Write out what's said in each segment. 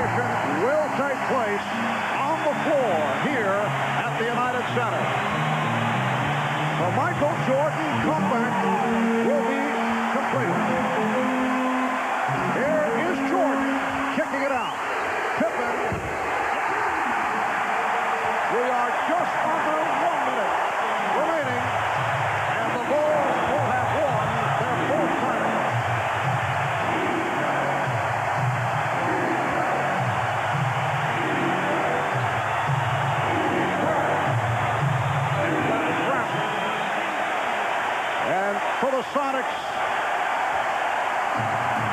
celebration will take place on the floor here at the United Center. The Michael Jordan comeback will be completed. Here is Jordan kicking it out. Pippen. We are just under 1 minute remaining, and the Bulls will have won their fourth title. And for the Sonics,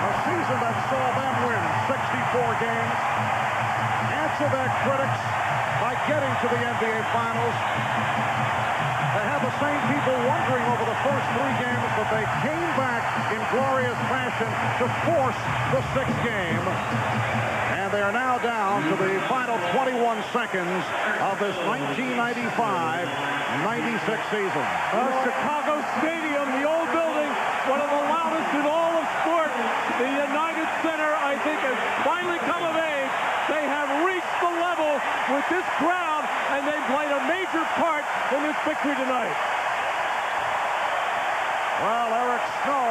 a season that saw them win 64 games, answer their critics by getting to the NBA Finals. They have the same people wondering over the first 3 games, but they came back in glorious fashion to force the 6th game. And they are now down to the final 21 seconds of this 1995-96 season. Chicago Stadium, the old building, one of the loudest in all of sport. The United Center, I think, has finally come of age. They have reached the level with this crowd, and they played a major part in this victory tonight. Well, Eric Snow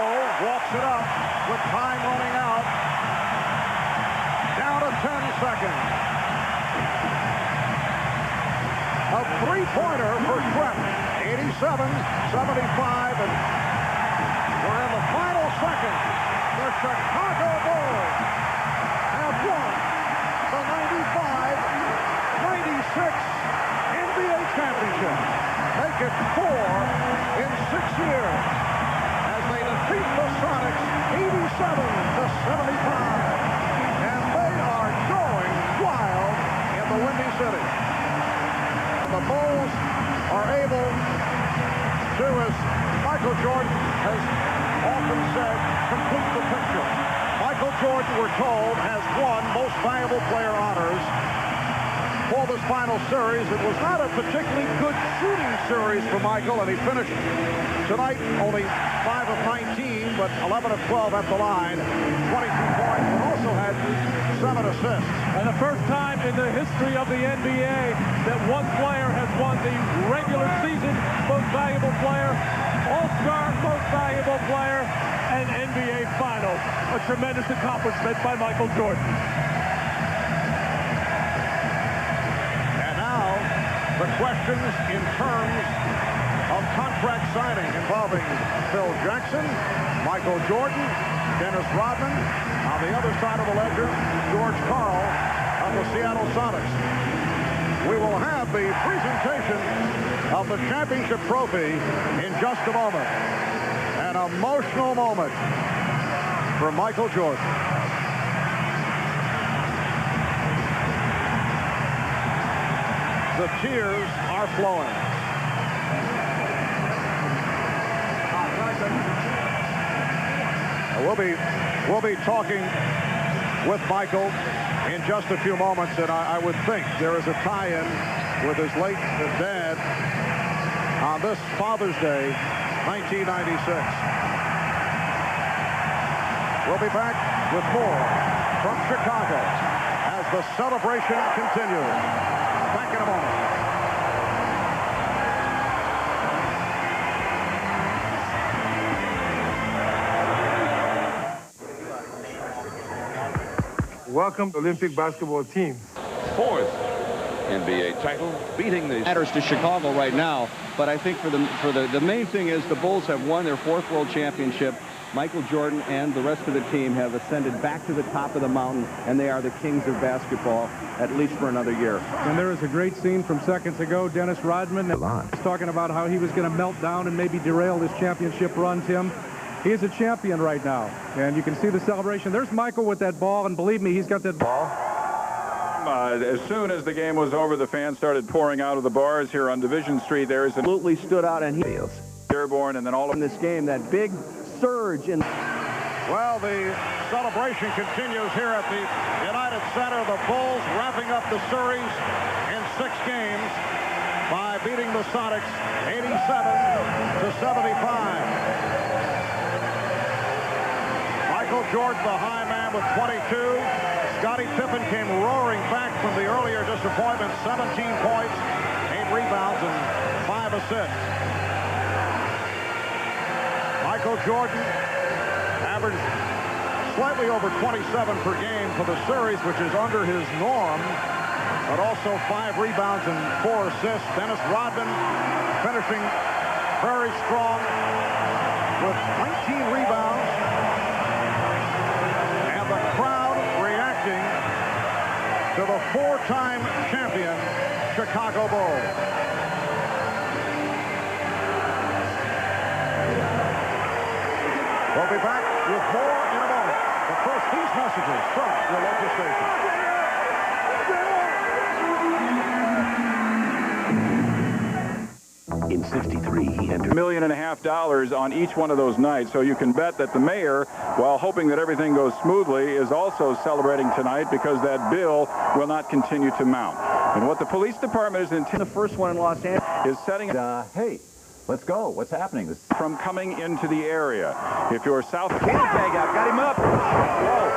walks it up with time running out. Down to 10 seconds. A three-pointer for Trent. 87-75, and we're in the final second. The Chicago Bulls have won the 95-96 NBA championship. Make it 4 in 6 years as they defeat the Sonics 87-75. And they are going wild in the Windy City. The Bulls are able to, as Michael Jordan has often said, complete the picture. Michael Jordan, we're told, has won Most Valuable Player honors for this final series. It was not a particularly good shooting series for Michael, and he finished tonight only 5 of 19, but 11 of 12 at the line, 22 points, and also had 7 assists. And the first time in the history of the NBA that one player has won the regular season Most Valuable Player, All-Star Most Valuable Player, and NBA Finals. A tremendous accomplishment by Michael Jordan. And now, the questions in terms of contract signing involving Phil Jackson, Michael Jordan, Dennis Rodman. On the other side of the ledger, George Karl of the Seattle Sonics. We will have the presentation of the championship trophy in just a moment. An emotional moment for Michael Jordan. The tears are flowing. We'll be talking with Michael in just a few moments, and I would think there is a tie-in with his late dad on this Father's Day, 1996. We'll be back with more from Chicago as the celebration continues. Back in a moment. Welcome, Olympic basketball team. 4th NBA title, beating the matters to Chicago right now. But I think the main thing is the Bulls have won their 4th world championship. Michael Jordan and the rest of the team have ascended back to the top of the mountain, and they are the kings of basketball, at least for another year. And there is a great scene from seconds ago. Dennis Rodman talking about how he was going to melt down and maybe derail this championship run, Tim. He is a champion right now, and you can see the celebration. There's Michael with that ball, and believe me, he's got that ball. As soon as the game was over, the fans started pouring out of the bars here on Division Street. There is absolutely stood out, and he airborne, and then all of this game, that big surge in. Well, the celebration continues here at the United Center. The Bulls wrapping up the series in 6 games by beating the Sonics 87-75. Michael Jordan, the high man, with 22. Scottie Pippen came roaring back from the earlier disappointment. 17 points, 8 rebounds, and 5 assists. Michael Jordan averaged slightly over 27 per game for the series, which is under his norm, but also 5 rebounds and 4 assists. Dennis Rodman finishing very strong with 19 rebounds, and the crowd reacting to the 4-time champion Chicago Bulls. We'll be back with more in a moment. But first, these messages from your local station. In '63, he entered $1.5 million on each one of those nights, so you can bet that the mayor, while hoping that everything goes smoothly, is also celebrating tonight because that bill will not continue to mount. And what the police department is intending, The first one in Los Angeles. is setting Hey, let's go. What's happening? from coming into the area. If you're south, Tag out, got him up. you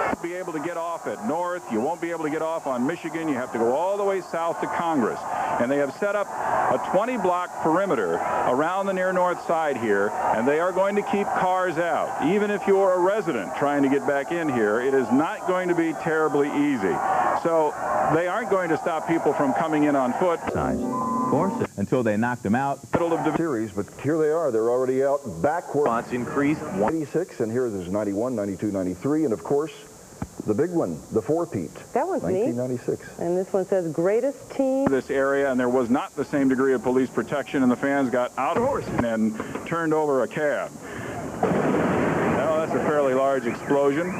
won't be able to get off at North. You won't be able to get off on Michigan. You have to go all the way south to Congress. And they have set up a 20-block perimeter around the near north side here, and they are going to keep cars out. Even if you're a resident trying to get back in here, it is not going to be terribly easy. So they aren't going to stop people from coming in on foot. Of course. Until they knocked them out. Middle of the series, but here they are. They're already out backward. Response increased 86, and here there's 91, 92, 93, and of course, the big one, the four-peat. That one's neat. 1996. And this one says greatest team. this area, and there was not the same degree of police protection, and the fans got out of horse and turned over a cab. Well, that's a fairly large explosion.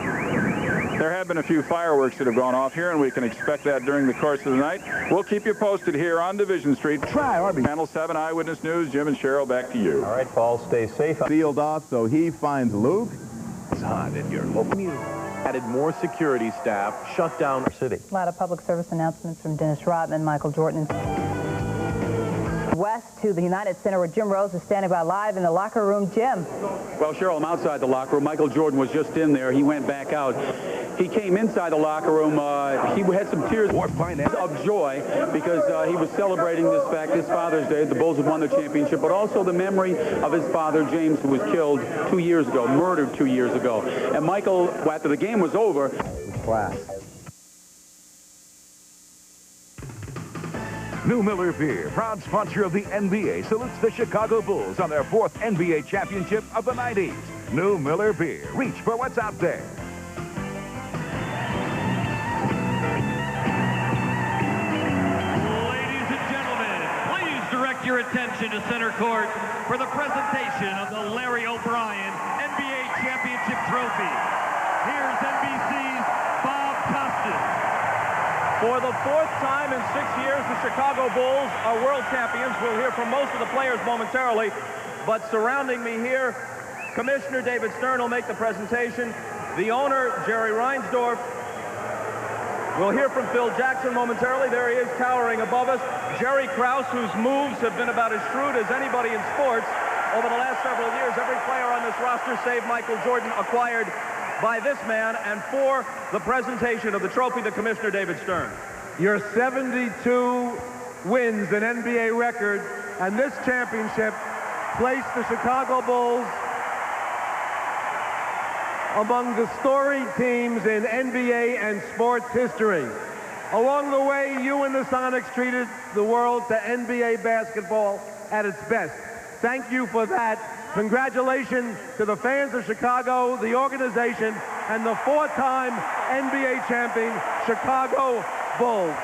There have been a few fireworks that have gone off here, and we can expect that during the course of the night. We'll keep you posted here on Division Street. Channel 7 Eyewitness News. Jim and Cheryl, back to you. All right, Paul, stay safe. Sealed off, so he finds Luke. It's hot in your local. Added more security staff, shut down our city. A lot of public service announcements from Dennis Rodman, Michael Jordan. West to the United Center, where Jim Rose is standing by live in the locker room. Jim. Well, Cheryl, I'm outside the locker room. Michael Jordan was just in there. He went back out. He came inside the locker room. He had some tears of joy because he was celebrating this fact, this Father's Day. The Bulls have won the championship, but also the memory of his father, James, who was killed 2 years ago, murdered 2 years ago. And Michael, after the game was over... Class. New Miller Beer, proud sponsor of the NBA, salutes the Chicago Bulls on their 4th NBA championship of the 90s. New Miller Beer. Reach for what's out there. Ladies and gentlemen, please direct your attention to center court for the presentation of the Larry O'Brien NBA Championship Trophy. Here's NBC's Bob Costas. For the 4th time in 6 years, the Chicago Bulls are world champions. We'll hear from most of the players momentarily, but surrounding me here, Commissioner David Stern will make the presentation. The owner, Jerry Reinsdorf. We'll hear from Phil Jackson momentarily. There he is, towering above us. Jerry Krause, whose moves have been about as shrewd as anybody in sports over the last several years. Every player on this roster, save Michael Jordan, acquired by this man. And for the presentation of the trophy, the Commissioner David Stern. Your 72 wins, an NBA record, and this championship placed the Chicago Bulls among the storied teams in NBA and sports history. Along the way, you and the Sonics treated the world to NBA basketball at its best. Thank you for that. Congratulations to the fans of Chicago, the organization, and the 4-time NBA champion Chicago Bulls.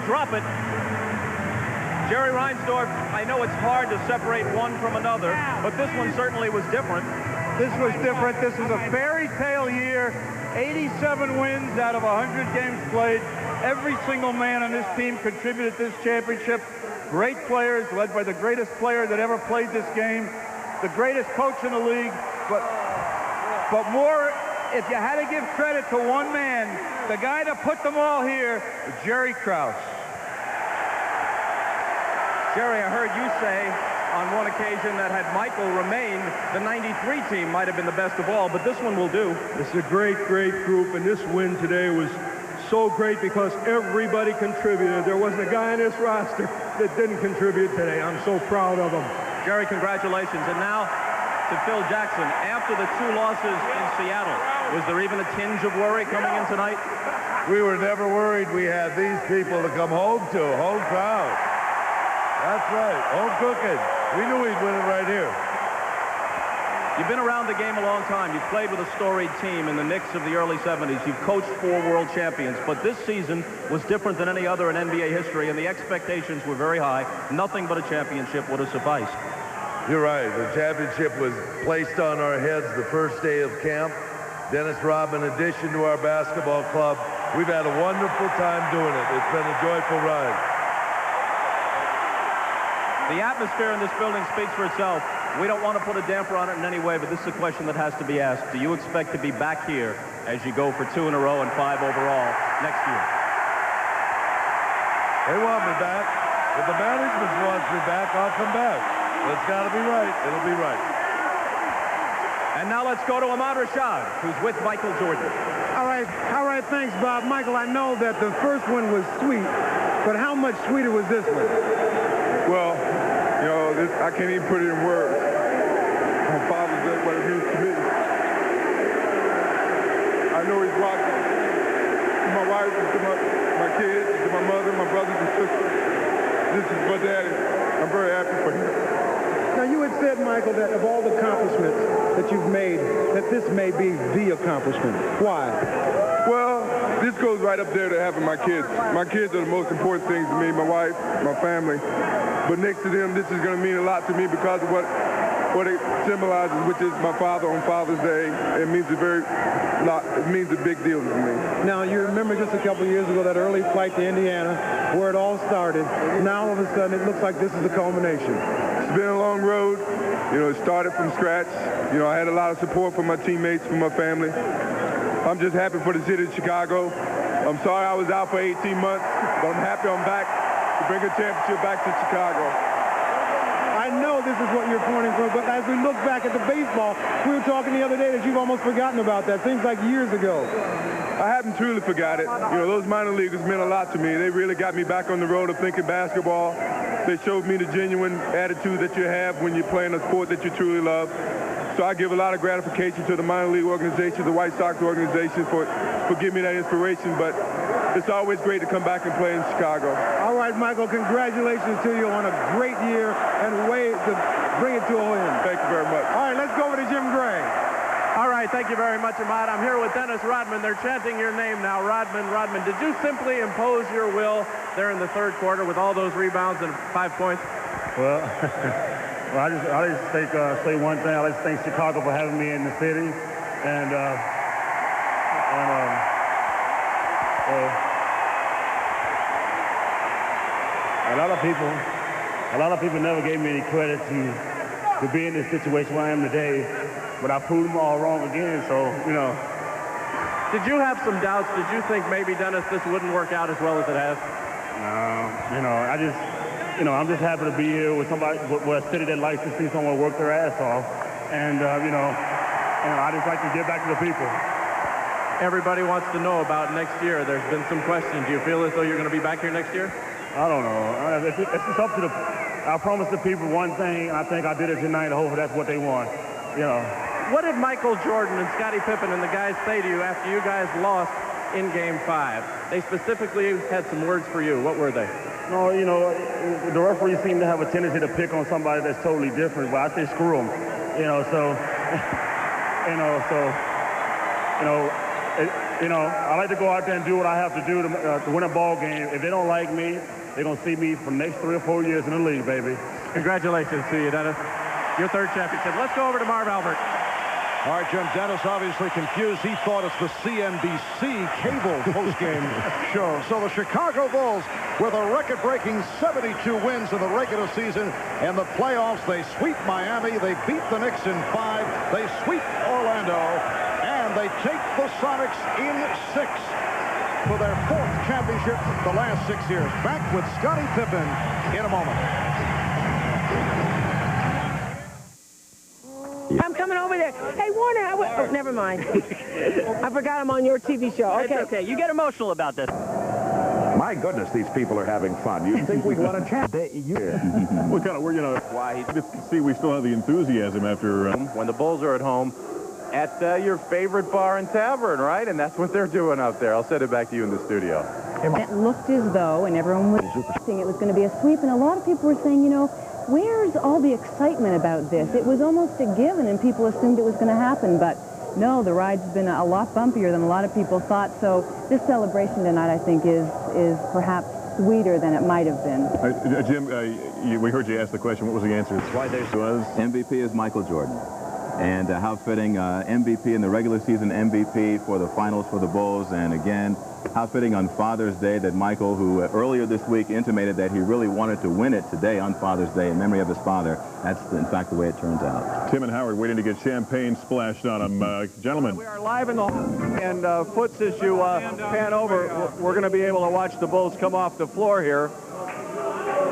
Drop it. Jerry Reinsdorf, I know it's hard to separate one from another, but this one certainly was different. This was different. This is a fairy tale year. 87 wins out of 100 games played. Every single man on this team contributed to this championship. Great players, led by the greatest player that ever played this game. the greatest coach in the league, but more, if you had to give credit to one man, the guy that put them all here, Jerry Krause. Jerry, I heard you say on one occasion that had Michael remained, the 93 team might have been the best of all, but this one will do. It's a great, great group, and this win today was so great because everybody contributed. There wasn't a guy in this roster that didn't contribute today. I'm so proud of them. Jerry, congratulations. And now to Phil Jackson. After the 2 losses in Seattle, was there even a tinge of worry coming in tonight? We were never worried. We had these people to come home to, home crowd. That's right, home cooking. We knew we'd win it right here. You've been around the game a long time. You've played with a storied team in the Knicks of the early 70s. You've coached 4 world champions. But this season was different than any other in NBA history, and the expectations were very high. Nothing but a championship would have sufficed. You're right. The championship was placed on our heads the first day of camp. Dennis Rodman, addition to our basketball club. We've had a wonderful time doing it. It's been a joyful ride. The atmosphere in this building speaks for itself. We don't want to put a damper on it in any way, but this is a question that has to be asked. Do you expect to be back here as you go for 2 in a row and 5 overall next year? They want me back. If the management wants me back, I'll come back. It's got to be right. It'll be right. And now let's go to Ahmad Rashad, who's with Michael Jordan. All right, thanks, Bob. Michael, I know that the first one was sweet, but how much sweeter was this one? Well, you know, I can't even put it in words. My father did what it means to me. I know he's watching. To my wife, to my kids, to my mother, my brothers and sisters. This is my daddy. I'm very happy for him. Now, you had said, Michael, that of all the accomplishments that you've made, that this may be the accomplishment. Why? Well, this goes right up there to having my kids. My kids are the most important things to me, my wife, my family. But next to them, this is going to mean a lot to me because of what it symbolizes, which is my father on Father's Day. It means it means a big deal to me. Now, you remember just a couple of years ago that early flight to Indiana, where it all started. Now, all of a sudden, it looks like this is the culmination. It's been a long road. You know, it started from scratch. You know, I had a lot of support from my teammates, from my family. I'm just happy for the city of Chicago. I'm sorry I was out for 18 months, but I'm happy I'm back to bring a championship back to Chicago. I know this is what you're pointing for, but as we look back at the baseball, we were talking the other day that you've almost forgotten about that. Seems like years ago. I haven't truly forgot it. You know, those minor leaguers meant a lot to me. They really got me back on the road of thinking basketball. They showed me the genuine attitude that you have when you're playing a sport that you truly love. So I give a lot of gratification to the minor league organization, the White Sox organization for giving me that inspiration. But it's always great to come back and play in Chicago. All right, Michael, congratulations to you on a great year and way to bring it to a win. Thank you very much. All right, let's go over to Jim Gray. All right, thank you very much, Ahmad. I'm here with Dennis Rodman. They're chanting your name now. Rodman, did you simply impose your will there in the third quarter with all those rebounds and 5 points? Well, I just say one thing. I just thank Chicago for having me in the city, and a lot of people never gave me any credit to be in this situation where I am today, but I proved them all wrong again. So, you know. Did you have some doubts? Did you think maybe, Dennis, this wouldn't work out as well as it has? No, you know, I'm just happy to be here with somebody, with a city that likes to see someone work their ass off. And, you know, I just like to give back to the people. Everybody wants to know about next year. There's been some questions. Do you feel as though you're going to be back here next year? I don't know. It's just up to I promised the people one thing, and I think I did it tonight. Hopefully that's what they want, you know. What did Michael Jordan and Scottie Pippen and the guys say to you after you guys lost in Game 5? They specifically had some words for you. What were they? No, you know, the referees seem to have a tendency to pick on somebody that's totally different, but I say screw them. You know, I like to go out there and do what I have to do to win a ball game. If they don't like me, they're going to see me for the next 3 or 4 years in the league, baby. Congratulations to you, Dennis. Your third championship. Let's go over to Marv Albert. All right, Jim, Dennis obviously confused. He thought it's the CNBC cable postgame show. So the Chicago Bulls, with a record-breaking 72 wins in the regular season. In the playoffs, they sweep Miami. They beat the Knicks in 5. They sweep Orlando. And they take the Sonics in 6 for their 4th championship the last 6 years. Back with Scottie Pippen in a moment. I'm coming over there. Hey, Warner, oh, never mind. I forgot I'm on your TV show. Okay. It's okay. You get emotional about this. My goodness, these people are having fun. You'd think we'd won a champ. What kind of, you know, why? See, we still have the enthusiasm after... When the Bulls are at home, at your favorite bar and tavern, right? And that's what they're doing out there. I'll send it back to you in the studio. It looked as though, and everyone was saying it was going to be a sweep, and a lot of people were saying, you know, where's all the excitement about this? It was almost a given, and people assumed it was going to happen, but no, the ride's been a lot bumpier than a lot of people thought, so this celebration tonight, I think, is perhaps sweeter than it might have been. Jim, we heard you ask the question. What was the answer? Why there was MVP is Michael Jordan. And how fitting, MVP in the regular season, MVP for the finals for the Bulls. And again, how fitting on Father's Day that Michael, who earlier this week intimated that he really wanted to win it today on Father's Day in memory of his father. That's, in fact, the way it turns out. Tim and Howard waiting to get champagne splashed on them. Gentlemen. We are live in the... And Foots, as you pan over, we're going to be able to watch the Bulls come off the floor here.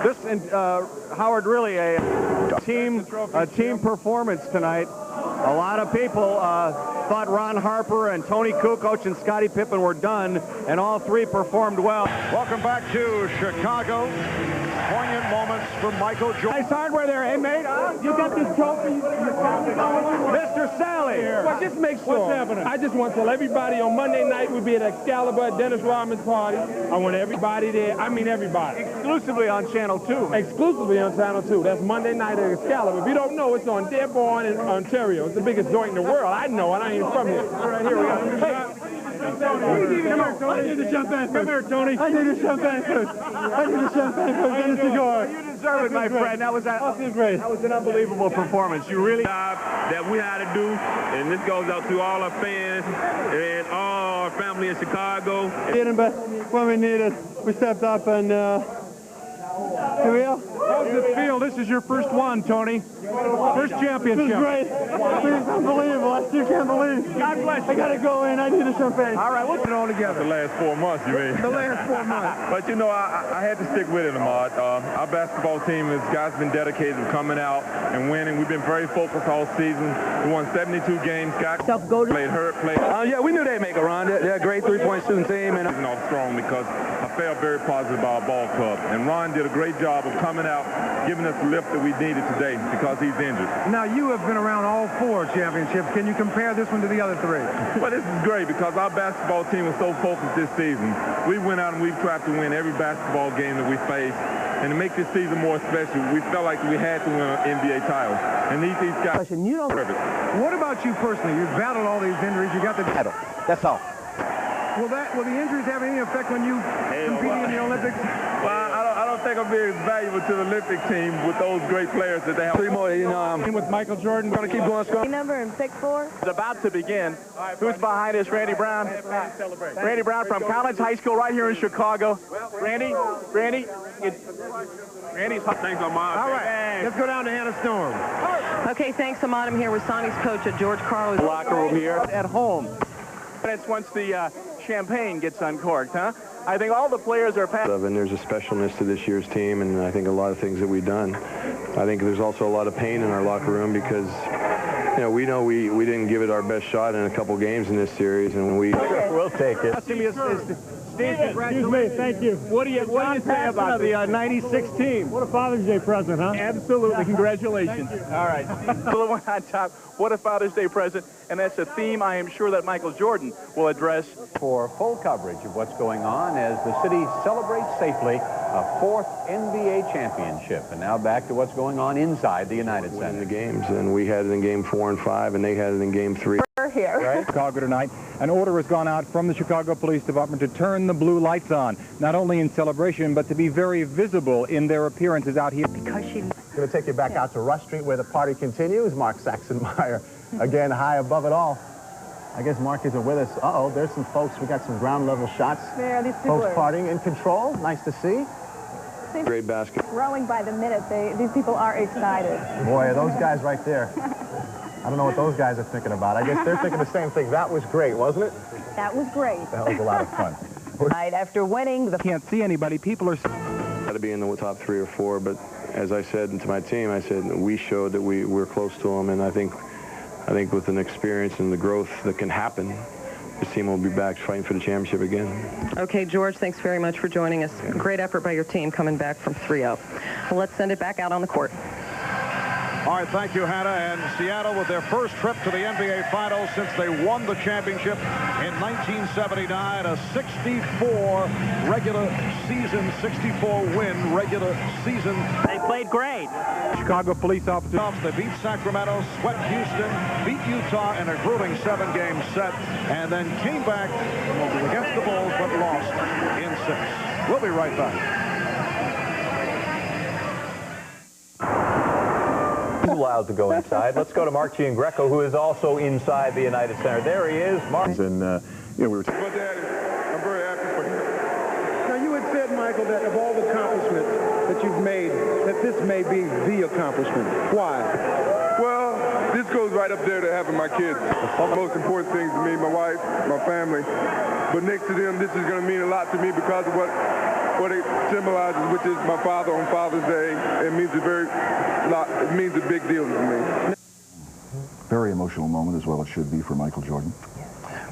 This, Howard, really a team performance tonight. A lot of people thought Ron Harper and Tony Kukoc and Scottie Pippen were done, and all three performed well. Welcome back to Chicago. Poignant moments for Michael Jordan. Nice hardware there, hey, mate. You got this trophy. Mr. Sally. Well, just make sure. What's happening? I just want to tell everybody on Monday night we'll be at Excalibur at Dennis Rodman's party. I want everybody there. I mean everybody. Exclusively on Channel 2. Exclusively on Channel 2. That's Monday night at Excalibur. If you don't know, it's on Dearborn in Ontario. It's the biggest joint in the world. I know it. I ain't from here. Right here we go. Hey. I need the champagne first. Come here, Tony. I need the champagne first. I need the champagne first. Get a cigar. You deserve it, my friend. That was an unbelievable performance. You really... that we had to do, and this goes out to all our fans and all our family in Chicago. But when we needed, we stepped up and here we are. How does it feel? This is your first one, Tony. First championship. This is great. It's unbelievable. I still can't believe. God bless you. I got to go in. I need a champagne. All right, we'll put it all together. The last 4 months, you mean? The last 4 months. But, you know, I had to stick with it, Ahmad. Our basketball team, guys been dedicated to coming out and winning. We've been very focused all season. We won 72 games. Guys played hurt. Yeah, we knew they'd make a run. They're a great three-point shooting team. And off strong because I felt very positive about our ball club. And Ron did a great job of coming out, giving us the lift that we needed today because he's injured. Now, you have been around all 4 championships. Can you compare this one to the other 3? Well, this is great because our basketball team was so focused this season. We went out and we've tried to win every basketball game that we faced. And to make this season more special, we felt like we had to win an NBA title. And these guys... What about you personally? You've battled all these injuries. You got the title. That's all. Will the injuries have any effect on you competing in the Olympics? Well, I don't think I'll be as valuable to the Olympic team with those great players that they have. 3 more, you know. With Michael Jordan. Going to keep going strong. Number in pick 4. It's about to begin. Who's behind us? Randy Brown. Randy Brown from College High School right here in Chicago. Randy's... Thanks, Ahmad. All right, let's go down to Hannah Storm. Okay, thanks, Ahmad. I'm here with Sonny's coach at George Carl's locker room here at home. It's once the champagne gets uncorked, huh? I think all the players are past. And there's a specialness to this year's team, and I think a lot of things that we've done. I think there's also a lot of pain in our locker room because, you know we didn't give it our best shot in a couple games in this series, and We'll take it. Excuse me, thank you. What do you say about the 96 team? What a Father's Day present, huh? Absolutely. Congratulations. All right. Little one on top. What a Father's Day present. And that's a theme I am sure that Michael Jordan will address. For full coverage of what's going on as the city celebrates safely a 4th NBA championship. And now back to what's going on inside the United Center. In the games, and we had it in game 4 and 5, and they had it in game 3. Here. Right. Chicago tonight. An order has gone out from the Chicago Police Department to turn the blue lights on, not only in celebration, but to be very visible in their appearances out here. Because she... Going to take you back out to Rush Street where the party continues. Mark Saxenmeyer, again, high above it all. I guess Mark isn't with us. Uh-oh, there's some folks. We got some ground level shots. Yeah, these people folks partying in control. Nice to see. Great basket. Growing by the minute. These people are excited. Boy, are those guys right there. I don't know what those guys are thinking about. I guess they're thinking the same thing. That was great, wasn't it? That was great. That was a lot of fun. Right after winning, the Can't see anybody. People are... Got to be in the top 3 or 4, but as I said to my team, I said we showed that we're close to them, and I think with an experience and the growth that can happen, this team will be back fighting for the championship again. Okay, George, thanks very much for joining us. Great effort by your team coming back from 3-0. Well, let's send it back out on the court. All right, thank you, Hannah. And Seattle with their first trip to the NBA Finals since they won the championship in 1979, a 64 regular season, 64-win regular season. They played great. Chicago police officers. They beat Sacramento, swept Houston, beat Utah in a grueling 7-game set, and then came back against the Bulls but lost in 6. We'll be right back. Allowed to go inside. Let's go to Mark Giangreco, who is also inside the United Center. There he is, Mark. And we were. But Daddy, I'm very happy for you. Now you had said, Michael, that of all the accomplishments that you've made, that this may be the accomplishment. Why? Well, this goes right up there to having my kids. The most important things to me, my wife, my family. But next to them, this is going to mean a lot to me because of what it symbolizes, which is my father on Father's Day. It means it means a big deal to me. Very emotional moment, as well it should be for Michael Jordan.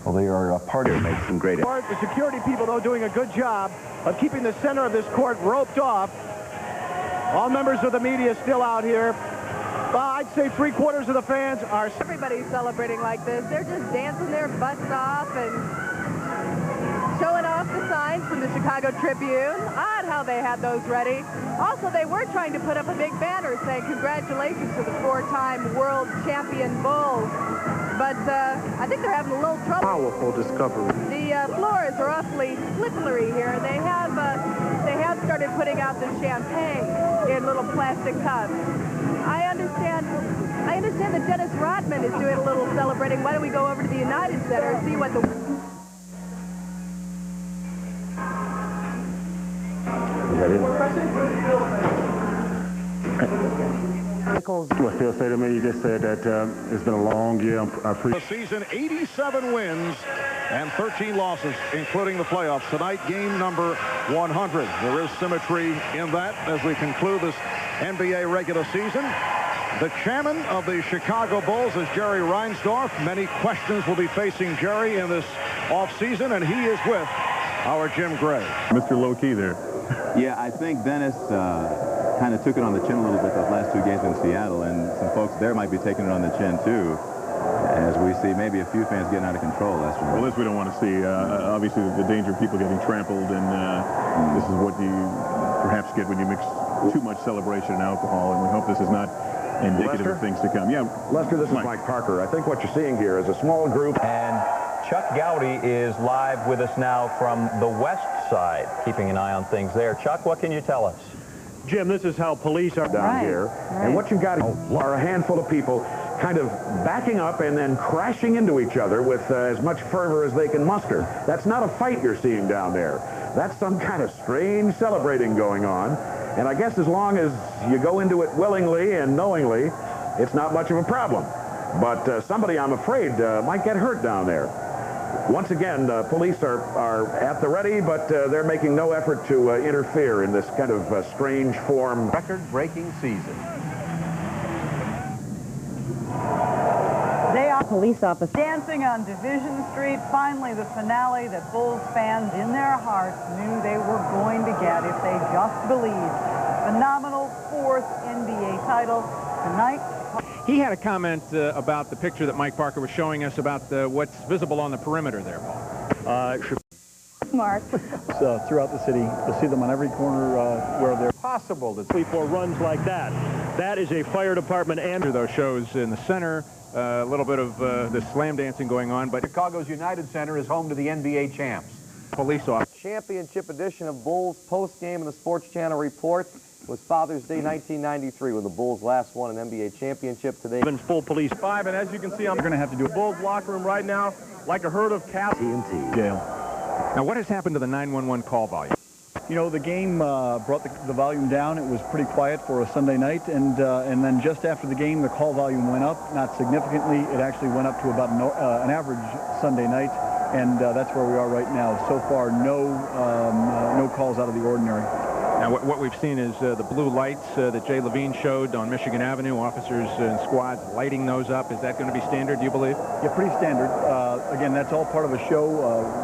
Well, they are a party that makes some great. The security people, though, doing a good job of keeping the center of this court roped off. All members of the media still out here. Well, I'd say 3/4 of the fans are... Everybody's celebrating like this. They're just dancing their butts off and showing off the signs from the Chicago Tribune. Odd how they had those ready. Also, they were trying to put up a big banner saying congratulations to the 4-time world champion Bulls. But I think they're having a little trouble. Powerful discovery. The floors are awfully slippery here. They have started putting out the champagne in little plastic cups. I understand that Dennis Rodman is doing a little celebrating. Why don't we go over to the United Center and see what the... What Phil said to me, he just said that it's been a long year. The season, 87 wins and 13 losses, including the playoffs. Tonight, game number 100. There is symmetry in that as we conclude this NBA regular season. The chairman of the Chicago Bulls is Jerry Reinsdorf. Many questions will be facing Jerry in this offseason, and he is with our Jim Gray. Mr. Low-Key there. Yeah, I think Dennis kind of took it on the chin a little bit those last 2 games in Seattle, and some folks there might be taking it on the chin too, as we see maybe a few fans getting out of control last year. Well, this we don't want to see. Obviously, the danger of people getting trampled, and this is what you perhaps get when you mix too much celebration and alcohol, and we hope this is not indicative of things to come. Yeah, Lester, this is Mike Parker. I think what you're seeing here is a small group. And Chuck Gowdy is live with us now from the west side, keeping an eye on things there. Chuck, what can you tell us? Jim, this is how police are down here. Right. And what you've got are a handful of people kind of backing up and then crashing into each other with as much fervor as they can muster. That's not a fight you're seeing down there. That's some kind of strange celebrating going on. And I guess as long as you go into it willingly and knowingly, it's not much of a problem. But somebody, I'm afraid, might get hurt down there. Once again, police are at the ready, but they're making no effort to interfere in this kind of strange form. Record-breaking season. They are police officers dancing on Division Street. Finally, the finale that Bulls fans in their hearts knew they were going to get if they just believed. Phenomenal 4th NBA title tonight. He had a comment about the picture that Mike Parker was showing us about what's visible on the perimeter there, Paul. Mark. Throughout the city, you'll see them on every corner where they're possible to sleep for runs like that. That is a fire department and those shows in the center, a little bit of the slam dancing going on, but Chicago's United Center is home to the NBA champs. Police officer. Championship edition of Bulls post-game in the Sports Channel report. was Father's Day 1993 when the Bulls last won an NBA championship. Today, full police 5, and as you can see, I'm going to have to do a Bulls locker room right now like a herd of cows. TNT. Jail. Now, what has happened to the 911 call volume? You know, the game brought the volume down. It was pretty quiet for a Sunday night, and then just after the game, the call volume went up, not significantly. It actually went up to about an average Sunday night, and that's where we are right now. So far, no calls out of the ordinary. Now, what we've seen is the blue lights that Jay Levine showed on Michigan Avenue, officers and squads lighting those up. Is that going to be standard, do you believe? Yeah, pretty standard. Again, that's all part of a show.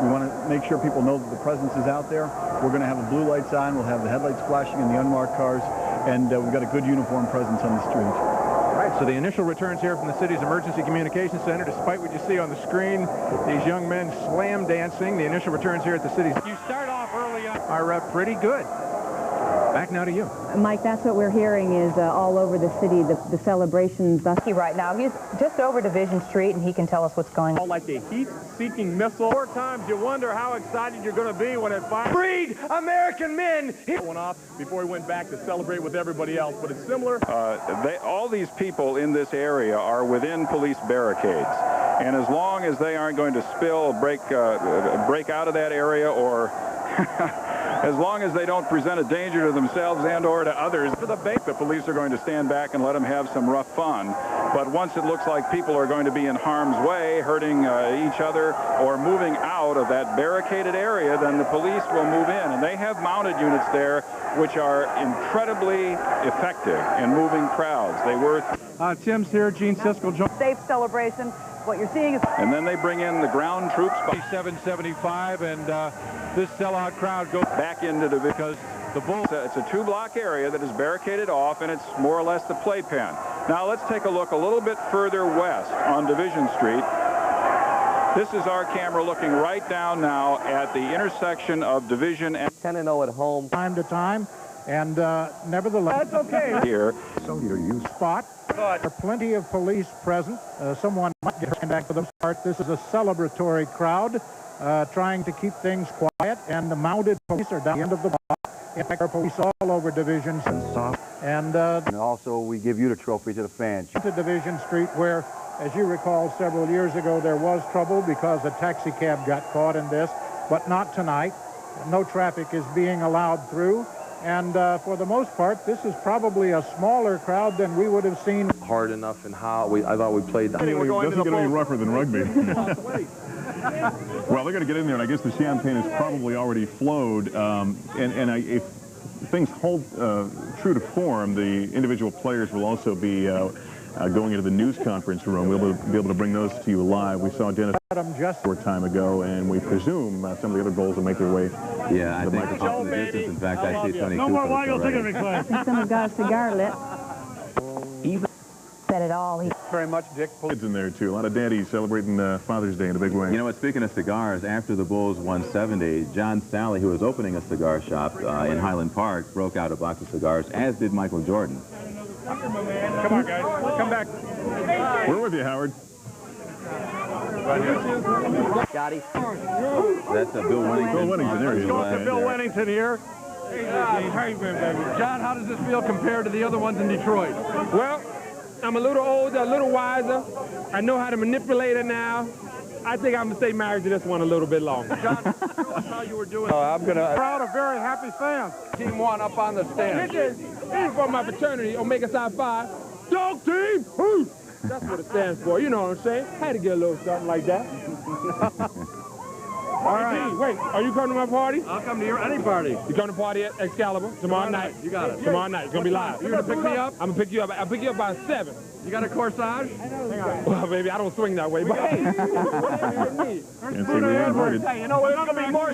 We want to make sure people know that the presence is out there. We're going to have the blue lights on. We'll have the headlights flashing in the unmarked cars, and we've got a good uniform presence on the street. All right, so the initial returns here from the city's Emergency Communications Center, despite what you see on the screen, these young men slam dancing. The initial returns here at the city's... You start off early on. Are pretty good. Back now to you. Mike, that's what we're hearing is all over the city, the celebrations. Right now, he's just over Division Street, and he can tell us what's going on. Like a heat-seeking missile. 4 times you wonder how excited you're going to be when it fires. Freed American men! He went off before he went back to celebrate with everybody else, but it's similar. All these people in this area are within police barricades, and as long as they aren't going to break out of that area, or as long as they don't present a danger to themselves and or to others, for the police are going to stand back and let them have some rough fun. But once it looks like people are going to be in harm's way, hurting each other or moving out of that barricaded area, then the police will move in. And they have mounted units there which are incredibly effective in moving crowds. They were... Tim's here, Gene Siskel. Safe celebration. What you're seeing is... And then they bring in the ground troops. 775, and this sellout crowd goes back into the... Because the Bulls... It's a 2-block area that is barricaded off, and it's more or less the playpen. Now let's take a look a little bit further west on Division Street. This is our camera looking right down now at the intersection of Division and... 10-0 at home. Time to time, and nevertheless... That's okay. Here. So your use spot. There are plenty of police present. Someone might get turned back for the part. This is a celebratory crowd trying to keep things quiet, and the mounted police are down the end of the block. In fact, there are police all over Division Street. And also, we give you the trophy to the fans. To Division Street, where, as you recall, several years ago, there was trouble because a taxi cab got caught in this, but not tonight. No traffic is being allowed through. And for the most part, this is probably a smaller crowd than we would have seen. Hard enough and how I thought we played. This is going to be rougher than rugby. Well, they're going to get in there, and I guess the champagne has probably already flowed. If things hold true to form, the individual players will also be going into the news conference room. We'll be able to bring those to you live. We saw Dennis just a short time ago, and we presume some of the other goals will make their way. Yeah, I think off in the distance. In fact, I see 22. No more Weigel ticket request. Someone got a cigar lit. Even said it all. Very much, Dick. Kids in there, too. A lot of daddies celebrating Father's Day in a big way. You know what, speaking of cigars, after the Bulls won 70, John Sally, who was opening a cigar shop in Highland Park, broke out a box of cigars, as did Michael Jordan. Come on, guys. Come back. We're with you, Howard. Scotty. That's Bill Wennington. Bill Wennington, there he is. Bill Wennington here. John, how does this feel compared to the other ones in Detroit? Well, I'm a little older, a little wiser. I know how to manipulate it now. I think I'm going to stay married to this one a little bit longer. John, how you were doing. I'm going to... Proud of very happy fans. Team 1 up on the stand. This is for my fraternity, Omega Psi Phi. Dog team! Woo! That's what it stands for. You know what I'm saying? Had to get a little something like that. All right. Wait, are you coming to my party? I'll come to your any party. You come to party at Excalibur tomorrow night. You got it. Tomorrow night. It's going to be live. You're going to pick me up? I'm going to pick you up. I'll pick you up by 7. You got a corsage? Well, baby, I don't swing that way, but hey. Can't say we were invited. Hey, you know what? It's going to be more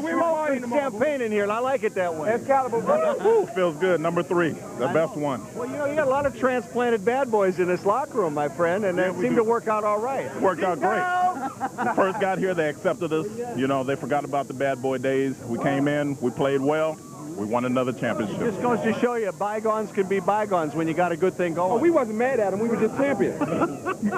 champagne in here, and I like it that way. Excalibur. Ooh, feels good. Number 3, the best one. Well, you know, you got a lot of transplanted bad boys in this locker room, my friend, and it seemed to work out all right. Worked out great. First got here, they accepted us. You know, they forgot about the bad boy days. We came in, we played well. We won another championship. Just goes to show you, bygones can be bygones when you got a good thing going. Oh, we wasn't mad at him. We were just champions.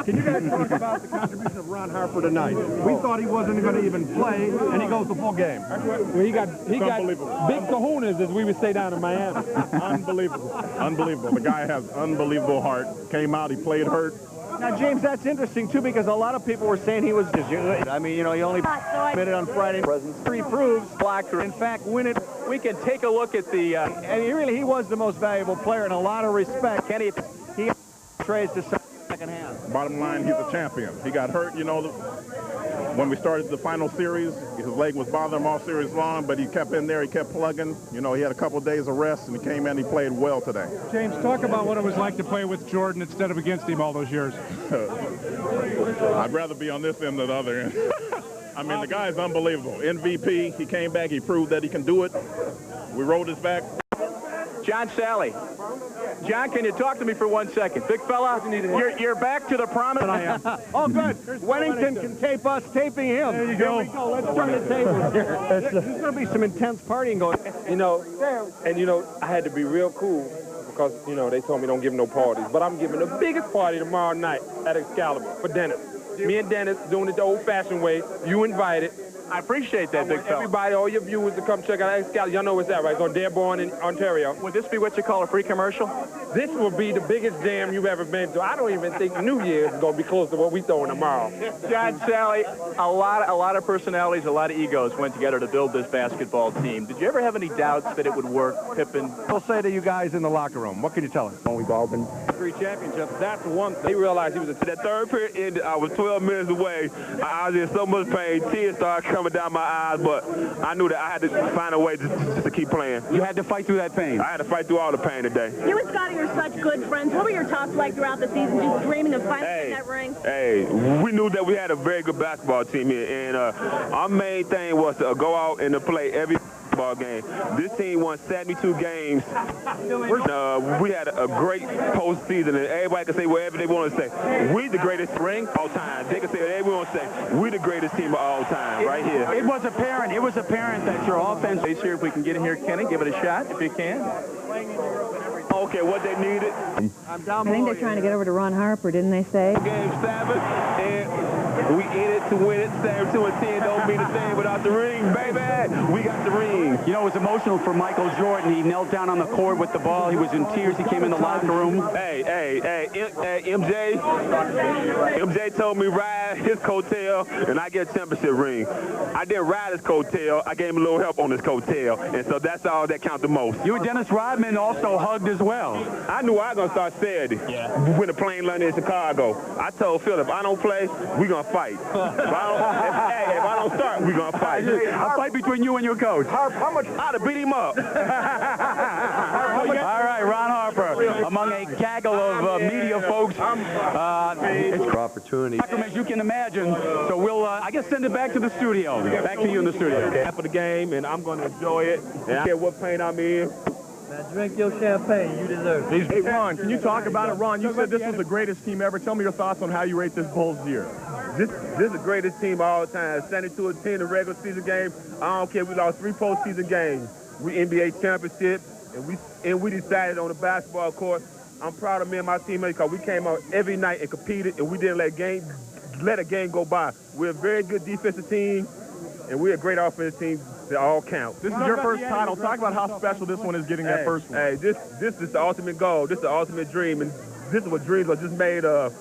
Can you guys talk about the contribution of Ron Harper tonight? We thought he wasn't going to even play, and he goes the full game. Well, he got big kahunas, as we would say down in Miami. Unbelievable. Unbelievable. The guy has unbelievable heart. Came out, he played hurt. Now, James, that's interesting, too, because a lot of people were saying he was just, I mean, you know, he only minute on Friday. He proves Blacker, in fact, win it. We can take a look at the, and he was the most valuable player in a lot of respect. Kenny, he trades to second hand. Bottom line, he's a champion. He got hurt, you know, when we started the final series. His leg was bothering him all series long, but he kept in there, he kept plugging. You know, he had a couple of days of rest, and he came in, he played well today. James, talk about what it was like to play with Jordan instead of against him all those years. I'd rather be on this end than the other end. I mean, the guy's unbelievable. MVP, he came back, he proved that he can do it. We rode his back. John Sally. John, can you talk to me for 1 second? Big fella, you're back to the promise. I am. Oh, good. Wennington can tape us taping him. There you go. Here we go. Let's turn the tables here. There's going to be some intense partying going. You know, and, you know, I had to be real cool because, you know, they told me don't give no parties. But I'm giving the biggest party tomorrow night at Excalibur for Dennis. Me and Dennis doing it the old-fashioned way. You invited. I appreciate that, big fella. Everybody, all your viewers to come check out Excalibur. Y'all know what's that, right? It's on Dearborn in Ontario. Would this be what you call a free commercial? This will be the biggest jam you've ever been to. I don't even think New Year's is going to be close to what we throwing tomorrow. John Sally, a lot of personalities, a lot of egos went together to build this basketball team. Did you ever have any doubts that it would work, Pippen? He'll say to you guys in the locker room. What can you tell us? We've all been 3 championships. That's one thing. They realized he was that third period ended. I was 12 minutes away. I was in so much pain. Tears started coming down my eyes, but I knew that I had to find a way just to keep playing. You had to fight through that pain. I had to fight through all the pain today. You and Scotty are such good friends. What were your talks like throughout the season, just dreaming of finally getting that ring? Hey, we knew that we had a very good basketball team here, and our main thing was to go out and to play every ball game. This team won 72 games. We had a great postseason, and everybody can say whatever they want to say. We the greatest ring of all time. They can say whatever they want to say. We the greatest team of all time, right here. It was apparent that your offense is here. If we can get in here, Kenny, give it a shot if you can. Okay, what they needed. I think they're trying to get over to Ron Harper, didn't they say? Game 7, and we in it to win it. 7-2-10 don't mean a thing without the ring, baby. We got the ring. You know, it was emotional for Michael Jordan. He knelt down on the court with the ball. He was in tears. He came in the locker room. MJ told me ride his coattail, and I get a championship ring. I didn't ride his coattail. I gave him a little help on his coattail, and so that's all that counts the most. You and Dennis Rodman also hugged as well. I knew I was going to start Saturday when the plane landed in Chicago. I told Phil, if I don't play, we're going to fight. If I don't start, we're going to fight. A fight between you and your coach. How much? I'd have beat him up. All right, Ron Harper, among a gaggle of media folks. It's an opportunity. As you can imagine, so we'll, I guess, send it back to the studio. Back to you in the studio. After the game, and I'm going to enjoy it. And I don't care what pain I'm in. Now drink your champagne. You deserve it. Hey, Ron, can you talk about it? Ron, you said this was the greatest team ever. Tell me your thoughts on how you rate this Bulls year. This is the greatest team of all time. 72-10 in the regular season game. I don't care. We lost 3 postseason games. We NBA championship, and we decided on the basketball court. I'm proud of me and my teammates because we came out every night and competed, and we didn't let a game go by. We're a very good defensive team, and we're a great offensive team. They all count. This is your first title. Talk about how special this one is getting that first one. Hey, this is the ultimate goal. This is the ultimate dream, and this is what dreams are just made of.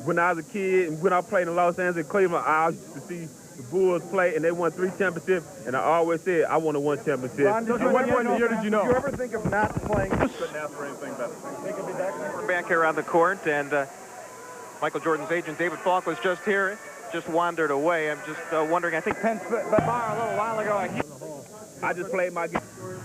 When I was a kid and when I played in Los Angeles and Cleveland, I used to see the Bulls play, and they won 3 championships, and I always said, I want to win championship. Ron, at what point in the year did you know? Did you ever think of not playing? Couldn't ask for anything better. We're back here on the court, and Michael Jordan's agent, David Falk, was just here, just wandered away. I'm just wondering, I think Penn bar a little while ago. I just played my game.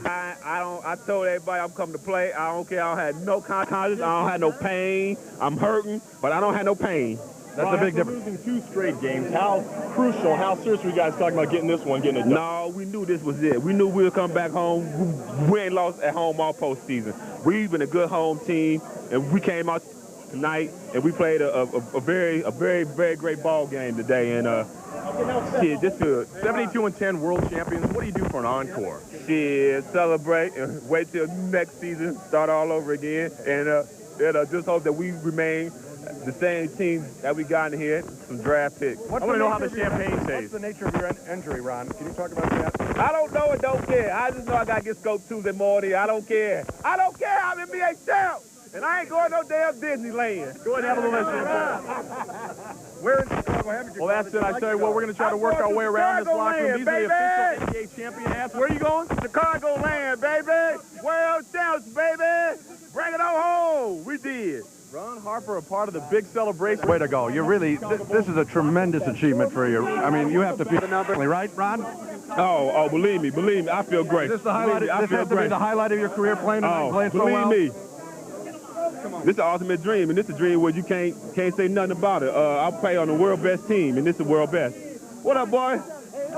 I told everybody I'm coming to play. I don't care. I don't have no conscience. I don't have no pain. I'm hurting, but I don't have no pain. That's a big difference. Losing 2 straight games. How crucial, how serious were you guys talking about getting this one, getting it done? No, we knew this was it. We knew we would come back home. We ain't lost at home all postseason. We've been a good home team, and we came out tonight, and we played a very great ball game today. And shit, this is 72-10 world champions. What do you do for an encore? Shit, celebrate and wait till next season, start all over again, and just hope that we remain the same team that we got in here, some draft picks. I want to know how the champagne tastes. What's the nature of your injury, Ron? Can you talk about that? I don't know and don't care. I just know I got to get scoped Tuesday morning. I don't care. I don't care. I'm NBA champ. And I ain't going no damn Disneyland. Go ahead and have a listen. Where in Chicago have you? Well, that's it. I tell you what, we're going to try to work our way around this locker room. These are the official NBA champion athletes. Where are you going? Chicago land, baby. World champs, baby. Bring it on home. We did. Ron Harper, a part of the big celebration. Way to go. You're really, this is a tremendous achievement for you. I mean, you have to feel, right, Ron? Oh, believe me, I feel great. Is this the highlight? This has to be the highlight of your career playing so well? Believe me. This is the ultimate dream, and this is a dream where you can't say nothing about it. I'll play on the world best team, and this is the world best. What up, boy?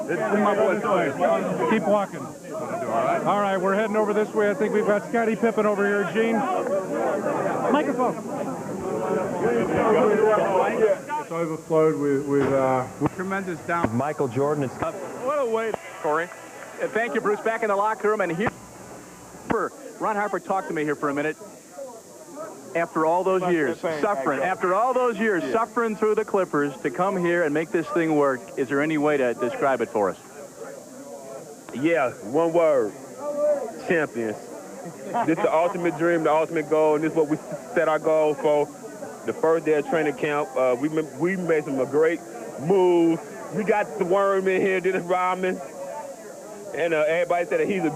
This is my boy's play. Keep walking. All right, we're heading over this way. I think we've got Scottie Pippen over here. Gene, microphone. It's overflowed with tremendous down. Michael Jordan. It's What a way, Corey. And thank you, Bruce. Back in the locker room, and here, Ron Harper, talk to me here for a minute. After all those years suffering through the Clippers, to come here and make this thing work, is there any way to describe it for us? Yeah, one word. Champions. This is the ultimate dream, the ultimate goal, and this is what we set our goal for. The first day of training camp, we made some great moves. We got the worm in here, Dennis Rodman. And everybody said that he's a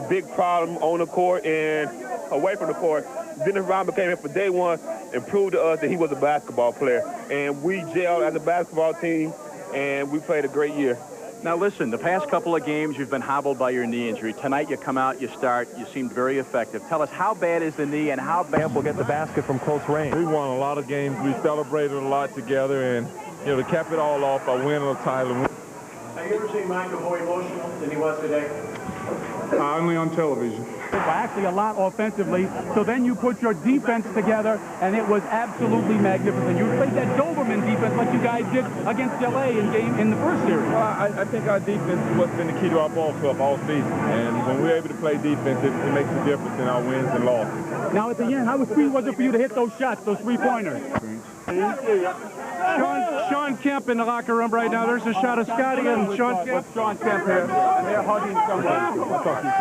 big problem on the court and away from the court. Dennis Rodman came in for day one and proved to us that he was a basketball player. And we gelled as a basketball team, and we played a great year. Now listen, the past couple of games you've been hobbled by your knee injury. Tonight you come out, you start, you seemed very effective. Tell us, how bad is the knee and how bad will get the basket from close range? We won a lot of games. We celebrated a lot together, and to cap it all off, I win a title. Have you ever seen Michael more emotional than he was today? Only on television. Actually a lot offensively, so then you put your defense together, and it was absolutely magnificent. You played that Doberman defense like you guys did against LA in the first series. Well, I think our defense is what's been the key to our ball club all season, and when we're able to play defense, it makes a difference in our wins and losses. Now at the end, how sweet was it for you to hit those shots, those three-pointers? Sean Kemp in the locker room right now. There's a shot of Scottie and Sean Kemp. Sean Kemp here, and they're hugging someone. I'll talk to you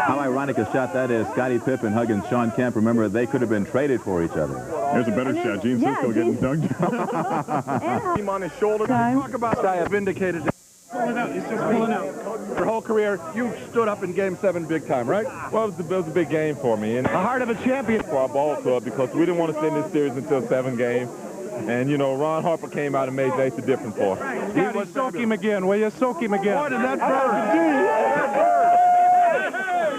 How ironic a shut that is. Scottie Pippen hugging Sean Kemp. Remember, they could have been traded for each other. There's a better shot. Gene Sisco getting dunked. Team on his shoulder. Talk about Scottie vindicated. He's just pulling out. Your whole career, you stood up in Game 7 big time, right? Well, it was a big game for me. And the heart of a champion. For our ball club, because we didn't want to send this series until 7 games. And, Ron Harper came out and made the difference for us. Scottie, soak him again, will you? Soak him again. Boy, did that burn.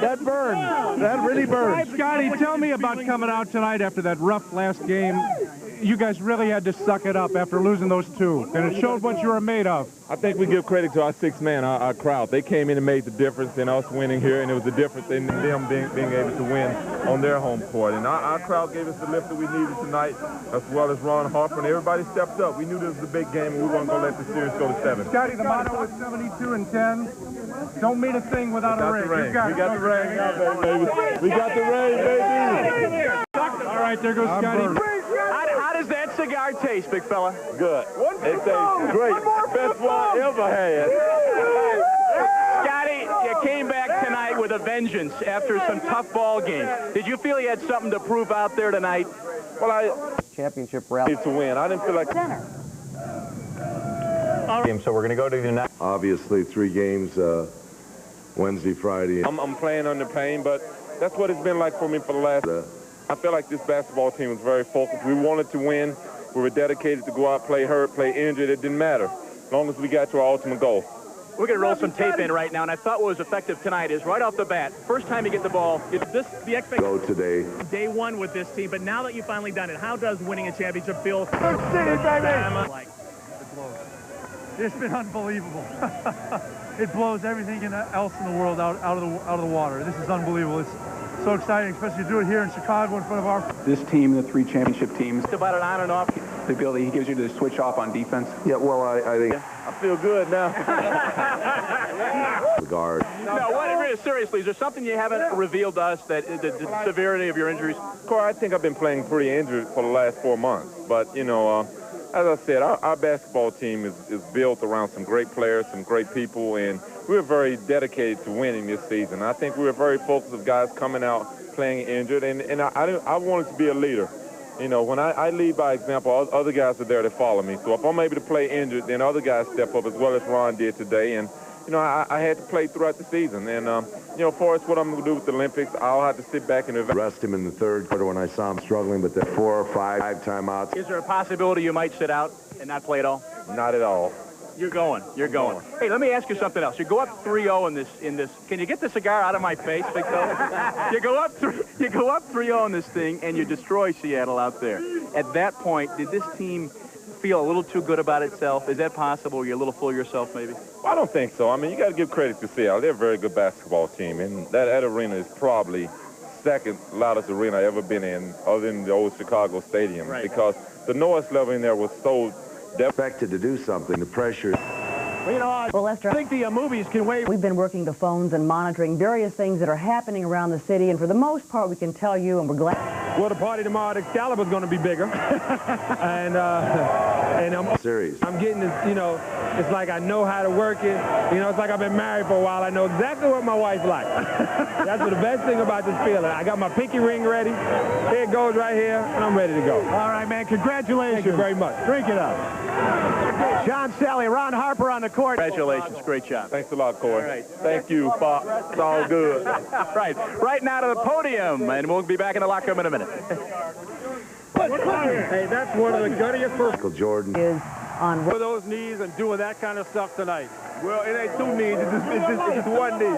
That burned. That really burned. Scottie, tell me about coming out tonight after that rough last game. You guys really had to suck it up after losing those 2, and it showed what you were made of. I think we give credit to our 6 man, our crowd. They came in and made the difference in us winning here, and it was the difference in them being able to win on their home court. And our crowd gave us the lift that we needed tonight, as well as Ron Harper, and everybody stepped up. We knew this was a big game, and we weren't going to let the series go to 7. Scottie, the motto was 72-10. Don't mean a thing without a ring. We got the rain, baby. We got the rain, baby. All right, there goes Scottie. How does that cigar taste, big fella? Good. It tastes great. Best one I ever had. Scottie, you came back tonight with a vengeance after some tough ball games. Did you feel you had something to prove out there tonight? Well, championship rally to win. I didn't feel like center. So we're going to go to the next. Obviously, 3 games, Wednesday, Friday. I'm playing under pain, but that's what it's been like for me for the last. I feel like this basketball team was very focused. We wanted to win. We were dedicated to go out, play hurt, play injured. It didn't matter, as long as we got to our ultimate goal. We're going to roll some tape in right now, and I thought what was effective tonight is right off the bat, first time you get the ball, the expectation. Go today. Day 1 with this team, but now that you've finally done it, how does winning a championship feel? City, baby! It's been unbelievable. it blows everything else in the world out of the water. This is unbelievable. It's so exciting, especially to do it here in Chicago in front of our... This team, the 3 championship teams, about it on and off, the ability he gives you to switch off on defense. Yeah, well, I think... I feel good now. The guard. No, what, seriously, is there something you haven't revealed to us, that the severity of your injuries? Corey, I think I've been playing pretty injured for the last 4 months. But, you know, as I said, our basketball team is built around some great players, some great people, and we're very dedicated to winning this season. I think we're very focused of guys coming out playing injured, and I wanted to be a leader. You know, when I lead by example, other guys are there to follow me. So if I'm able to play injured, then other guys step up as well as Ron did today. And, you know, I had to play throughout the season. And, you know, for us, what I'm going to do with the Olympics, I'll have to sit back and rest him in the third quarter when I saw him struggling, but the 4 or 5 timeouts. Is there a possibility you might sit out and not play at all? Not at all. You're going. You're going. Hey, let me ask you something else. You go up 3-0 in this. Can you get the cigar out of my face, big fella? You go up 3-0 in this thing, and you destroy Seattle out there. At that point, did this team feel a little too good about itself? Is that possible? You're a little full of yourself, maybe? Well, I don't think so. I mean, you got to give credit to Seattle. They're a very good basketball team, and that arena is probably second loudest arena I've ever been in, other than the old Chicago Stadium, right, because the noise level in there was so expected to do something. The pressure. Well, you know, well, Lester, I think the movies can wait. We've been working the phones and monitoring various things that are happening around the city, and for the most part, we can tell you, and we're glad. Well, the party tomorrow at Excalibur is going to be bigger, and I'm getting this. You know, it's like I know how to work it. You know, it's like I've been married for a while. I know exactly what my wife likes. That's the best thing about this feeling. I got my pinky ring ready. Here it goes right here, and I'm ready to go. All right, man. Congratulations. Thank you very much. Drink it up. John Sally, Ron Harper on the court. Congratulations. Great job. Thanks a lot, Corey. All right. Thank you, Pop. It's all good. Right now to the podium, and we'll be back in the locker room in a minute. Hey, that's one of the guttiest for Michael Jordan. Is on for those knees and doing that kind of stuff tonight. Well, it ain't 2 knees. It's just 1 knee.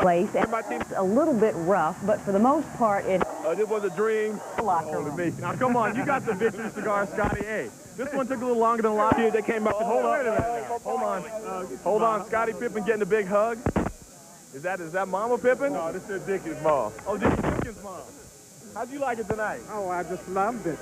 Place. It's a little bit rough, but for the most part, it. This was a dream. Locker room. Now, come on. You got the victory cigar, Scotty. Hey, this one took a little longer than last year. They came back. Hold on. Hold on. Scottie Pippen getting a big hug. Is that Mama Pippen? No, this is Dickens' mom. Oh, Dickie Dickens' mom. How'd you like it tonight? Oh, I just loved it.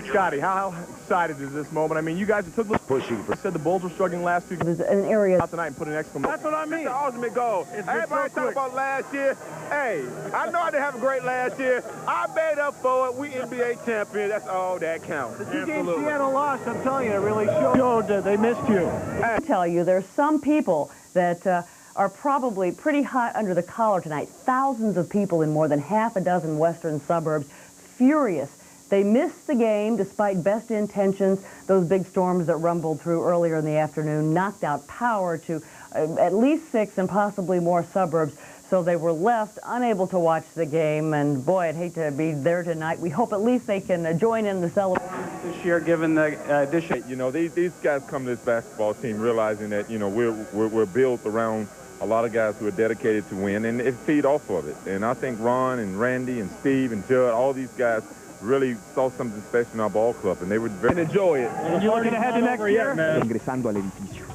Scotty, how excited is this moment? I mean, you guys took the pushing. Said the Bulls were struggling last 2 games. An area out tonight and put an exclamation. That's what I mean. It's the ultimate goal. Everybody talk about last year. Hey, I know I didn't have a great last year. I made up for it. We NBA champions. That's all that counts. The 2 games Seattle lost, I'm telling you, it really showed that they missed you. I tell you, there's some people that are probably pretty hot under the collar tonight. Thousands of people in more than half a dozen western suburbs furious. They missed the game despite best intentions. Those big storms that rumbled through earlier in the afternoon knocked out power to at least 6 and possibly more suburbs. So they were left unable to watch the game. And boy, I'd hate to be there tonight. We hope at least they can join in the celebration this year, given the addition. You know, these guys come to this basketball team realizing that, you know, we're built around a lot of guys who are dedicated to win, and it feed off of it. And I think Ron and Randy and Steve and Judd, all these guys really saw something special in our ball club, and they would very enjoy it. And you're looking ahead to next year? Ingresando al edificio,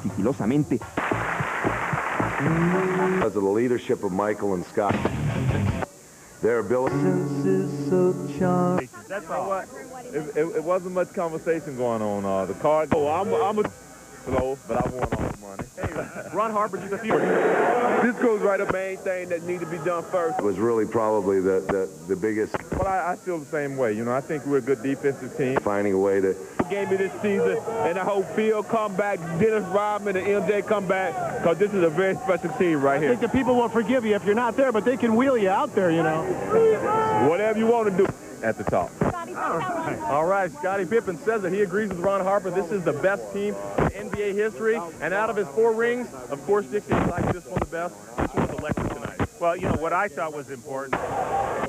sigilosamente. Because of the leadership of Michael and Scott, their ability. That's all. It wasn't much conversation going on. The card. Oh, I'm a slow, but I won all the money. Hey, Ron Harper just a few. This goes right up main thing that need to be done first. It was really probably the biggest. Well, I feel the same way. You know, I think we're a good defensive team. Finding a way to. Game me this season, and I hope Phil come back, Dennis Rodman and MJ come back, because this is a very special team right here. I think the people will forgive you if you're not there, but they can wheel you out there, you know. Whatever you want to do at the top. All right, Scottie Pippen says that he agrees with Ron Harper. This is the best team in NBA history, and out of his 4 rings, of course, Dixie likes this one the best. This one was electric tonight. Well, you know, what I thought was important,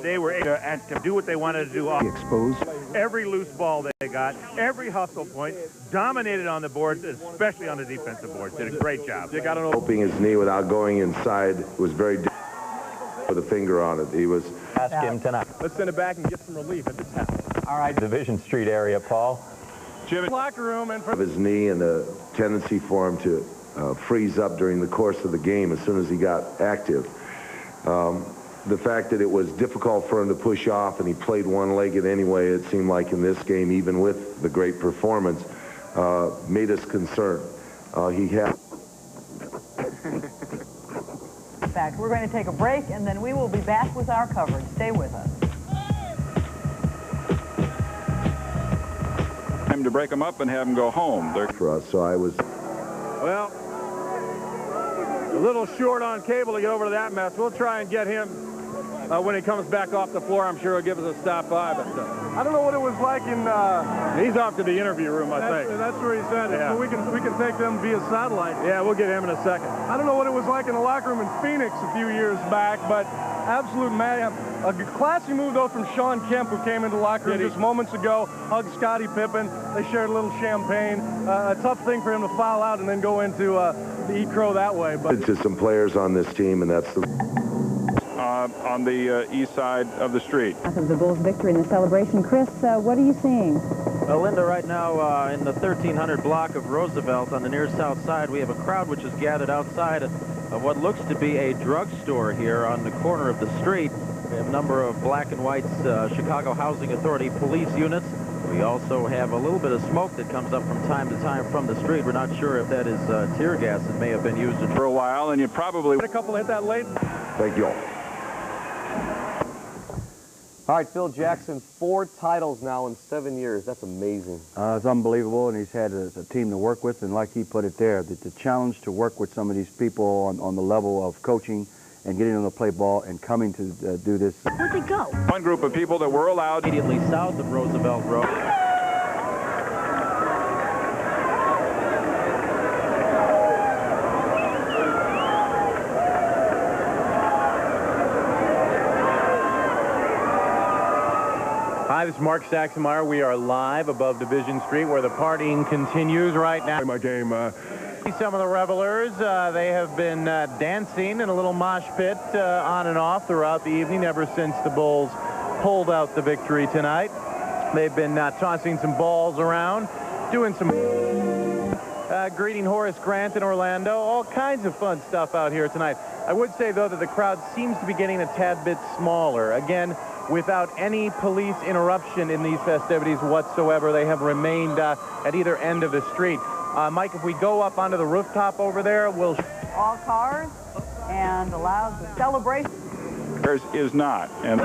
they were able to do what they wanted to do. Exposed. Every loose ball they got, every hustle point, dominated on the boards, especially on the defensive boards. Did a great job. They got an opening his knee without going inside was very with a finger on it. He was. Ask him tonight. Let's send it back and get some relief at the towel. All right, Division Street area, Paul. Jimmy. Locker room and of his knee and the tendency for him to freeze up during the course of the game as soon as he got active. The fact that it was difficult for him to push off and he played one-legged anyway, it seemed like in this game, even with the great performance, made us concerned. He had... In fact, we're going to take a break, and then we will be back with our coverage. Stay with us. Time to break them up and have them go home. For us, so I was... Well, a little short on Cable to get over to that mess. We'll try and get him when he comes back off the floor. I'm sure he'll give us a stop by. But I don't know what it was like in... he's off to the interview room, I think. That's where he's at. Yeah. So we can take them via satellite. Yeah, we'll get him in a second. I don't know what it was like in the locker room in Phoenix a few years back, but absolute mayhem. A classy move, though, from Sean Kemp, who came into the locker room just moments ago, hugged Scottie Pippen. They shared a little champagne. A tough thing for him to foul out and then go into the eat crow that way. But to some players on this team, and that's the... on the east side of the street. Of the Bulls' victory in the celebration. Chris, what are you seeing? Well, Linda, right now in the 1300 block of Roosevelt on the near south side, we have a crowd which is gathered outside of what looks to be a drugstore here on the corner of the street. We have a number of black and white Chicago Housing Authority police units. We also have a little bit of smoke that comes up from time to time from the street. We're not sure if that is tear gas that may have been used for a while, and you probably... A couple hit that late. Thank you all. All right, Phil Jackson, 4 titles now in 7 years. That's amazing. It's unbelievable, and he's had a team to work with, and like he put it there, the challenge to work with some of these people on the level of coaching and getting them to play ball and coming to do this. Where'd they go? One group of people that were allowed... Immediately south of Roosevelt Road. Hi, this is Mark Saxenmeyer. We are live above Division Street where the partying continues right now. My game. Some of the revelers, they have been dancing in a little mosh pit on and off throughout the evening ever since the Bulls pulled out the victory tonight. They've been tossing some balls around, doing some greeting Horace Grant in Orlando, all kinds of fun stuff out here tonight. I would say, though, that the crowd seems to be getting a tad bit smaller. Again, without any police interruption in these festivities whatsoever. They have remained at either end of the street. Mike, if we go up onto the rooftop over there, we'll... All cars and allows the celebration. Theirs is not. And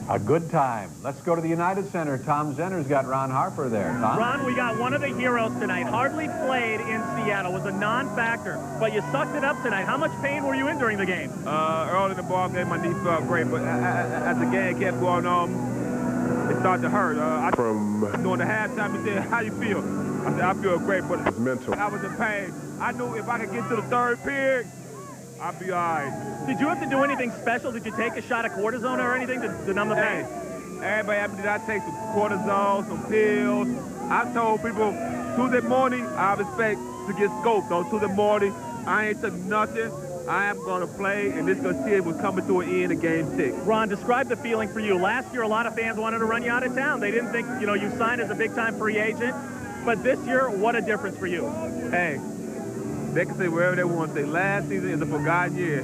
a good time. Let's go to the United Center. Tom Zenner's got Ron Harper there. Tom? Ron, we got one of the heroes tonight. Hardly played in Seattle. Was a non-factor. But you sucked it up tonight. How much pain were you in during the game? Early in the ball game, my knee felt great, but as the game kept going on, it started to hurt. During the halftime, he said, "How you feel?" I said, "I feel great," but it's mental. I was in pain. I knew if I could get to the third period, I'd be all right. Did you have to do anything special? Did you take a shot of cortisone or anything to numb the pain? Everybody asked me, did I take some cortisone, some pills? I told people Tuesday morning, I expect to get scoped on Tuesday morning. I ain't took nothing. I am going to play, and this series was coming to an end in Game 6. Ron, describe the feeling for you. Last year, a lot of fans wanted to run you out of town. They didn't think, you know, you signed as a big-time free agent. But this year, what a difference for you. Hey, they can say wherever they want to say. Last season is a forgotten year.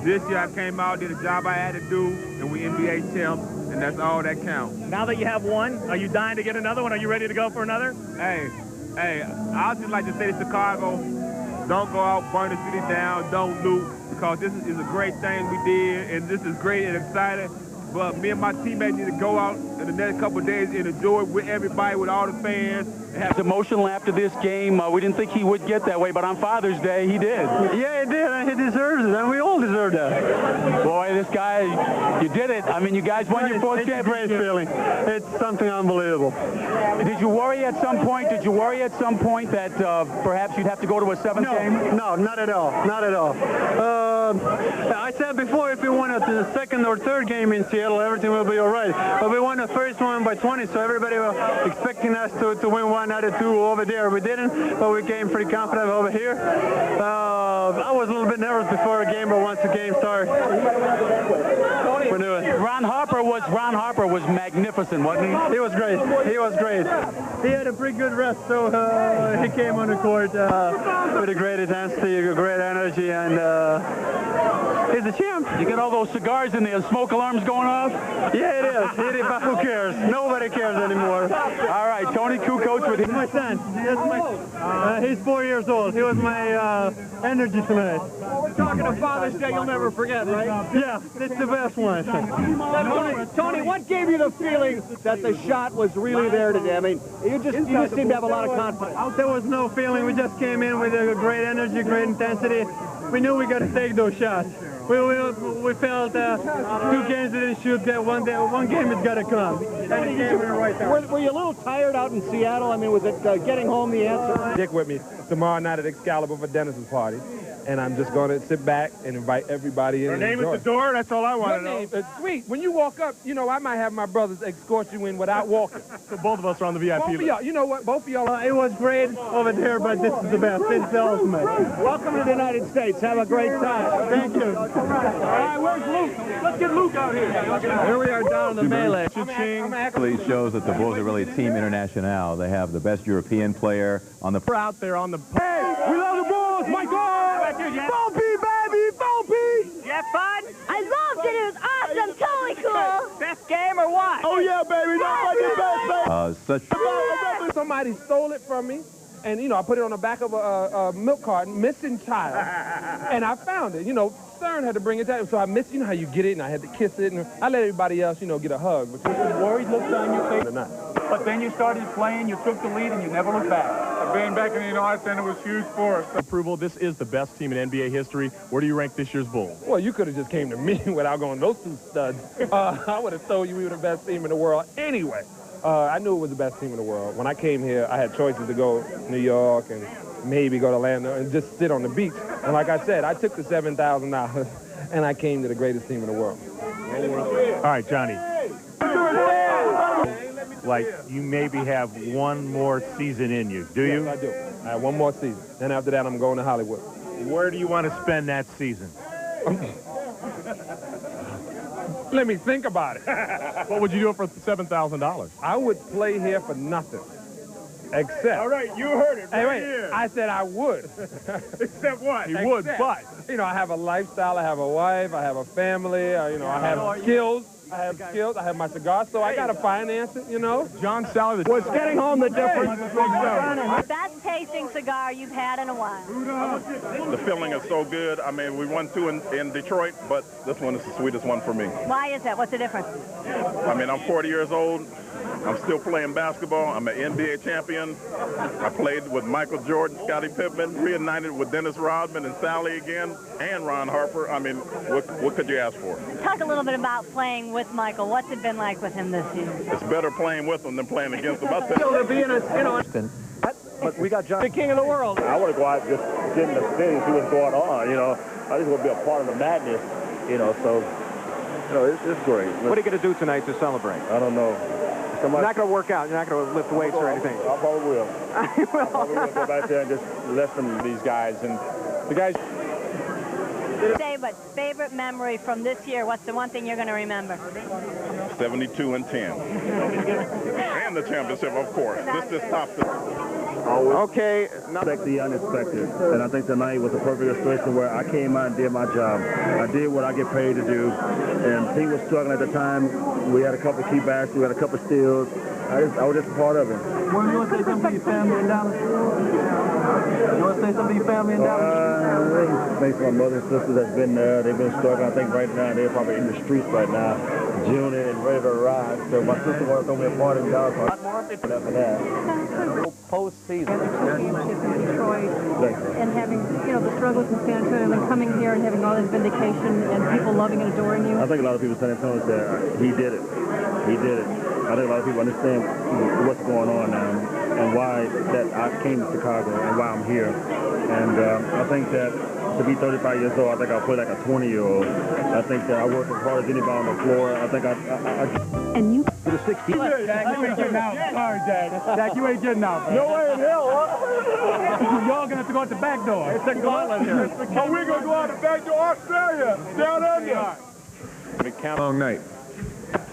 This year, I came out, did a job I had to do, and we NBA champs, and that's all that counts. Now that you have one, are you dying to get another one? Are you ready to go for another? Hey, I just like to say to Chicago, don't go out, burn the city down, don't loot, because this is a great thing we did, and this is great and exciting. But me and my teammates need to go out in the next couple of days and enjoy it with everybody, with all the fans. It's emotional after this game. We didn't think he would get that way, but on Father's Day, he did. Yeah, he did, and he deserves it, and we all deserve that. Boy, this guy, you did it. I mean, you guys won your fourth championship. It's a great feeling. It's something unbelievable. Did you worry at some point? That perhaps you'd have to go to a seventh game? No, not at all. Not at all. I said before, if we won the second or third game in Seattle, everything will be all right. But we won the first one by 20, so everybody was expecting us to win one out of two over there. We didn't, but we came pretty confident over here. I was a little bit nervous before a game, but once the game started, we knew it. Ron Harper was magnificent, wasn't he? He was great. He was great. He had a pretty good rest, so he came on the court with a great intensity, a great energy, and he's a champ. You get all those cigars in there, smoke alarms going off? Yeah, it is. But who cares? Nobody cares anymore. All right, Tony Kukoc with him. My son. He's 4 years old. He was my energy tonight. Talking to Father's Day, you'll never forget, right? Yeah, it's the best one. Tony, what gave you the feeling that the shot was really there today? I mean, you just seem to have a lot of confidence. There was no feeling. We just came in with a great energy, great intensity. We knew we got to take those shots. We felt 2 games we didn't shoot that. One game it's got to come. Were you a little tired out in Seattle? I mean, was it getting home the answer? Dick with me tomorrow night at Excalibur for Dennis's party. And I'm just going to sit back and invite everybody in. Your name at the door? That's all I want to know. Sweet. When you walk up, you know, I might have my brothers escort you in without walking. So both of us are on the VIP list. Both of y'all, you know what? Both of y'all. It was great over there, but this is the best. It's the ultimate. Welcome to the United States. Have a great time. Thank you. All right, where's Luke? Let's get Luke out here. Here we are down in the melee. Really shows that the Bulls are really Team International. They have the best European player on the... We're out there on the... Hey, we love the Bulls, my God! Bumpy, baby, Bumpy! You have fun? I loved it. It was awesome. Totally cool. Best game or what? Oh, yeah, baby. Such... Somebody stole it from me. And, you know, I put it on the back of a milk carton, missing child. And I found it. You know, Stern had to bring it down. So I missed, you know how you get it, and I had to kiss it. And I let everybody else, you know, get a hug. But worried looks on your face. But then you started playing, you took the lead, and you never looked back. Being back in the United Center was huge for us. Approval, this is the best team in NBA history. Where do you rank this year's Bulls? Well, you could have just came to me without going those 2 studs. I would have told you we were the best team in the world anyway. I knew it was the best team in the world. When I came here, I had choices to go New York and maybe go to Orlando and just sit on the beach. And like I said, I took the $7,000 and I came to the greatest team in the world. All right, Johnny. Like, you maybe have one more season in you, do you? Yes, I do. I have one more season. Then after that, I'm going to Hollywood. Where do you want to spend that season? Let me think about it. What would you do for $7,000? I would play here for nothing. Except... All right, you heard it. Hey, wait. Here. I said I would. Except what? You would, but... You know, I have a lifestyle. I have a wife. I have a family. You know, I have skills. I have my cigar, so I got to finance it, you know. John Sally was getting home the difference. Best tasting cigar you've had in a while. The feeling is so good. I mean, we won 2 in Detroit, but this one is the sweetest one for me. Why is that? What's the difference? I mean, I'm 40 years old. I'm still playing basketball. I'm an NBA champion. I played with Michael Jordan, Scottie Pippen, reunited with Dennis Rodman and Sally again, and Ron Harper. I mean, what could you ask for? Talk a little bit about playing with Michael. What's it been like with him this season? It's better playing with him than playing against him. To be in a, you know, But we got John. the king of the world. I want to go out and just get in the city and see what's going on, you know. I just want to be a part of the madness, you know, so, you know, it's great. What are you going to do tonight to celebrate? I don't know. You're not going to work out. You're not going to lift weights or anything. I probably will. I will. I probably will go back there and just listen to these guys. And the guys... Say, but favorite memory from this year, what's the one thing you're going to remember? 72 and 10. And the championship, of course. This tops it. Okay. Expect the unexpected. And I think tonight was a perfect illustration where I came out and did my job. I did what I get paid to do. And the team was struggling at the time. We had a couple of key baskets. We had a couple of steals. I was just a part of it. Well, you want to say something to your family in Dallas? You want to say something to your family in Dallas? Thanks to my mother and sister that's been there. They've been struggling. I think right now they're probably in the streets right now, June and ready to ride. So my sister wanted to throw me a party in Dallas. For that. Postseason. And having, you know, the struggles in San Antonio and coming here and having all this vindication and people loving and adoring you. I think a lot of people in San Antonio said, he did it. He did it. I think a lot of people understand what's going on now and why that I came to Chicago and why I'm here. And I think that to be 35 years old, I think I play like a 20-year-old. I think that I work as hard as anybody on the floor. I think I for the 60. Jack, you ain't getting out. Sorry, Jack. Jack, you ain't getting out. No way in hell, Y'all gonna have to go out the back door. It's a gauntlet here. Oh, we're gonna go out the back door, Australia, down under. Long night,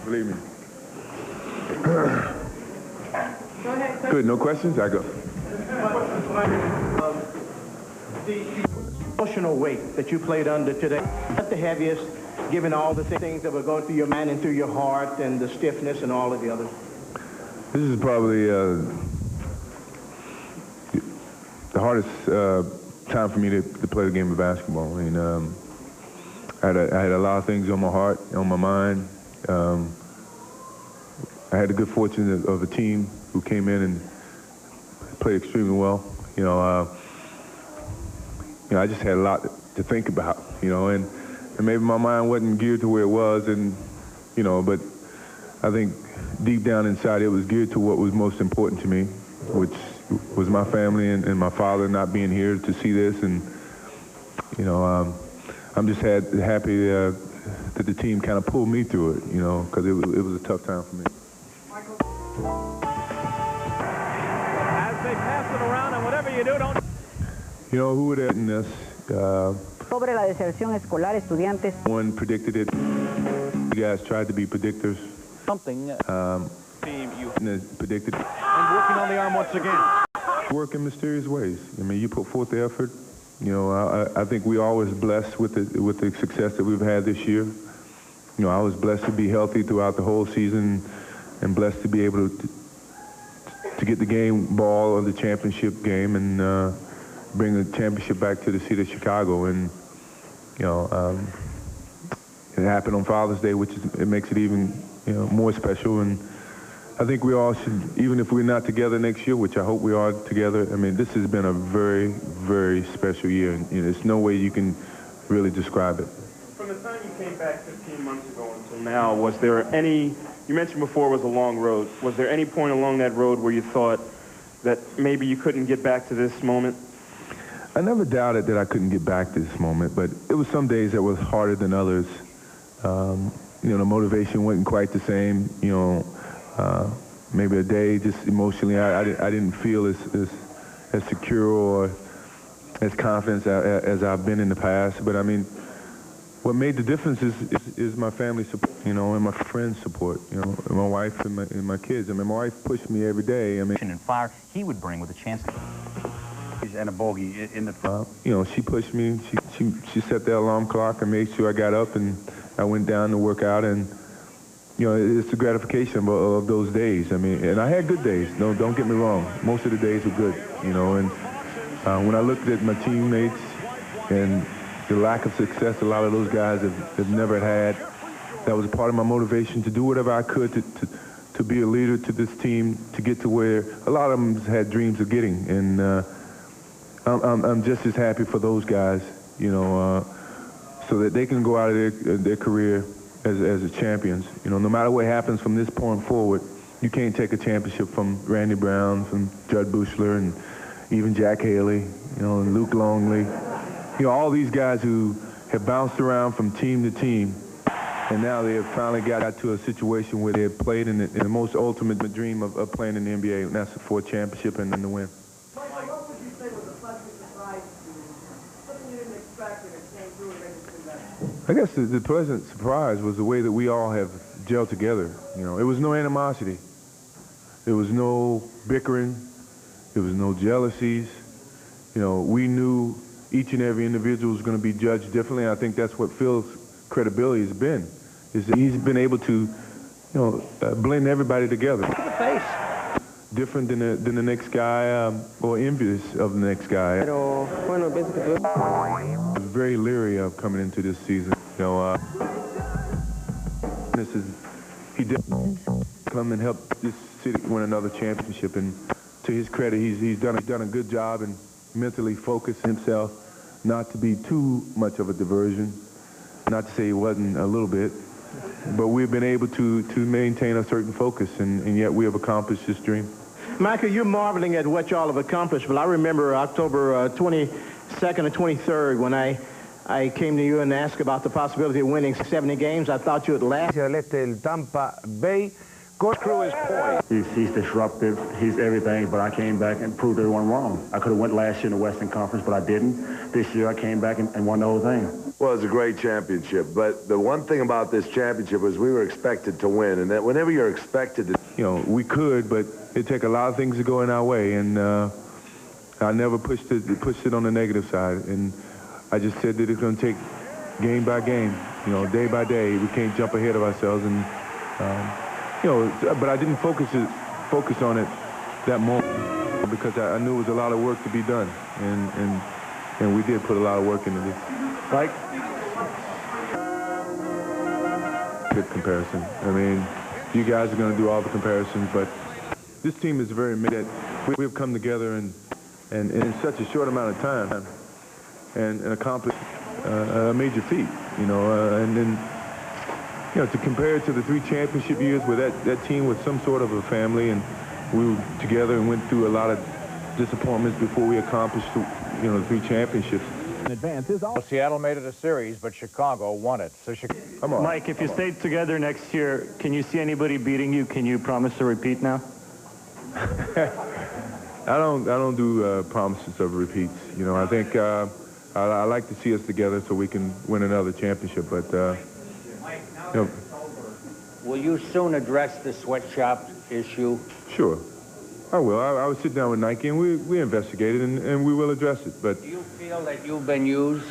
believe me. Good, no questions? I go. The emotional weight that you played under today, not the heaviest, given all the things that were going through your mind and through your heart and the stiffness and all of the others? This is probably the hardest time for me to play the game of basketball. I mean, I had a lot of things on my heart, on my mind. I had the good fortune of a team who came in and played extremely well. You know, I just had a lot to think about, you know, and maybe my mind wasn't geared to where it was, and, you know, but I think deep down inside it was geared to what was most important to me, which was my family and my father not being here to see this. And, you know, I'm just happy that the team kind of pulled me through it, you know, because it was a tough time for me. As they pass it around, and whatever you do, don't... You know, who would have written this? Sobre la deserción escolar, estudiantes. One predicted it. You guys tried to be predictors. Something. Team, you predicted it. And working on the arm once again. Work in mysterious ways. I mean, you put forth the effort. You know, I think we always blessed with the success that we've had this year. You know, I was blessed to be healthy throughout the whole season, and blessed to be able to get the game ball of the championship game and bring the championship back to the city of Chicago. And, you know, it happened on Father's Day, which it makes it even, you know, more special. And I think we all should, even if we're not together next year, which I hope we are together, I mean, this has been a very, very special year, and you know, there's no way you can really describe it. From the time you came back 15 months ago until now, was there any, you mentioned before it was a long road, was there any point along that road where you thought that maybe you couldn't get back to this moment? I never doubted that I couldn't get back to this moment, but it was some days that was harder than others. You know, the motivation wasn't quite the same, you know. Maybe a day just emotionally I didn't feel as secure or as confident as I've been in the past. But I mean, what made the difference is my family support, you know, and my friends' support, you know, and my wife and my kids. I mean, my wife pushed me every day. I mean, and fire he would bring with a chance and a bogey in the you know, she pushed me. She set the alarm clock and made sure I got up, and I went down to work out. And you know, it's the gratification of those days. I mean, and I had good days. No, don't get me wrong. Most of the days were good, you know. And when I looked at my teammates and the lack of success a lot of those guys have never had, that was a part of my motivation to do whatever I could to be a leader to this team, to get to where a lot of them had dreams of getting. And I'm just as happy for those guys, you know, so that they can go out of their career as champions. You know, no matter what happens from this point forward, you can't take a championship from Randy Brown, from Judd Buechler, and even Jack Haley, you know, and Luke Longley. You know, all these guys who have bounced around from team to team, and now they have finally got to a situation where they have played in the most ultimate dream of playing in the NBA, and that's for a championship and then the win. What would you say was a pleasant surprise to you? Something you didn't expect and it came through and made you feel better? I guess the pleasant surprise was the way that we all have gelled together. You know, it was no animosity. There was no bickering. There was no jealousies. You know, we knew each and every individual was going to be judged differently. And I think that's what Phil's credibility has been, is that he's been able to, you know, blend everybody together. Different than the next guy, or envious of the next guy. I was very leery of coming into this season. You know, he did come and help this city win another championship, and to his credit, he's done a good job and mentally focused himself not to be too much of a diversion. Not to say he wasn't a little bit, but we've been able to maintain a certain focus, and yet we have accomplished this dream. Michael, you're marveling at what y'all have accomplished, but I remember October 22nd and 23rd when I came to you and asked about the possibility of winning 70 games. I thought you would laugh. Hacia el este del Tampa Bay, Good crew is poised. He's disruptive. He's everything, but I came back and proved everyone wrong. I could have went last year in the Western Conference, but I didn't. This year I came back and won the whole thing. Well, it was a great championship, but the one thing about this championship was we were expected to win, and that whenever you're expected to... You know, we could, but it'd take a lot of things to go in our way, and I never pushed it on the negative side, and I just said that it's going to take game by game, you know, day by day. We can't jump ahead of ourselves, and you know, but I didn't focus on it that moment because I knew it was a lot of work to be done, and we did put a lot of work into this. Mike? Good comparison. I mean, you guys are going to do all the comparisons, but this team is very mid. We've come together and in such a short amount of time and accomplished a major feat, you know, and then, you know, to compare it to the 3 championship years where that team was some sort of a family and we were together and went through a lot of disappointments before we accomplished, you know, the 3 championships. In advance is all. Seattle made it a series, but Chicago won it. So Come on. Mike, if you stay together next year, can you see anybody beating you? Can you promise to repeat now? I don't do promises of repeats. You know, I think I like to see us together so we can win another championship. But you know, will you soon address the sweatshop issue? Sure, I will. I will sit down with Nike and we investigate it and we will address it. But do you feel that you've been used?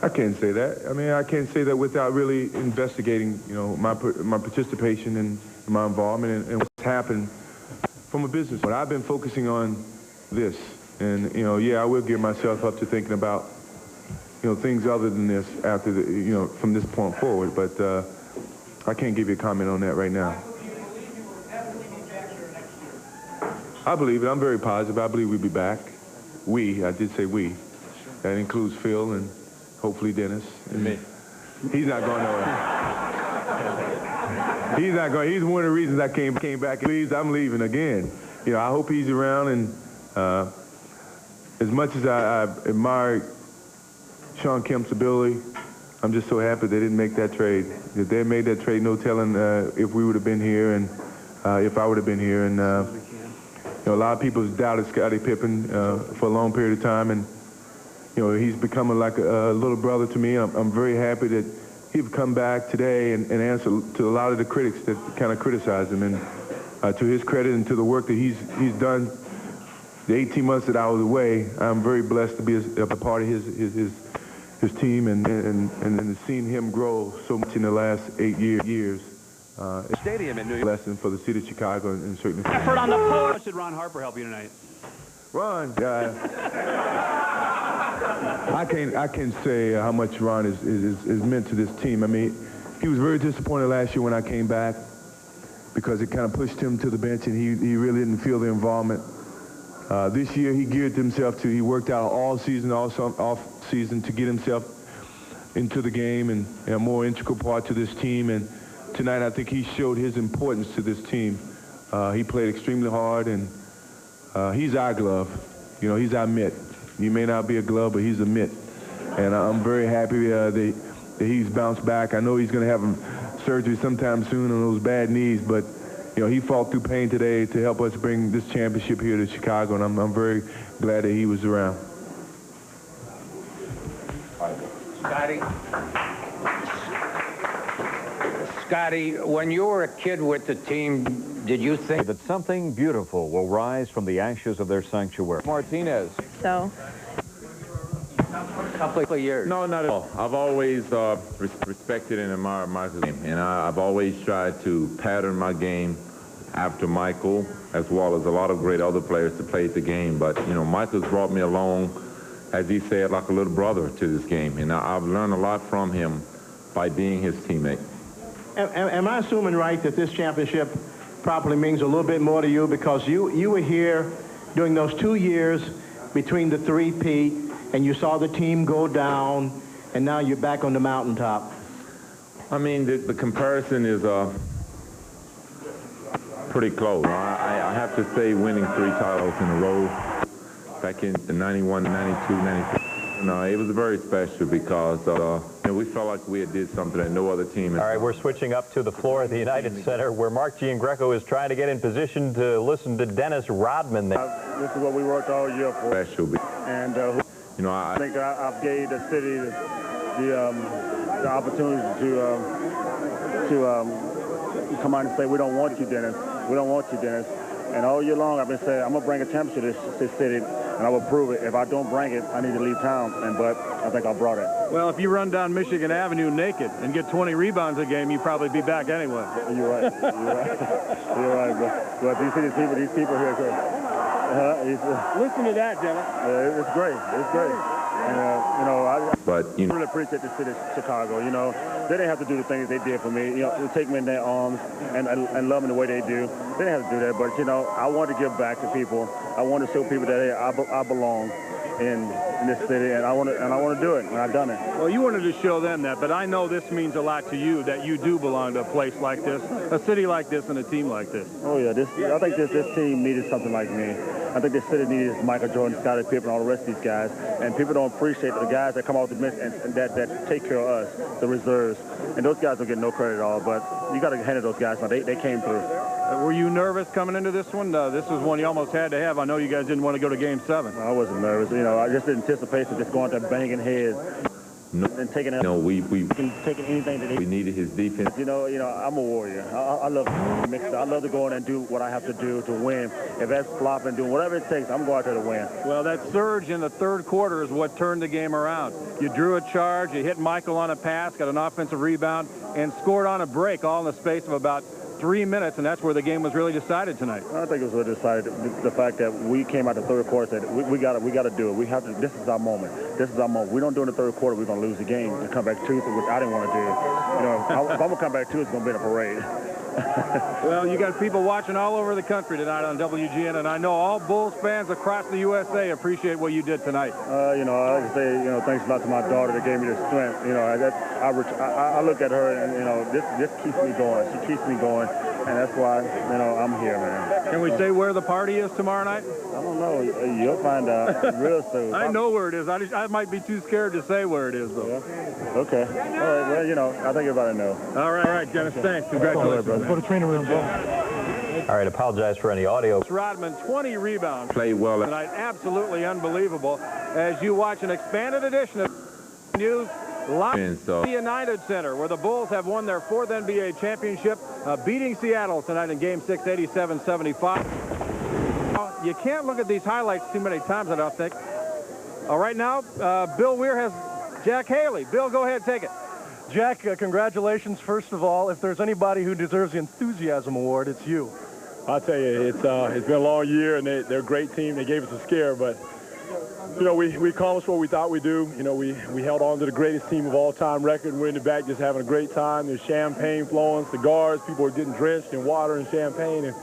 I can't say that. I mean, I can't say that without really investigating. You know, my participation and my involvement and what's happened from a business. But I've been focusing on this, and you know, yeah, I will give myself up to thinking about, you know, things other than this after the, you know, from this point forward. But I can't give you a comment on that right now. I believe it. I'm very positive. I believe we'll be back. I did say we. That includes Phil and hopefully Dennis. And me. He's not going nowhere. He's not going. He's one of the reasons I came back. Please, I'm leaving again. You know, I hope he's around. And as much as I admire Shawn Kemp's ability, I'm just so happy they didn't make that trade. If they had made that trade, no telling if we would have been here and if I would have been here. And you know, a lot of people doubted Scottie Pippen for a long period of time, and you know, he's becoming like a little brother to me. I'm very happy that he'd come back today and answer to a lot of the critics that kind of criticize him. And to his credit and to the work that he's done, the 18 months that I was away, I'm very blessed to be a part of his team and seeing him grow so much in the last 8 years. Stadium in New York. Lesson for the city of Chicago and certainly. Effort on the post. How should Ron Harper help you tonight? Ron, I can't say how much Ron is meant to this team. I mean, he was very disappointed last year when I came back because it kind of pushed him to the bench and he really didn't feel the involvement. This year he geared himself he worked out all season, off season to get himself into the game and a more integral part to this team. And tonight I think he showed his importance to this team. He played extremely hard and he's our glove. You know, he's our mitt. He may not be a glove, but he's a mitt. And I'm very happy that he's bounced back. I know he's going to have surgery sometime soon on those bad knees, but you know, he fought through pain today to help us bring this championship here to Chicago, and I'm very glad that he was around. Scotty, when you were a kid with the team, did you think that something beautiful will rise from the ashes of their sanctuary? Martinez. So. A couple of years. No, not at all. I've always respected and admired Michael's game, and I've always tried to pattern my game after Michael, as well as a lot of great other players that played the game. But, you know, Michael's brought me along, as he said, like a little brother to this game, and I've learned a lot from him by being his teammate. Am I assuming right that this championship probably means a little bit more to you because you were here during those 2 years between the three-peat and you saw the team go down and now you're back on the mountaintop? I mean, the comparison is pretty close. I have to say winning 3 titles in a row back in 91, 92, 93. No, it was very special because we felt like we had did something that no other team had. All right, we're switching up to the floor at the United Center where Mark Giangreco is trying to get in position to listen to Dennis Rodman there. This is what we worked all year for. Special. And, I think I've gave the city the opportunity to come out and say, we don't want you, Dennis. We don't want you, Dennis. And all year long, I've been saying, I'm going to bring a championship to this city, and I will prove it. If I don't bring it, I need to leave town. But I think I brought it. Well, if you run down Michigan Avenue naked and get 20 rebounds a game, you'd probably be back anyway. You're right. You're right. But you see these people here. Listen to that, Dennis. It's great. It's great. And, I really appreciate the city of Chicago. They didn't have to do the things they did for me. To take me in their arms and love me the way they do. They didn't have to do that. But, I want to give back to people. I want to show people that, hey, I belong in this city, and I want to do it, and I've done it. Well, you wanted to show them that, but I know this means a lot to you, that you do belong to a place like this, a city like this, and a team like this. Oh, yeah. I think this team needed something like me. I think this city needed Michael Jordan, Scottie Pippen, all the rest of these guys, and people don't appreciate the guys that come off the bench and that take care of us, the reserves. And those guys don't get no credit at all, but you got to hand it to those guys. They came through. Were you nervous coming into this one? This was one you almost had to have. I know you guys didn't want to go to Game 7. I wasn't nervous. I just didn't anticipate just going there banging heads. And taking taking anything that we needed his defense. I'm a warrior. I love to mix it. I love to go in and do what I have to do to win. If that's flopping, doing whatever it takes, I'm going out there to win. Well, that surge in the third quarter is what turned the game around. You drew a charge, you hit Michael on a pass, got an offensive rebound, and scored on a break all in the space of about 3 minutes, and that's where the game was really decided tonight. I think it was really decided. The fact that we came out the third quarter said we got to do it. We have to. This is our moment. This is our moment. We don't do it in the third quarter, we're going to lose the game and come back two, which I didn't want to do. If I'm going to come back two, it's going to be in a parade. Well, you got people watching all over the country tonight on WGN, and I know all Bulls fans across the USA appreciate what you did tonight. I like to say, thanks a lot to my daughter that gave me the strength. I look at her and, this keeps me going. She keeps me going, and that's why, I'm here, man. Can we say where the party is tomorrow night? I don't know. You'll find out real soon. I know where it is. I might be too scared to say where it is, though. Yeah. Okay. All right. Well, I think everybody knows. All right, Dennis. Thanks. Congratulations. Go to training room. All right, apologize for any audio. Rodman, 20 rebounds. Played well tonight. Absolutely unbelievable. As you watch an expanded edition of News live at the United Center, where the Bulls have won their 4th NBA championship, beating Seattle tonight in Game 6, 87-75. You can't look at these highlights too many times, I don't think. Right now, Bill Weir has Jack Haley. Bill, go ahead, take it. Jack, congratulations, first of all. If there's anybody who deserves the Enthusiasm Award, it's you. I'll tell you, it's been a long year, and they're a great team. They gave us a scare, but, we accomplished what we thought we'd do. We held on to the greatest team of all time record, and we're in the back just having a great time. There's champagne flowing, cigars, people are getting drenched in water and champagne, and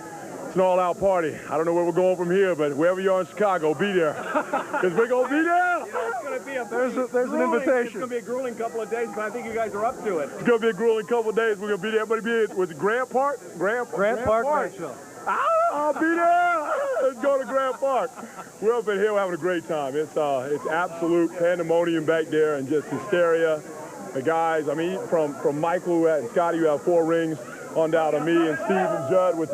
it's an all-out party. I don't know where we're going from here, but wherever you are in Chicago, be there, because we're going to be there. It's going to be there's an invitation. It's going to be a grueling couple of days, but I think you guys are up to it. It's going to be a grueling couple of days. We're going to be there. Everybody be with Grant Park? Grant Park, Nashville. I'll be there. Let's go to Grant Park. We're up in here. We're having a great time. It's absolute pandemonium back there and just hysteria. The guys, from Michael and Scotty, who have 4 rings, on down to me and Steve and Judd with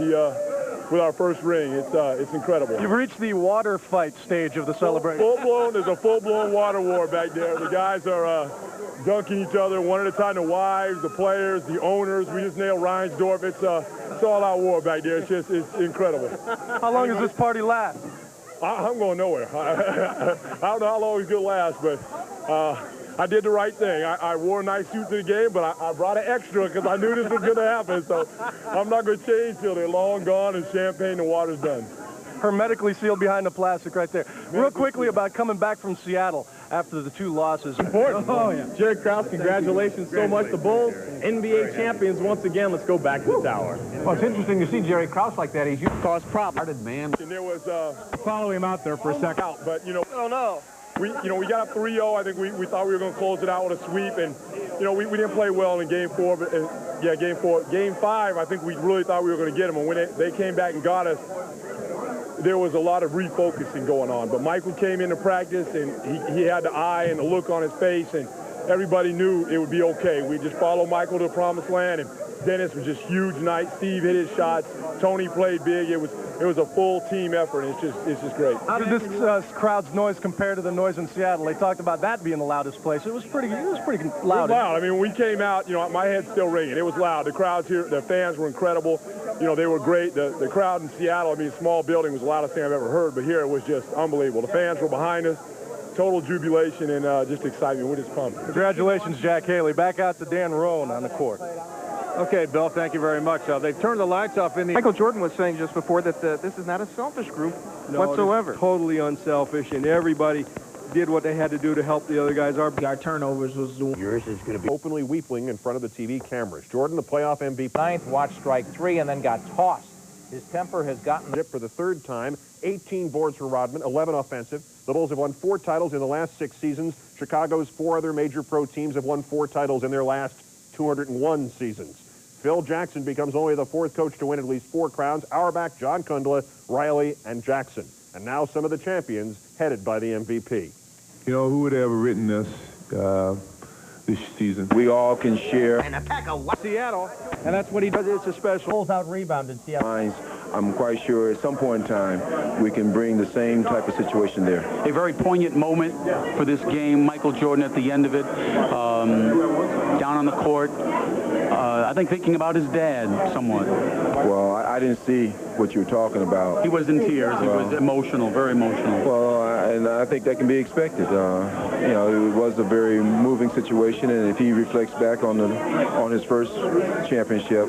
our first ring. It's incredible. You've reached the water fight stage of the celebration. There's a full-blown water war back there. The guys are dunking each other one at a time. The wives, the players, the owners. We just nailed Reinsdorf. It's all-out war back there. It's incredible. How long does this party last? I'm going nowhere. I don't know how long it's going to last, but I did the right thing. I wore a nice suit to the game, but I brought an extra because I knew this was going to happen. So I'm not going to change till they're long gone and champagne and water's done. Hermetically sealed behind the plastic right there. Real quickly about coming back from Seattle after the 2 losses. Important. Oh, yeah. Jerry Krause, congratulations so much. The Bulls, NBA champions once again. Let's go back to the tower. Well, it's interesting to see Jerry Krause like that. He's caused problems, man. And there was follow him out there for a second. But oh no. We got up 3-0. I think we thought we were going to close it out with a sweep, and we didn't play well in Game 4. But Game 4, Game 5, I think we really thought we were going to get them, and when they came back and got us, there was a lot of refocusing going on. But Michael came into practice, and he had the eye and the look on his face, and everybody knew it would be okay. We just followed Michael to the promised land, and Dennis was just huge night. Steve hit his shots. Tony played big. It was a full team effort. And it's just great. How did this crowd's noise compare to the noise in Seattle? They talked about that being the loudest place. It was pretty loud. It was loud. I mean, when we came out, you know, my head's still ringing. It was loud. The crowds here, the fans were incredible. You know, they were great. The crowd in Seattle, I mean, small building, was the loudest thing I've ever heard. But here it was just unbelievable. The fans were behind us. Total jubilation and just excitement. We're just pumped. Congratulations, Jack Haley. Back out to Dan Roan on the court. Okay, Bill, thank you very much. They've turned the lights off in the... Michael Jordan was saying just before that this is not a selfish group whatsoever. Totally unselfish, and everybody did what they had to do to help the other guys. Our turnovers was the... Yours is going to be openly weeping in front of the TV cameras. Jordan, the playoff MVP. Ninth, watched strike 3 and then got tossed. His temper has gotten it for the third time. 18 boards for Rodman, 11 offensive. The Bulls have won 4 titles in the last 6 seasons. Chicago's 4 other major pro teams have won 4 titles in their last 201 seasons. Phil Jackson becomes only the 4th coach to win at least 4 crowns. Auerbach, John Kundla, Riley, and Jackson. And now some of the champions headed by the MVP. You know, who would have ever written this this season? We all can share. And attack a Seattle, and that's what he does. It's a special. Pulls out rebound in Seattle. I'm quite sure at some point in time we can bring the same type of situation there. A very poignant moment for this game. Michael Jordan at the end of it, down on the court. I think thinking about his dad somewhat. Well, I didn't see what you were talking about. He was in tears. He was emotional, very emotional. Well, and I think that can be expected. You know, it was a very moving situation, and if he reflects back on his first championship,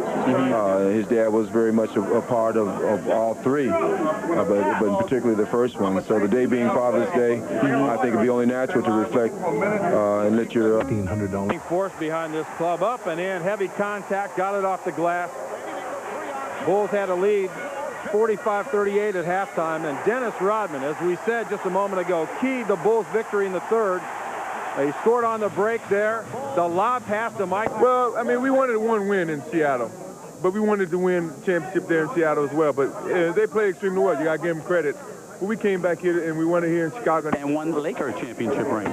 his dad was very much a part of all 3, but particularly the first one. So the day being Father's Day, I think it'd be only natural to reflect and let your $1,500 force behind this club up and in, heavy contact, got it off the glass. Bulls had a lead 45-38 at halftime, and Dennis Rodman, as we said just a moment ago, keyed the Bulls' victory in the third. He scored on the break there. The lob pass to Mike. Well, I mean, we wanted 1 win in Seattle, but we wanted to win championship there in Seattle as well. But they played extremely well. You got to give them credit. But we came back here and we won it here in Chicago. And won the Lakers championship ring.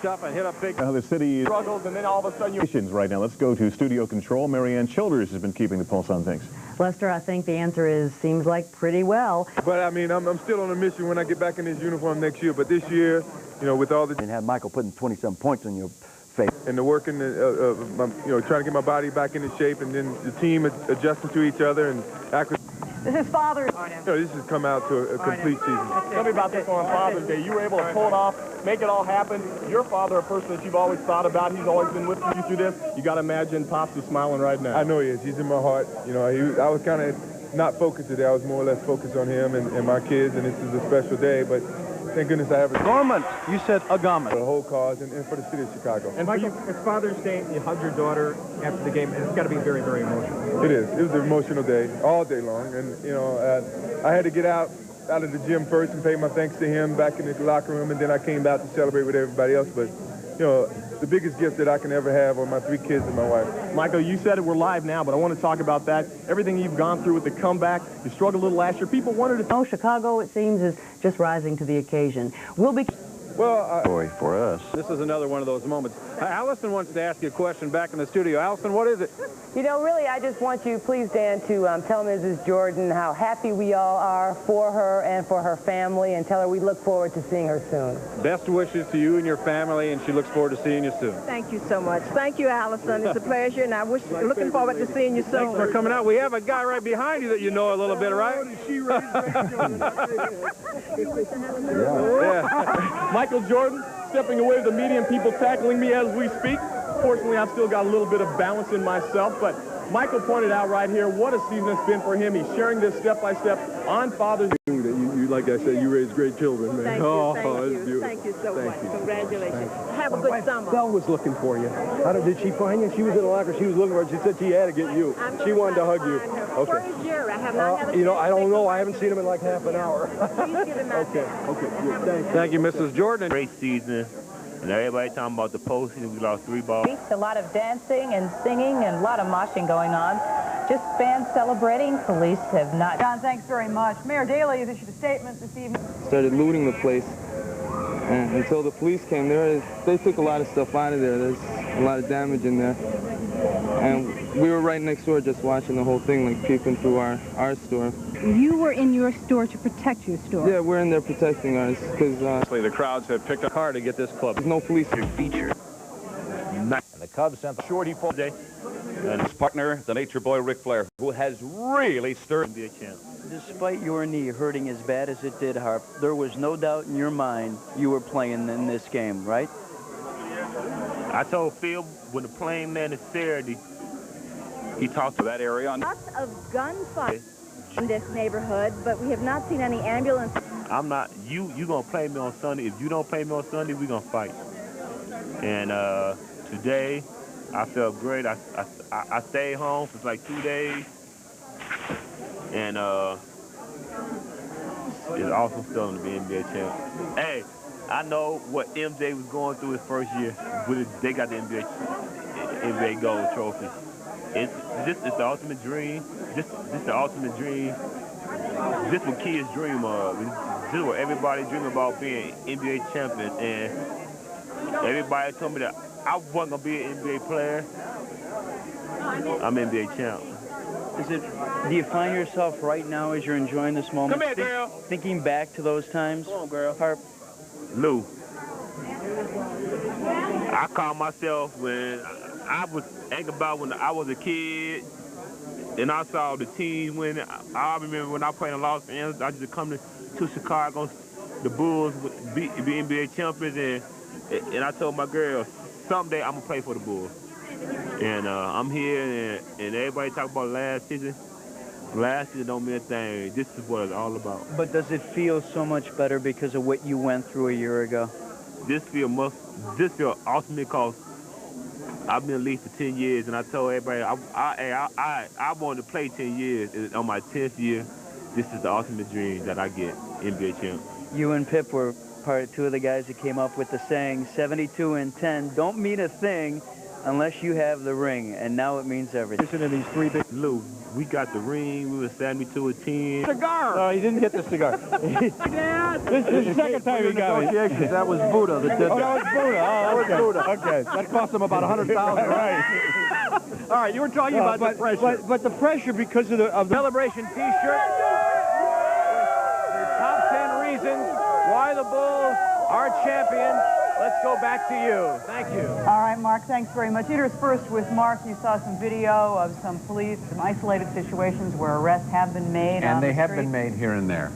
Up and hit a big The city struggles, and then all of a sudden you... right now. Let's go to studio control. Marianne Childers has been keeping the pulse on things. Lester, I think the answer is seems like pretty well. But, I mean, I'm still on a mission when I get back in this uniform next year. But this year, you know, with all the... And had Michael putting 27 points on your face. And the working, you know, trying to get my body back into shape, and then the team adjusting to each other and This is Father's. You know, this has come out to a complete season. Tell me about this on Father's Day. You were able to pull it off, make it all happen. Your father, a person that you've always thought about, he's always been with you through this. You got to imagine Pops is smiling right now. I know he is. He's in my heart. You know, I was kind of not focused today. I was more or less focused on him and my kids, and this is a special day. But thank goodness I have a garment. You said a garment. For the whole cause and for the city of Chicago. And Michael, it's Father's Day. You hugged your daughter after the game. It's got to be very, very emotional. It is. It was an emotional day, all day long. And, you know, I had to get out of the gym first and pay my thanks to him back in the locker room, and then I came out to celebrate with everybody else. But, you know, the biggest gift that I can ever have are my 3 kids and my wife. Michael, you said it, we're live now, but I want to talk about that. Everything you've gone through with the comeback. You struggled a little last year. People wanted to... Oh, Chicago, it seems, is just rising to the occasion. We'll be... Well, Boy, for us. This is another one of those moments. Allison wants to ask you a question back in the studio. Allison, what is it? You know, really, I just want you, please, Dan, to tell Mrs. Jordan how happy we all are for her and for her family, and tell her we look forward to seeing her soon. Best wishes to you and your family, and she looks forward to seeing you soon. Thank you so much. Thank you, Allison. It's a pleasure, and looking forward to seeing you soon. Thanks for coming out. We have a guy right behind you that you know a little bit, right? Yeah. Michael Jordan stepping away with the media and people tackling me as we speak. Fortunately, I've still got a little bit of balance in myself, but Michael pointed out right here what a season it's been for him. He's sharing this step-by-step on Father's Day. You, like I said, you raised great children, man. Thank you, thank you so much. Congratulations. Have a good summer. Belle was looking for you. How did she find you? She was in the locker. She was looking for you. She said she had to get you. She wanted to hug you. Okay. Where is Jerry? I have not had a you know, I don't know. I haven't seen him in like half an hour. Please give him my Okay. Thank you, Mrs. Jordan. Great season. And everybody talking about the postseason. We lost 3 balls. A lot of dancing and singing and a lot of moshing going on. Just fans celebrating. Police have not. John, thanks very much. Mayor Daley has issued a statement this evening. Started looting the place. And until the police came there, they took a lot of stuff out of there. There's a lot of damage in there. And we were right next door just watching the whole thing, like peeping through our store. You were in your store to protect your store? Yeah, we're in there protecting ours because the crowds have picked up hard to get this club. There's no police feature. And the Cubs sent the shorty for day. And his partner, the Nature Boy Ric Flair, who has really stirred the chance. Despite your knee hurting as bad as it did, Harp, there was no doubt in your mind you were playing in this game, right? I told Phil when the plane landed Saturday, he talked to that area. Lots of gunfire in this neighborhood, but we have not seen any ambulance. I'm not, you gonna play me on Sunday. If you don't play me on Sunday, we gonna fight. And today, I felt great. I stayed home for like 2 days. And it's awesome feeling to be NBA champ. Hey, I know what MJ was going through his first year. They got the NBA gold trophy. It's the ultimate dream. Just the ultimate dream. Just what kids dream of. Just what everybody dream about being NBA champion. And everybody told me that I wasn't gonna be an NBA player. I'm NBA champ. Do you find yourself right now as you're enjoying this moment? Come here, girl. Thinking back to those times? Come on, girl. Harp. Lou, I call myself when I was thinking about when I was a kid and I saw the team win. I remember when I played in Los Angeles, I used to come to Chicago, the Bulls be NBA champions, and I told my girl, someday I'm going to play for the Bulls. And I'm here, and everybody talk about last season. Last season don't mean a thing. This is what it's all about. But does it feel so much better because of what you went through a year ago? This feel awesome because I've been in the league for 10 years, and I told everybody I wanted to play 10 years. And on my 10th year, this is the ultimate dream that I get, NBA champ. You and Pip were two of the guys that came up with the saying, 72 and 10 don't mean a thing unless you have the ring, and now it means everything. Listen to these three big Lou, we got the ring, we were 72 and 10. Cigar! No, he didn't get the cigar. Dad! This is the second time he got it. That was Buddha that did that. Oh, that was Buddha. Oh, okay. That was Buddha. Okay. That cost him about $100,000. Right. All right, you were talking about the pressure. But the pressure because of the celebration T-shirt. Top 10 reasons why the Bulls are champions. Let's go back to you. Thank you. All right, Mark, thanks very much. Interspersed with Mark, you saw some video of some police, some isolated situations where arrests have been made. And they have been made here and there.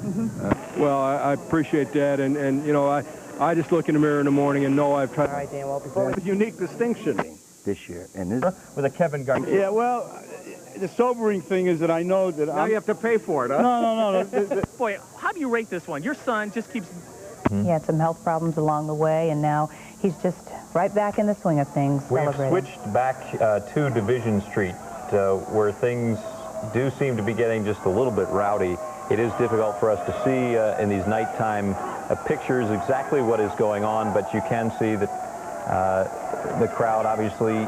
Well, I appreciate that, and you know, I just look in the mirror in the morning and know I've tried. All right, Dan, well, before we... Unique distinction this year, and this with a Kevin Garnett. Yeah, well, the sobering thing is that I know that now you have to pay for it, huh? No. Boy, how do you rate this one? Your son just keeps... He had some health problems along the way, and now he's just right back in the swing of things, We've celebrating. switched back to Division Street, where things do seem to be getting just a little bit rowdy. It is difficult for us to see in these nighttime pictures exactly what is going on, but you can see that the crowd obviously...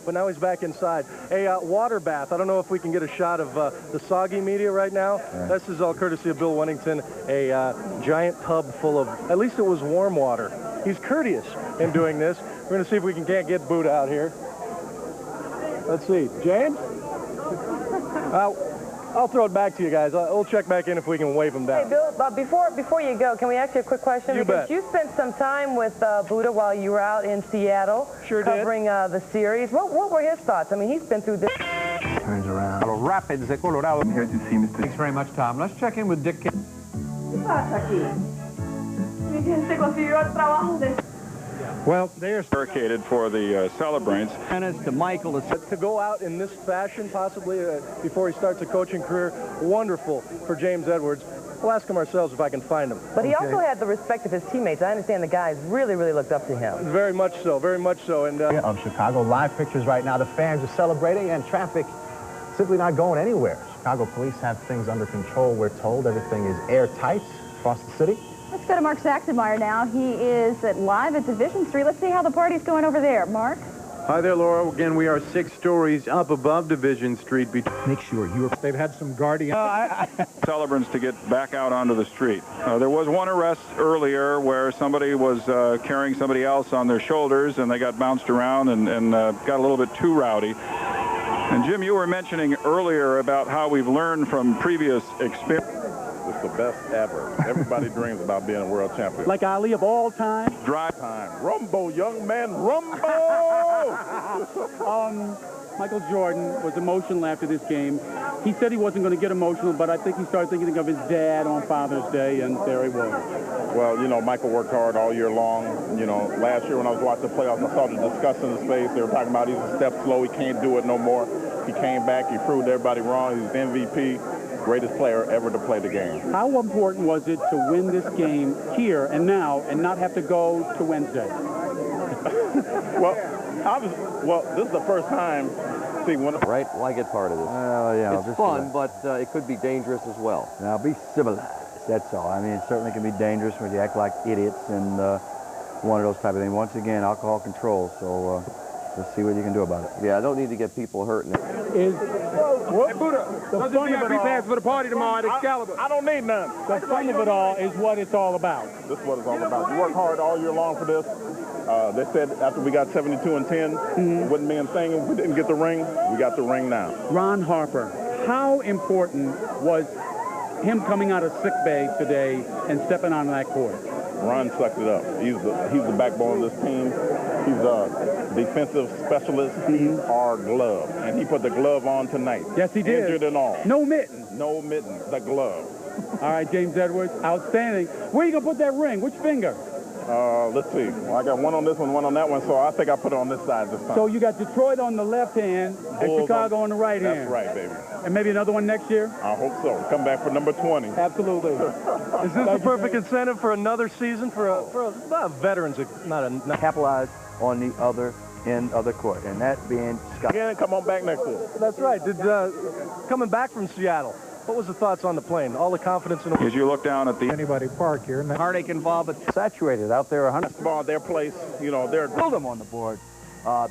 But now he's back inside. A water bath. I don't know if we can get a shot of the soggy media right now. This is all courtesy of Bill Wennington. A giant tub full of, at least it was warm water. He's courteous in doing this. We're going to see if we can't get Buddha out here. Let's see. James? I'll throw it back to you guys. We'll check back in if we can wave him down. Hey, Bill, but before you go, can we ask you a quick question? You because bet. you spent some time with Buddha while you were out in Seattle. Sure covering the series. What were his thoughts? I mean, he's been through this. Turns around. Los Rapids de Colorado. I'm here to see Mr. Thanks very much, Tom. Let's check in with Dick. ¿Qué pasa aquí? Se consiguió el trabajo de... Well, they are barricaded for the celebrants. Tennis to Michael to go out in this fashion, possibly before he starts a coaching career. Wonderful for James Edwards. We'll ask him ourselves if I can find him. But he also had the respect of his teammates. I understand the guys really looked up to him. Very much so, very much so. And of Chicago, live pictures right now. The fans are celebrating, and traffic simply not going anywhere. Chicago police have things under control. We're told everything is airtight across the city. Let's go to Mark Saxenmeyer now. He is live at Division Street. Let's see how the party's going over there. Mark? Hi there, Laura. Again, we are 6 stories up above Division Street. Make sure They've had some guardian. Celebrants to get back out onto the street. There was one arrest earlier where somebody was carrying somebody else on their shoulders, and they got bounced around and got a little bit too rowdy. And Jim, you were mentioning earlier about how we've learned from previous experience. It's the best ever. Everybody dreams about being a world champion. Like Ali of all time? Drive time. Rumbo, young man, rumbo! Michael Jordan was emotional after this game. He said he wasn't going to get emotional, but I think he started thinking of his dad on Father's Day, and there he was. Well, you know, Michael worked hard all year long. You know, last year when I was watching the playoffs, I saw the disgust in his face. They were talking about he's a step slow. He can't do it no more. He came back. He proved everybody wrong. He's the MVP, greatest player ever to play the game. How important was it to win this game here and now and not have to go to Wednesday? Well, this is the first time. See, right, like it's part of this. Yeah, it's fun, but it could be dangerous as well. Now, be civilized, that's all. I mean, it certainly can be dangerous when you act like idiots and one of those type of things. Once again, alcohol control, so let's see what you can do about it. Yeah, I don't need to get people hurt. Hey, Buddha, the fun of it all. For the party tomorrow at Excalibur. I don't need none. The fun of it all is what it's all about. This is what it's all about. You work hard all year long for this. They said after we got 72 and 10, it wouldn't be a thing if we didn't get the ring. We got the ring now. Ron Harper, how important was him coming out of sick bay today and stepping on that court? Ron sucked it up. He's the backbone of this team. He's a defensive specialist. He's our glove, and he put the glove on tonight. Yes, he did. Injured and all. No mittens. No mittens. The glove. All right, James Edwards, outstanding. Where are you gonna put that ring? Which finger? Let's see. Well, I got one on this one on that one, so I think I put it on this side this time. So you got Detroit on the left hand and Chicago on the right hand. That's right, baby. And maybe another one next year? I hope so. Come back for number 20. Absolutely. Is this the perfect incentive for another season for veterans? Not capitalize on the other end of the court, and that being Scott. Again, come on back next year. That's right. Coming back from Seattle, what was the thoughts on the plane? All the confidence in As you look down at the anybody park here, and heartache involved, but saturated out there 100. Ball, their place, you know, they're build them on the board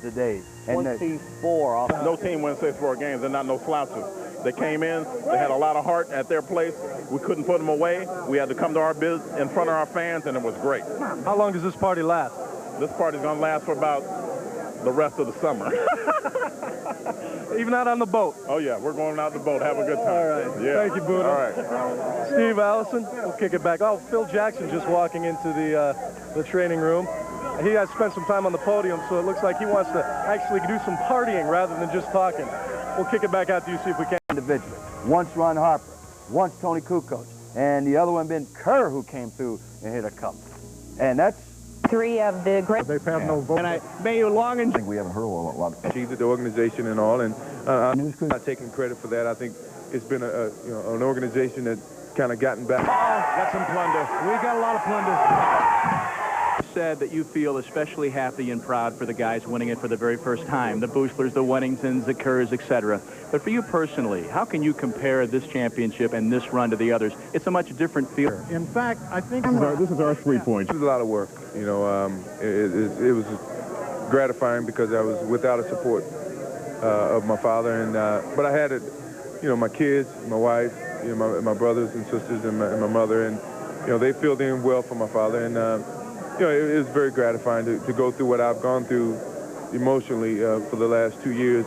today. And 24 off. No team wins 6-4 games. They're not no slouches. They came in. They had a lot of heart at their place. We couldn't put them away. We had to come to our biz in front of our fans, and it was great. How long does this party last? This party's gonna last for about the rest of the summer. Even out on the boat? Oh, yeah. We're going out on the boat. Have a good time. All right. Yeah. Thank you, Buddha. All right. Steve Allison, we'll kick it back. Oh, Phil Jackson just walking into the training room. He has spent some time on the podium, so it looks like he wants to actually do some partying rather than just talking. We'll kick it back out to you, see if we can. Individually. Once Ron Harper, once Tony Kukoc, and the other one been Kerr, who came through and hit a couple. And that's 3 of the great. They've had no vote. And I may you long and. I think we haven't heard a lot. Achieved the organization and all, and I'm not taking credit for that. I think it's been an organization that's kind of gotten back. Got some plunder. We got a lot of plunder. Said that you feel especially happy and proud for the guys winning it for the very first time, the Buechlers, the Wenningtons, the Kerrs, etc. But for you personally, how can you compare this championship and this run to the others? It's a much different feel. In fact, I think this is our 3 points. It was a lot of work. You know, it was gratifying because I was without a support of my father, and but I had it. You know, my kids, my wife, you know, my brothers and sisters, and my mother, and you know, they filled in well for my father, and you know, it was very gratifying to go through what I've gone through emotionally for the last 2 years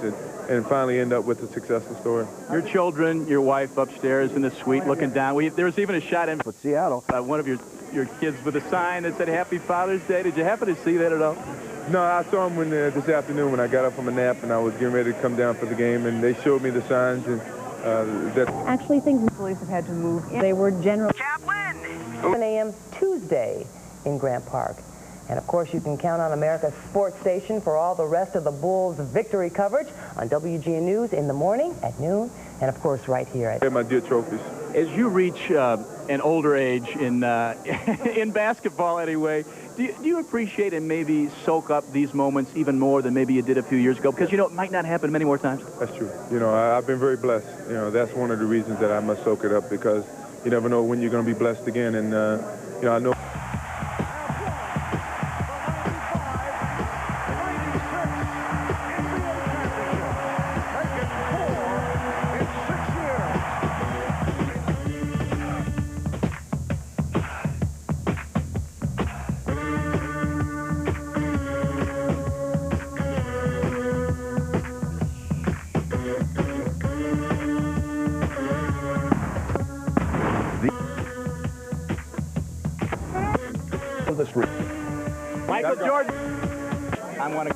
and finally end up with a successful story. Your children, your wife upstairs in the suite looking down. There was even a shot in Seattle. One of your kids with a sign that said Happy Father's Day. Did you happen to see that at all? No, I saw them this afternoon when I got up from a nap and I was getting ready to come down for the game, and they showed me the signs. And actually, things police have had to move in. They were generally 7 a.m. Tuesday in Grant Park. And of course, you can count on America's sports station for all the rest of the Bulls' victory coverage on WGN News in the morning, at noon, and of course right here at my dear trophies. As you reach an older age in in basketball anyway, do you appreciate and maybe soak up these moments even more than maybe you did a few years ago? Because, you know, it might not happen many more times. That's true. You know, I've been very blessed. You know, that's one of the reasons that I must soak it up, because you never know when you're going to be blessed again. And, you know, I know. Jordan. I'm going to...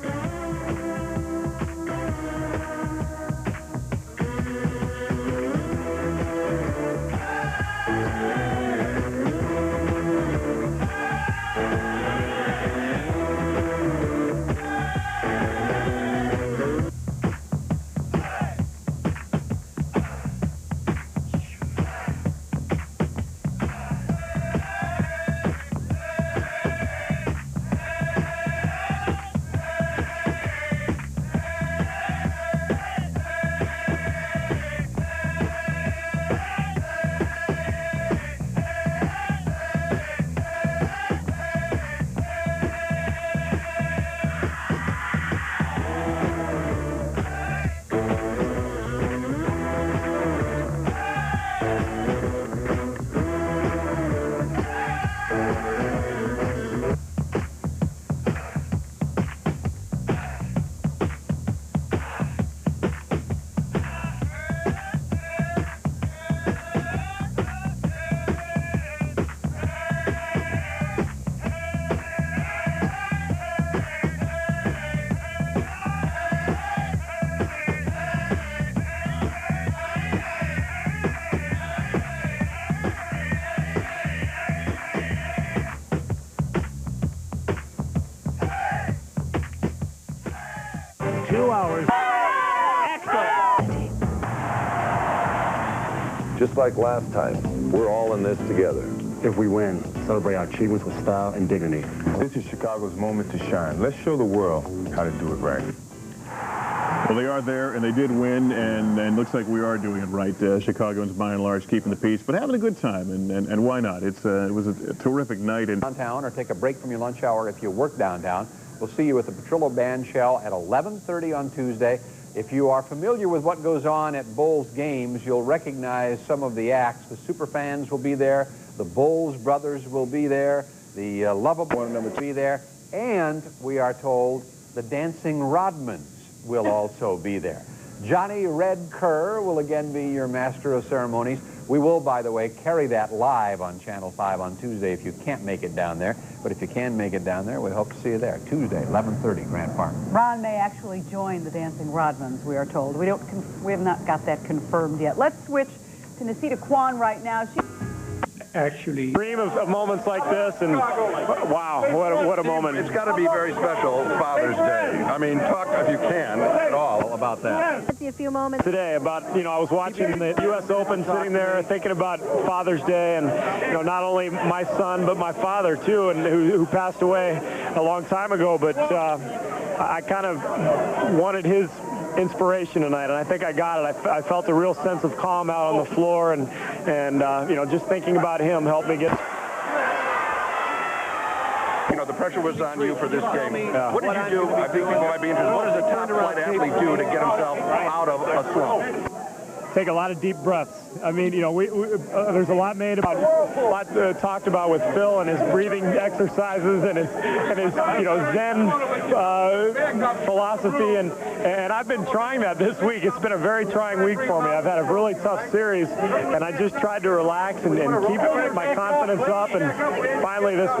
Just like last time, we're all in this together. If we win, celebrate our achievements with style and dignity. This is Chicago's moment to shine. Let's show the world how to do it right. Well, they are there, and they did win, and looks like we are doing it right. Chicagoans, by and large, keeping the peace, but having a good time, and why not? It was a terrific night. Downtown, or take a break from your lunch hour if you work downtown. We'll see you at the Petrillo Band Shell at 11:30 on Tuesday. If you are familiar with what goes on at Bulls games, you'll recognize some of the acts. The Superfans will be there. The Bulls brothers will be there. The Lovable will be there. And we are told the Dancing Rodmans will also be there. Johnny Red Kerr will again be your master of ceremonies. We will, by the way, carry that live on Channel 5 on Tuesday if you can't make it down there. But if you can make it down there, we hope to see you there. Tuesday, 11:30, Grant Park. Ron may actually join the Dancing Rodmans, we are told. We have not got that confirmed yet. Let's switch to Nasita Kwan right now. Actually dream of moments like this, and wow, what a moment. It's got to be very special, Father's Day. I mean, talk, if you can, at all about that. A few moments Today about, I was watching the U.S. Open, sitting there thinking about Father's Day, and, not only my son, but my father, too, and who passed away a long time ago, but I kind of wanted his inspiration tonight, and I think I got it. I felt a real sense of calm out on the floor, and just thinking about him helped me get... The pressure was on you for this game. Yeah. What did you do? I think people might be interested. What does a top-flight athlete do to get himself out of a slump? Take a lot of deep breaths. I mean, there's a lot made about, talked about with Phil and his breathing exercises and his Zen philosophy, and I've been trying that this week. It's been a very trying week for me. I've had a really tough series, and I just tried to relax and keep my confidence up. And finally, this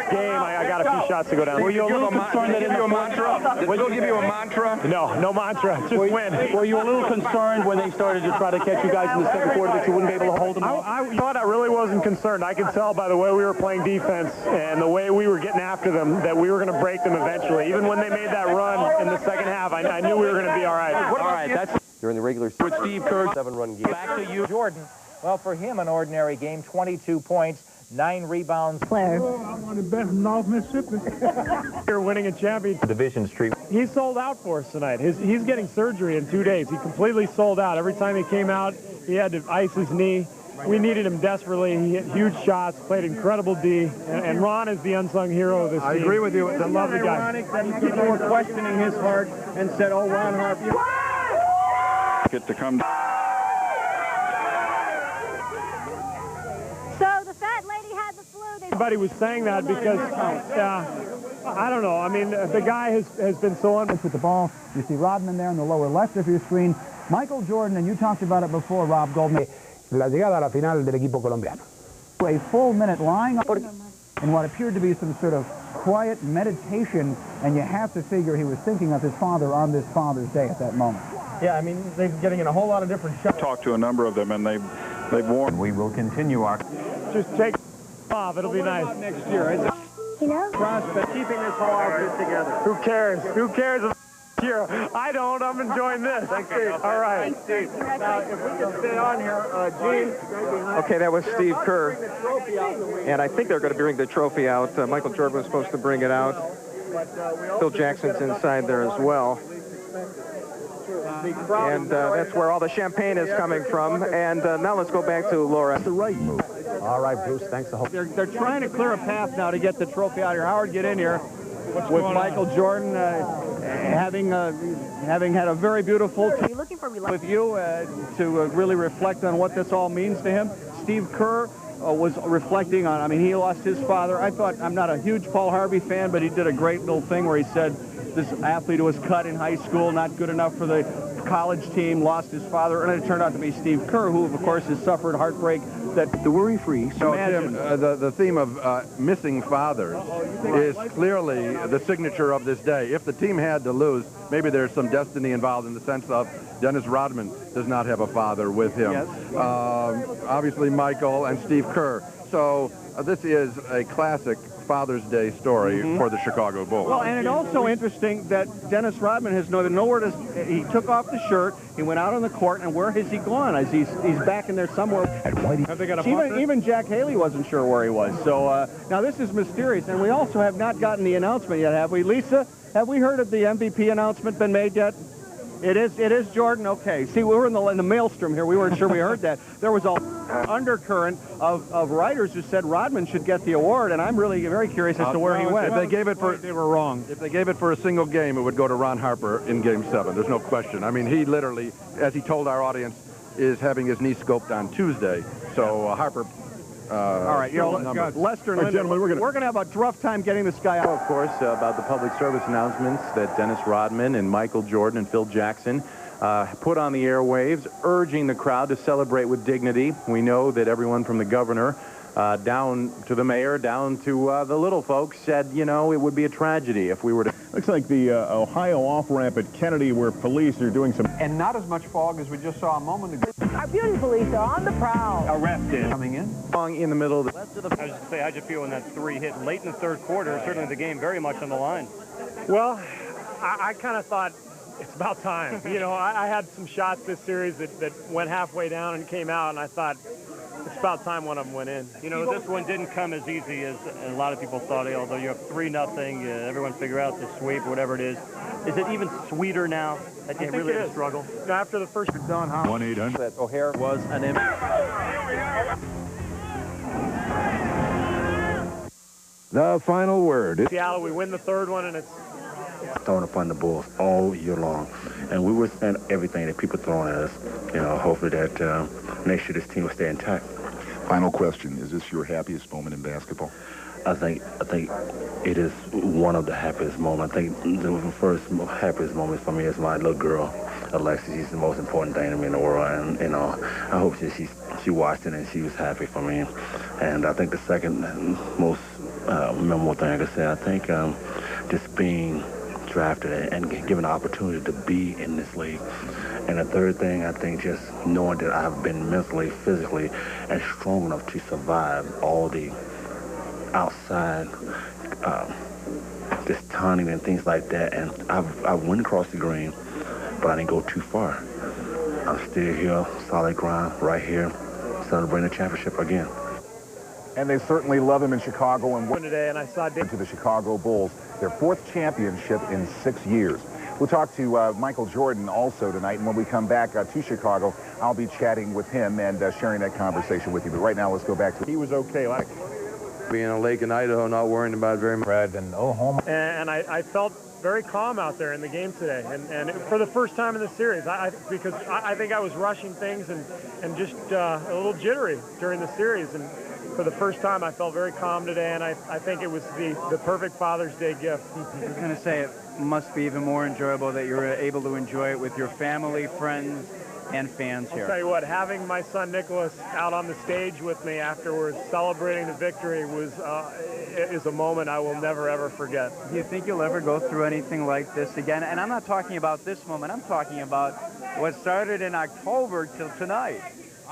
game, I got a few shots to go down. Were you a little concerned that a mantra? Did Phil give you a mantra? No mantra. Just win. Were you a little concerned when they started to try to catch you guys in the second quarter that you wouldn't be able to hold them off? I thought I really wasn't concerned. I could tell by the way we were playing defense and the way we were getting after them that we were going to break them eventually. Even when they made that run in the second half, I knew we were going to be all right. All right, that's during the regular season. With Steve Kerr, 7-run game. Back to you, Jordan. Well, for him, an ordinary game, 22 points, 9 rebounds. Claire. I'm one of the best in North Mississippi. You're winning a championship. Division Street. He sold out for us tonight. He's getting surgery in 2 days. He completely sold out. Every time he came out, he had to ice his knee. We needed him desperately. He hit huge shots, played incredible D, and Ron is the unsung hero of this team. I agree with you. I love the guy. Ironic that people were questioning his heart and said, "Oh, Ron Harp." Get to come. So the fat lady had the flu. Everybody was saying that because, I don't know. I mean, the guy has been so on. With the ball, you see Rodman there in the lower left of your screen. Michael Jordan, and you talked about it before, Rob Goldman. La llegada a la final del equipo colombiano. A full minute lying in what appeared to be some sort of quiet meditation, and you have to figure he was thinking of his father on this Father's Day at that moment. Yeah, I mean, they're getting in a whole lot of different shots. Talked to a number of them, and they've warned. We will continue our... Just take off. It'll be nice. Next year. You know? Prospect keeping this whole outfit together. Who cares? Who cares about year? I don't. I'm enjoying this. Thanks, Steve. All right. Thanks, Steve. Now, if we can stay on here, Gene. Okay, that was Steve Kerr. And I think they're going to bring the trophy out. Michael Jordan was supposed to bring it out. Phil Jackson's inside there as well. And that's where all the champagne is coming from. And now let's go back to Laura. The right move. All right, Bruce, thanks a whole. They're trying to clear a path now to get the trophy out here. Howard, get in here. With Michael Jordan having had a very beautiful team with you to really reflect on what this all means to him. Steve Kerr was reflecting on, I mean, he lost his father. I'm not a huge Paul Harvey fan, but he did a great little thing where he said this athlete who was cut in high school, not good enough for the college team, lost his father, and it turned out to be Steve Kerr, who, of course, has suffered heartbreak. That the worry-free. So, Tim, the theme of missing fathers is clearly the signature of this day. If the team had to lose, maybe there's some destiny involved in the sense of Dennis Rodman does not have a father with him. Yes. Obviously, Michael and Steve Kerr. So this is a classic Father's Day story for the Chicago Bulls. Well, and it's also interesting that Dennis Rodman has nowhere to. He took off the shirt, he went out on the court, and where has he gone? As he's back in there somewhere. Have they got a even Jack Haley wasn't sure where he was. So now this is mysterious, and we also have not gotten the announcement yet, have we, Lisa? Have we heard of the MVP announcement been made yet? It is Jordan. Okay. See, we were in the maelstrom here. We weren't sure we heard that. There was an undercurrent of writers who said Rodman should get the award, and I'm really very curious as to where he went. If they gave it for, they were wrong. If they gave it for a single game, it would go to Ron Harper in Game 7. There's no question. I mean, he literally, as he told our audience, is having his knee scoped on Tuesday. So Harper. All right, Lester and Linda, we're going to have a rough time getting this guy out. Of course, about the public service announcements that Dennis Rodman and Michael Jordan and Phil Jackson put on the airwaves, urging the crowd to celebrate with dignity. We know that everyone from the governor down to the mayor, down to the little folks said, you know, it would be a tragedy if we were to... Looks like the Ohio off-ramp at Kennedy where police are doing some... And not as much fog as we just saw a moment ago. Our beauty police are on the prowl. Arrested. Coming in. In the middle of the... I was just going to say, how'd you feel when that three hit late in the third quarter? Certainly the game very much on the line. Well, I kind of thought it's about time. You know, I had some shots this series that went halfway down and came out, and I thought it's about time one of them went in. You know, this one didn't come as easy as a lot of people thought. Although you have 3-0, everyone figure out the sweep or whatever it is. Is it even sweeter now that you really had to struggle? No, after the first Don Howard. 1-800. That O'Hare was an The final word. Seattle, we win the third one, and it's throwing upon the Bulls all year long, and we will stand everything that people throwing at us. You know, hopefully that next year this team will stay intact. Final question: is this your happiest moment in basketball? I think it is one of the happiest moments. I think the first happiest moment for me is my little girl, Alexis. She's the most important thing to me in the world, and you know, I hope she watched it and she was happy for me. And I think the second most memorable thing I could say, I think just being drafted and given the opportunity to be in this league. And the third thing, I think just knowing that I've been mentally, physically, and strong enough to survive all the outside just taunting and things like that. And I went across the green, but I didn't go too far. I'm still here, solid ground, right here, celebrating the championship again. And they certainly love him in Chicago. And today, and I saw to the Chicago Bulls, their 4th championship in 6 years. We'll talk to Michael Jordan also tonight, and when we come back to Chicago, I'll be chatting with him and sharing that conversation with you. But right now, let's go back to... He was okay, like being a lake in Idaho, not worrying about very much. And I felt very calm out there in the game today, and for the first time in the series, because I think I was rushing things and just a little jittery during the series, and for the first time I felt very calm today, and I think it was the perfect Father's Day gift. I was going to say it must be even more enjoyable that you're able to enjoy it with your family, friends, and fans here. I'll tell you what, having my son Nicholas out on the stage with me afterwards, celebrating the victory, is a moment I will never, ever forget. Do you think you'll ever go through anything like this again? And I'm not talking about this moment. I'm talking about what started in October till tonight.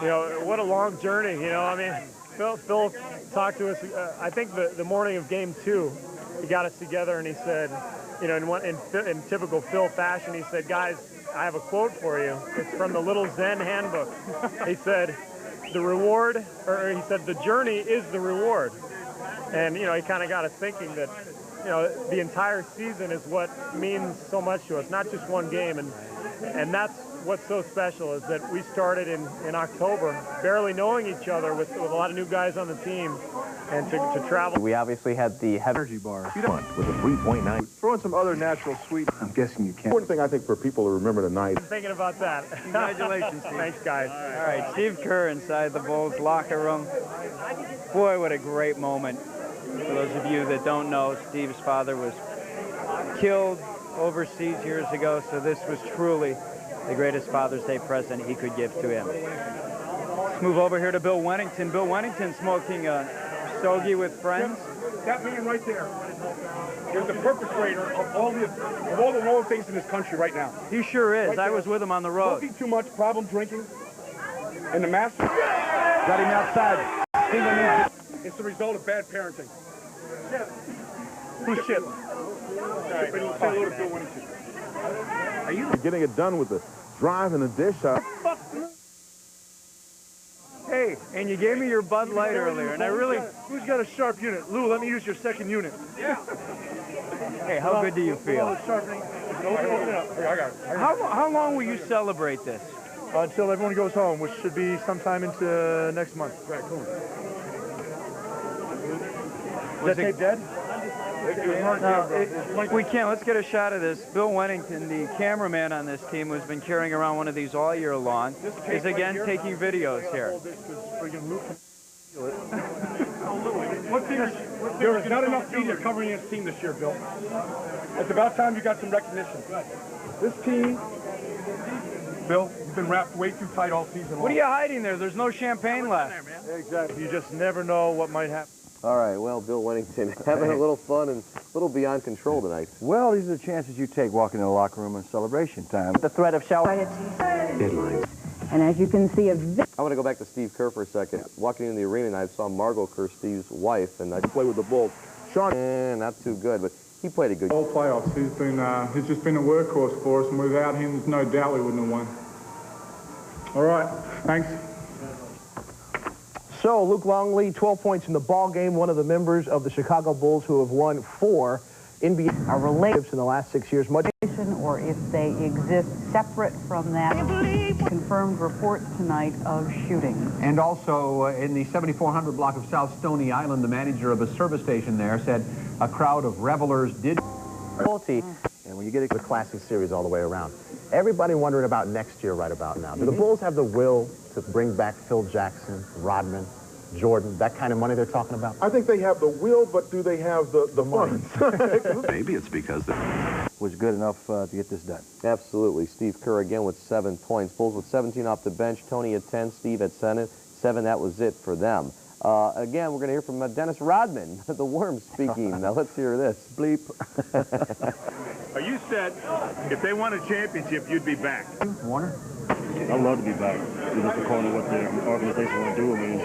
You know, what a long journey, you know. I mean, Phil talked to us, I think the morning of Game 2, he got us together and he said, you know, in typical Phil fashion, he said, guys, I have a quote for you. It's from the Little Zen Handbook. He said, the reward, or he said, the journey is the reward. And, you know, he kind of got us thinking that, you know, the entire season is what means so much to us, not just one game. And that's what's so special, is that we started in October, barely knowing each other with a lot of new guys on the team, and to travel. We obviously had the energy bar with a 3.9. Throw in some other natural sweet. I'm guessing you can. Important thing I think for people to remember tonight. I'm thinking about that. Congratulations, Steve. Thanks, guys. All right, Steve Kerr inside the Bulls locker room. Boy, what a great moment. For those of you that don't know, Steve's father was killed overseas years ago, so this was truly the greatest Father's Day present he could give to him. Let's move over here to Bill Wennington. Bill Wennington smoking a stogie with friends. That man right there is the perpetrator of all the wrong things in this country right now. He sure is. Right I was with him on the road. Smoking too much, problem drinking, and the master Got him outside. It's the result of bad parenting. Who's shit? Say hello to Bill Wennington. Are you getting it done with the drive and the dish? Hey, and you gave me your Bud Light earlier, and I really... Who's got a sharp unit? Lou, let me use your second unit. Yeah. Hey, how good do you feel? Open it up. Here, I got it. How long will you celebrate this? Until everyone goes home, which should be sometime into next month. Right, cool. Is that tape dead? We can't. Let's get a shot of this. Bill Wennington, the cameraman on this team, who's been carrying around one of these all year long, is again taking videos here. There is not enough media covering this team this year, Bill. It's about time you got some recognition. This team, Bill, you've been wrapped way too tight all season long. What are you hiding there? There's no champagne left. Exactly. You just never know what might happen. All right, well, Bill Wennington having a little fun and a little beyond control tonight. Well, these are the chances you take walking in the locker room in celebration time. The threat of shower. Deadlines. And as you can see, I want to go back to Steve Kerr for a second. Walking into the arena, and I saw Margot Kerr, Steve's wife, and I played with the Bulls. Sean, not too good, but he played a good All playoffs. He's just been a workhorse for us, and without him, there's no doubt we wouldn't have won. All right, thanks. So, Luke Longley, 12 points in the ball game, one of the members of the Chicago Bulls who have won 4 NBA relationships in the last 6 years. Much or if they exist separate from that. Confirmed reports tonight of shooting. And also in the 7400 block of South Stony Island, the manager of a service station there said a crowd of revelers did. And when you get a classic series all the way around, everybody wondering about next year right about now. Do the Bulls have the will to bring back Phil Jackson, Rodman, Jordan, that kind of money they're talking about? I think they have the will, but do they have the funds? Maybe it's because was good enough to get this done. Absolutely. Steve Kerr again with 7 points. Bulls with 17 off the bench. Tony at 10. Steve at 7. That was it for them. Again, we're going to hear from Dennis Rodman, the Worm speaking. Now let's hear this. Bleep. You said if they won a championship, you'd be back. Warner? I'd love to be back. Just according to what the organization want to do with me.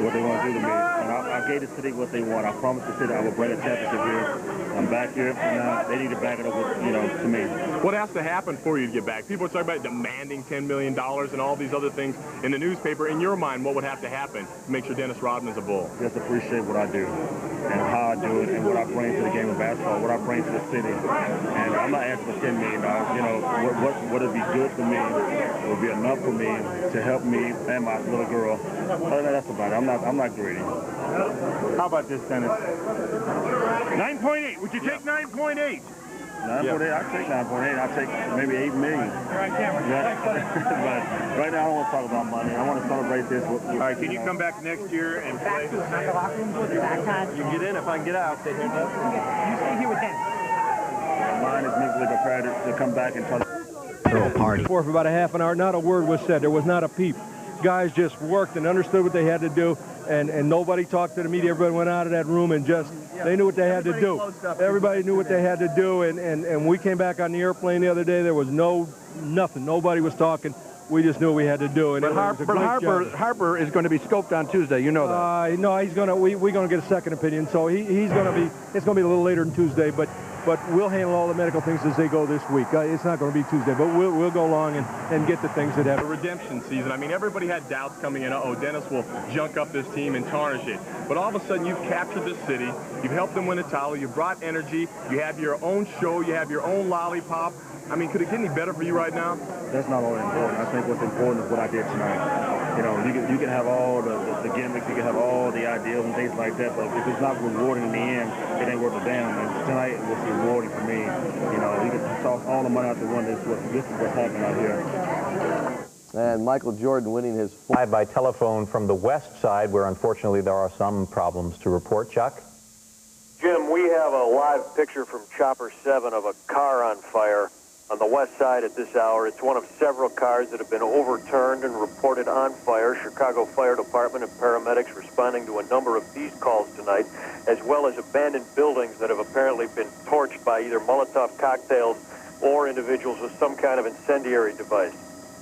What they want to do to me. And I gave the city what they want. I promised the city I would bring a championship here. I'm back here, and now they need to back it up with, to me. What has to happen for you to get back? People are talking about demanding $10 million and all these other things in the newspaper. In your mind, what would have to happen to make sure Dennis Rodman is a Bull? Just appreciate what I do and how I do it and what I bring to the game of basketball, what I bring to the city. And I'm not asking for $10 million. What would be good for me, would be enough for me to help me and my little girl. Other than that, that's about it. I'm not greedy. How about this, Dennis? 9.8. Would you take 9.8? 9.8. I'd take 9.8. I'd take maybe 8 million. You're on camera. Yeah. But right now, I don't want to talk about money. I want to celebrate this. All right, can you come back next year and play? You can get in if I can get out. You stay here with them. Mine is mentally prepared to come back and try to... For about a half an hour, not a word was said. There was not a peep. Guys just worked and understood what they had to do, and nobody talked to the media. Everybody went out of that room and just, they knew what they had to do. Everybody knew what they had to do, and we came back on the airplane the other day. There was nothing. Nobody was talking. We just knew what we had to do. And but Harper is going to be scoped on Tuesday. You know that. No, he's going to. We're going to get a second opinion. So he's going to be. It's going to be a little later than Tuesday, but we'll handle all the medical things as they go this week. It's not going to be Tuesday, but we'll go along and get the things that happen. The redemption season. I mean, everybody had doubts coming in. Oh, Dennis will junk up this team and tarnish it. But all of a sudden, you've captured this city. You've helped them win a title. You've brought energy. You have your own show. You have your own lollipop. I mean, could it get any better for you right now? That's not all important. I think what's important is what I did tonight. You know, you can have all the gimmicks, you can have all the ideas and things like that, but if it's not rewarding in the end, it ain't worth a damn. And tonight was rewarding for me. You know, we could toss all the money out the window. This is what's happening out here. And Michael Jordan winning his live by telephone from the west side, where unfortunately there are some problems to report. Chuck? Jim, we have a live picture from Chopper 7 of a car on fire on the west side at this hour. It's one of several cars that have been overturned and reported on fire. Chicago Fire Department and paramedics responding to a number of these calls tonight, as well as abandoned buildings that have apparently been torched by either Molotov cocktails or individuals with some kind of incendiary device.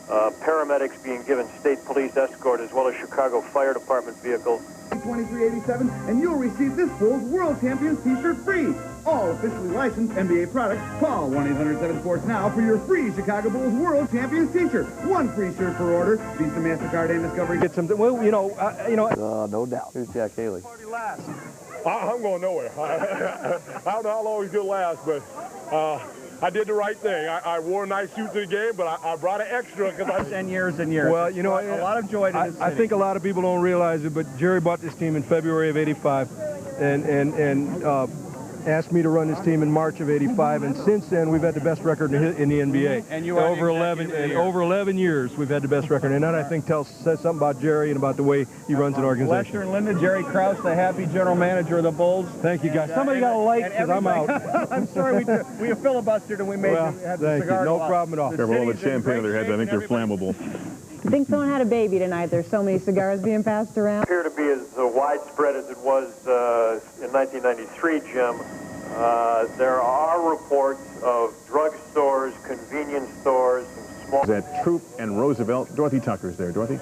Paramedics being given state police escort, as well as Chicago Fire Department vehicles. 2387, and you'll receive this Bulls World Champions t-shirt free. All officially licensed NBA products. Call 1-800-7-SPORTS now for your free Chicago Bulls World Champions t-shirt. One free shirt per order. Visa, MasterCard, and Discovery. Get some. Well, no doubt. Here's Jack Haley. I'm going nowhere. I don't know how long he's going to last, but I did the right thing. I wore a nice suit to the game, but I brought an extra because I... 10 years and years. Well, you know, a lot of joy to this city. I think a lot of people don't realize it, but Jerry bought this team in February of '85 and asked me to run this team in March of '85, and since then we've had the best record in the NBA. And you are over 11 years we've had the best record, and that I think says something about Jerry and about the way he runs an organization. Lester and Linda, Jerry Krause, the happy general manager of the Bulls. Thank you, guys. Somebody got a light because I'm out. I'm sorry we filibustered and we made them have the thank cigar. You. No problem at all. Careful all the champagne on their heads. I think they're flammable. I think someone had a baby tonight. There's so many cigars being passed around. Appear to be as widespread as it was in 1993, Jim. There are reports of drugstores, convenience stores, and small... At Troop and Roosevelt. Dorothy Tucker's there. Dorothy?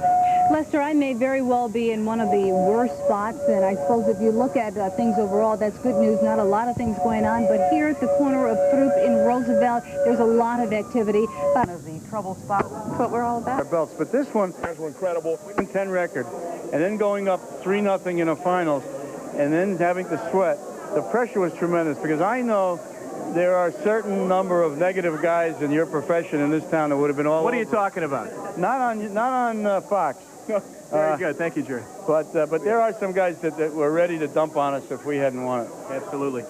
Lester, I may very well be in one of the worst spots, and I suppose if you look at things overall, that's good news. Not a lot of things going on, but here at the corner of Troop in Roosevelt, there's a lot of activity. One of the trouble spots. That's what we're all about. Belts, but this one was incredible. 10 record, and then going up 3-0 in the finals, and then having to sweat. The pressure was tremendous because I know there are a certain number of negative guys in your profession in this town that would have been all. What are you talking about? Not on Fox. Very good, thank you, Jerry. But there are some guys that were ready to dump on us if we hadn't won it. Absolutely.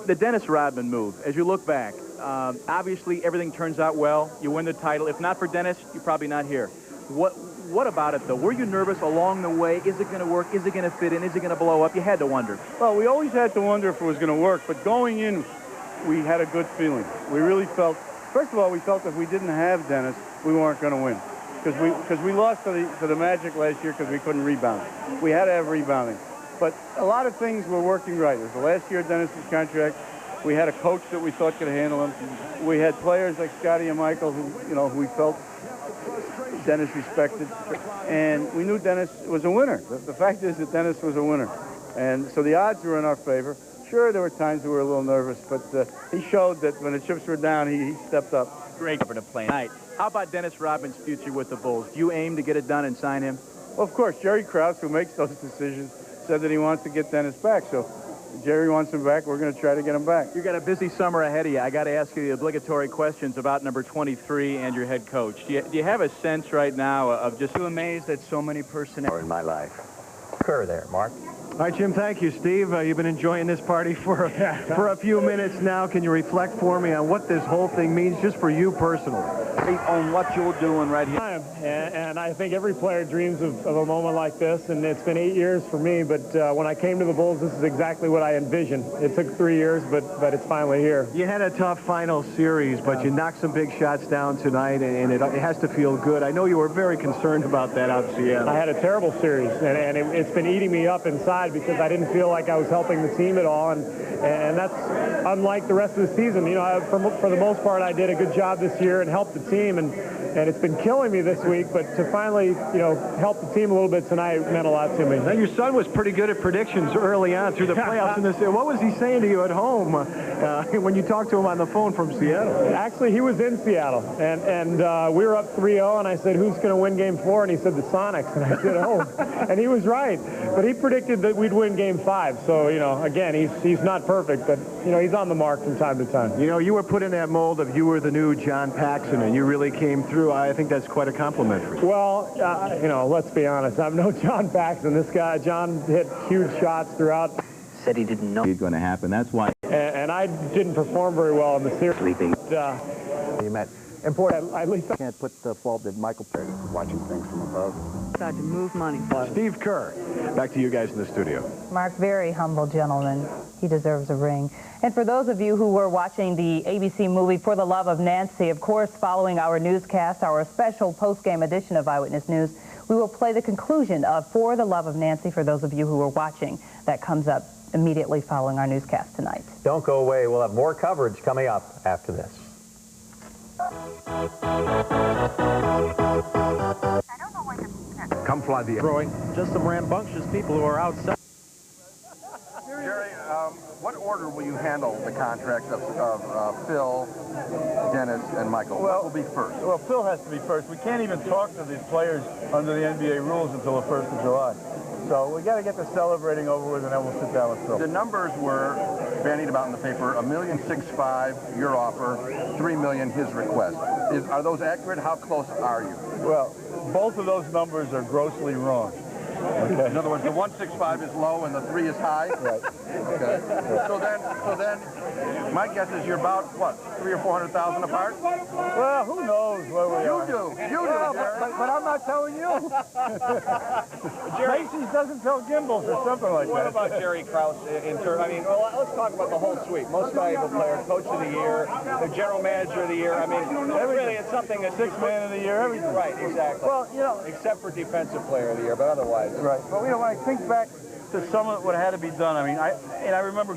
The Dennis Rodman move. As you look back, obviously everything turns out well. You win the title. If not for Dennis, you're probably not here. What about it, though? Were you nervous along the way? Is it going to work? Is it going to fit in? Is it going to blow up? You had to wonder. Well, we always had to wonder if it was going to work, but going in, we had a good feeling. We really felt, first of all, we felt if we didn't have Dennis, we weren't going to win. Because we lost to the Magic last year because we couldn't rebound. We had to have rebounding. But a lot of things were working right. It was the last year of Dennis's contract. We had a coach that we thought could handle him. We had players like Scotty and Michael who we felt Dennis respected, and we knew Dennis was a winner. The fact is that Dennis was a winner, and so the odds were in our favor. Sure, there were times we were a little nervous, but he showed that when the chips were down, he stepped up. Great to play tonight. How about Dennis Rodman's future with the Bulls? Do you aim to get it done and sign him? Well, of course, Jerry Krause, who makes those decisions, said that he wants to get Dennis back, so Jerry wants him back. We're going to try to get him back. You got a busy summer ahead of you. I got to ask you the obligatory questions about number 23 and your head coach. Do you have a sense right now of just... I'm amazed at so many personnel in my life. Kerr there, Mark. All right, Jim, thank you. Steve, you've been enjoying this party for a few minutes now. Can you reflect for me on what this whole thing means just for you personally? On what you're doing right here. And I think every player dreams of a moment like this, and it's been 8 years for me, but when I came to the Bulls, this is exactly what I envisioned. It took 3 years, but it's finally here. You had a tough final series, but you knocked some big shots down tonight, and it has to feel good. I know you were very concerned about that out in Seattle. I had a terrible series, and it's been eating me up inside because I didn't feel like I was helping the team at all, and that's unlike the rest of the season. You know, for the most part, I did a good job this year and helped the team, and it's been killing me this week, but to finally, you know, help the team a little bit tonight meant a lot to me. Now, your son was pretty good at predictions early on through the playoffs in this. What was he saying to you at home when you talked to him on the phone from Seattle? Actually, he was in Seattle, and we were up 3-0, and I said, who's going to win Game 4? And he said, the Sonics. And I said, oh. And he was right. But he predicted that we'd win Game 5. So, you know, again, he's not perfect, but, you know, he's on the mark from time to time. You know, you were put in that mold of you were the new John Paxson, and you really came through. I think that's quite a compliment for you. Well, you know, let's be honest. I'm no John Paxson. This guy, John, hit huge shots throughout. Said he didn't know it was going to happen. That's why. And I didn't perform very well in the series. Sleeping. You met. Important. At least I can't put the fault that Michael Perry is watching things from above. Start to move money. Steve Kerr, back to you guys in the studio. Mark, very humble gentleman. He deserves a ring. And for those of you who were watching the ABC movie For the Love of Nancy, of course, following our newscast, our special post-game edition of Eyewitness News, we will play the conclusion of For the Love of Nancy for those of you who were watching. That comes up immediately following our newscast tonight. Don't go away. We'll have more coverage coming up after this. Come fly the throwing. Just some rambunctious people who are outside. Jerry, what order will you handle the contracts of Phil, Dennis, and Michael? What will be first? Well, Phil has to be first. We can't even talk to these players under the NBA rules until the 1st of July. So we got to get the celebrating over with, and then we'll sit down with Phil. The numbers were bandied about in the paper: $1,650,000 your offer, $3 million his request. Are those accurate? How close are you? Well, both of those numbers are grossly wrong. Okay. In other words, the 165 is low and the 3 is high. Right. Okay. So then, my guess is you're about what, 300,000 or 400,000 apart? Well, who knows where we are? You do, but I'm not telling you. Macy's doesn't tell Gimbals or something like that. What about Jerry Krause in turn? I mean, well, let's talk about the whole suite. Most valuable player, coach of the year, the general manager of the year. I mean, really, it's something that sixth man of the year, everything. Right, exactly. Well, you know, except for defensive player of the year, but otherwise. Right. But you know, when I think back to some of what had to be done, I mean, I remember.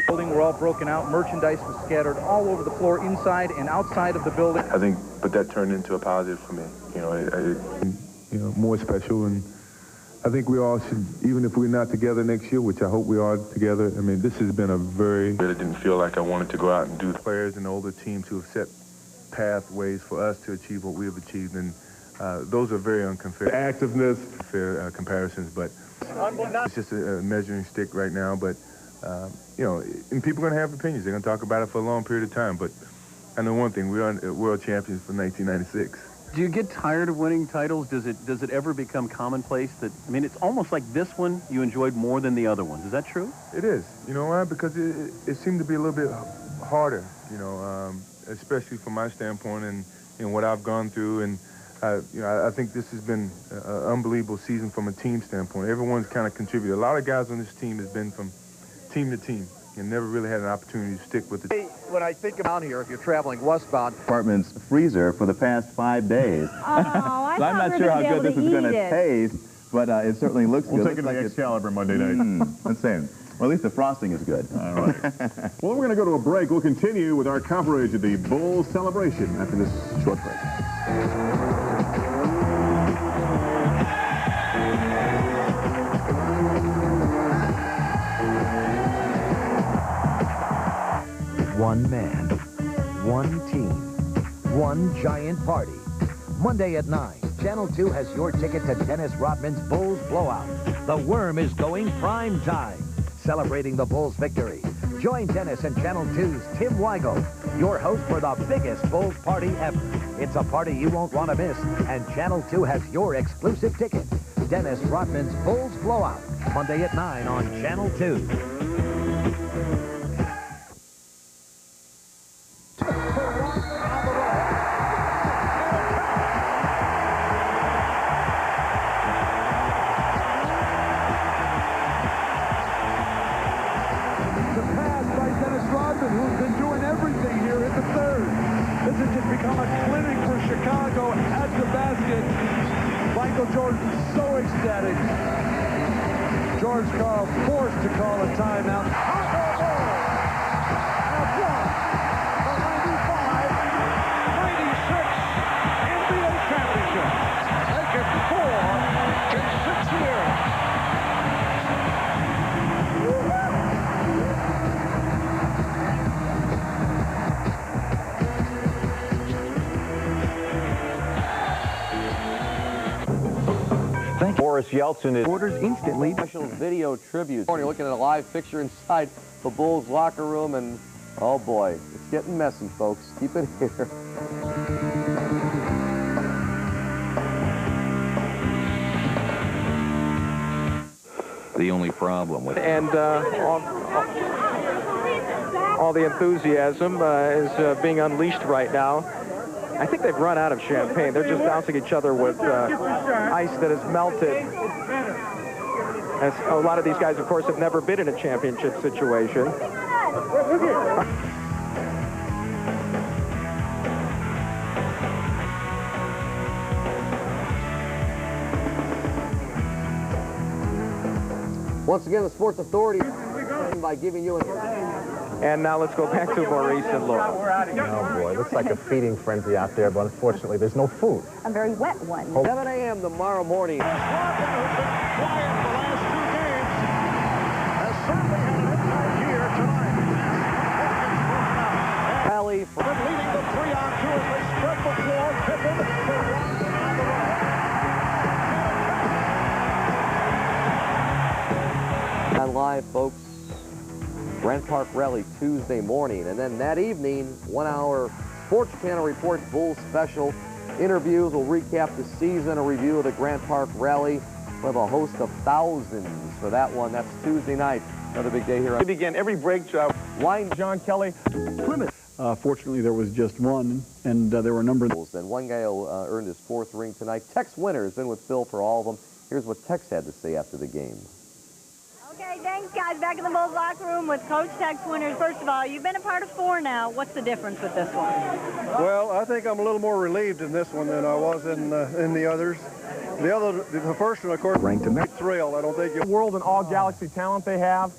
Building were all broken out. Merchandise was scattered all over the floor, inside and outside of the building. I think, but that turned into a positive for me. You know, more special, and I think we all should, even if we're not together next year, which I hope we are together. I mean, this has been a very. I didn't feel like I wanted to go out and do players and older teams who have set pathways for us to achieve what we have achieved, and those are very unfair. Activeness, fair comparisons, but it's just a measuring stick right now. But you know, and people are going to have opinions. They're going to talk about it for a long period of time. But I know one thing: we are world champions for 1996. Do you get tired of winning titles? Does it ever become commonplace that, I mean, it's almost like this one you enjoyed more than the other ones. Is that true? It is. You know why? Because it seemed to be a little bit harder, you know, especially from my standpoint and what I've gone through. And, you know, I think this has been an unbelievable season from a team standpoint. Everyone's kind of contributed. A lot of guys on this team has been from team to team and never really had an opportunity to stick with it. When I think about here, if you're traveling westbound, Apartment's freezer for the past 5 days. Oh, I So I'm not sure how good this is going to taste, but it certainly looks good. We'll take it to the Excalibur Monday night. Let's say, well, at least the frosting is good. All right. Well, we're going to go to a break. We'll continue with our coverage of the Bulls celebration after this short break. One man, one team, one giant party. Monday at 9, Channel 2 has your ticket to Dennis Rodman's Bulls Blowout. The Worm is going prime time, celebrating the Bulls' victory. Join Dennis and Channel 2's Tim Weigel, your host for the biggest Bulls party ever. It's a party you won't want to miss, and Channel 2 has your exclusive ticket. Dennis Rodman's Bulls Blowout, Monday at 9 on Channel 2. Who's been doing everything here in the third. This has just become a clinic for Chicago at the basket. Michael Jordan so ecstatic. George Karl forced to call a timeout. Have won the 95-96 NBA championship. Take it 4 in 6 years. Boris Yeltsin is orders instantly. Special video tribute. You're looking at a live picture inside the Bulls locker room, and oh boy, it's getting messy, folks. Keep it here. The only problem with and all the enthusiasm is being unleashed right now. I think they've run out of champagne. They're just bouncing each other with ice that has melted. As a lot of these guys, of course, have never been in a championship situation. Once again, the Sports Authority by giving you And now let's go back to Maurice and Laura. Oh boy, it looks like a feeding frenzy out there, but unfortunately there's no food. A very wet one. 7 a.m. tomorrow morning. Rally from leading the 3-on-2 as they spread the floor. Pippen on live, folks. Grant Park Rally Tuesday morning, and then that evening, 1 hour Sports Channel Reports Bulls special. Interviews will recap the season, a review of the Grant Park Rally. We'll have a host of thousands for that one. That's Tuesday night. Another big day here. We begin every break job. Line John Kelly. Plymouth. Fortunately, there was just one, and there were a number of... And one guy earned his 4th ring tonight. Tex Winter has been with Phil for all of them. Here's what Tex had to say after the game. Okay, thanks, guys. Back in the Bulls locker room with Coach Tex Winters. First of all, you've been a part of 4 now. What's the difference with this one? Well, I think I'm a little more relieved in this one than I was in the others. The first one, of course, ranked in thrilled. I don't think the world and all galaxy talent they have.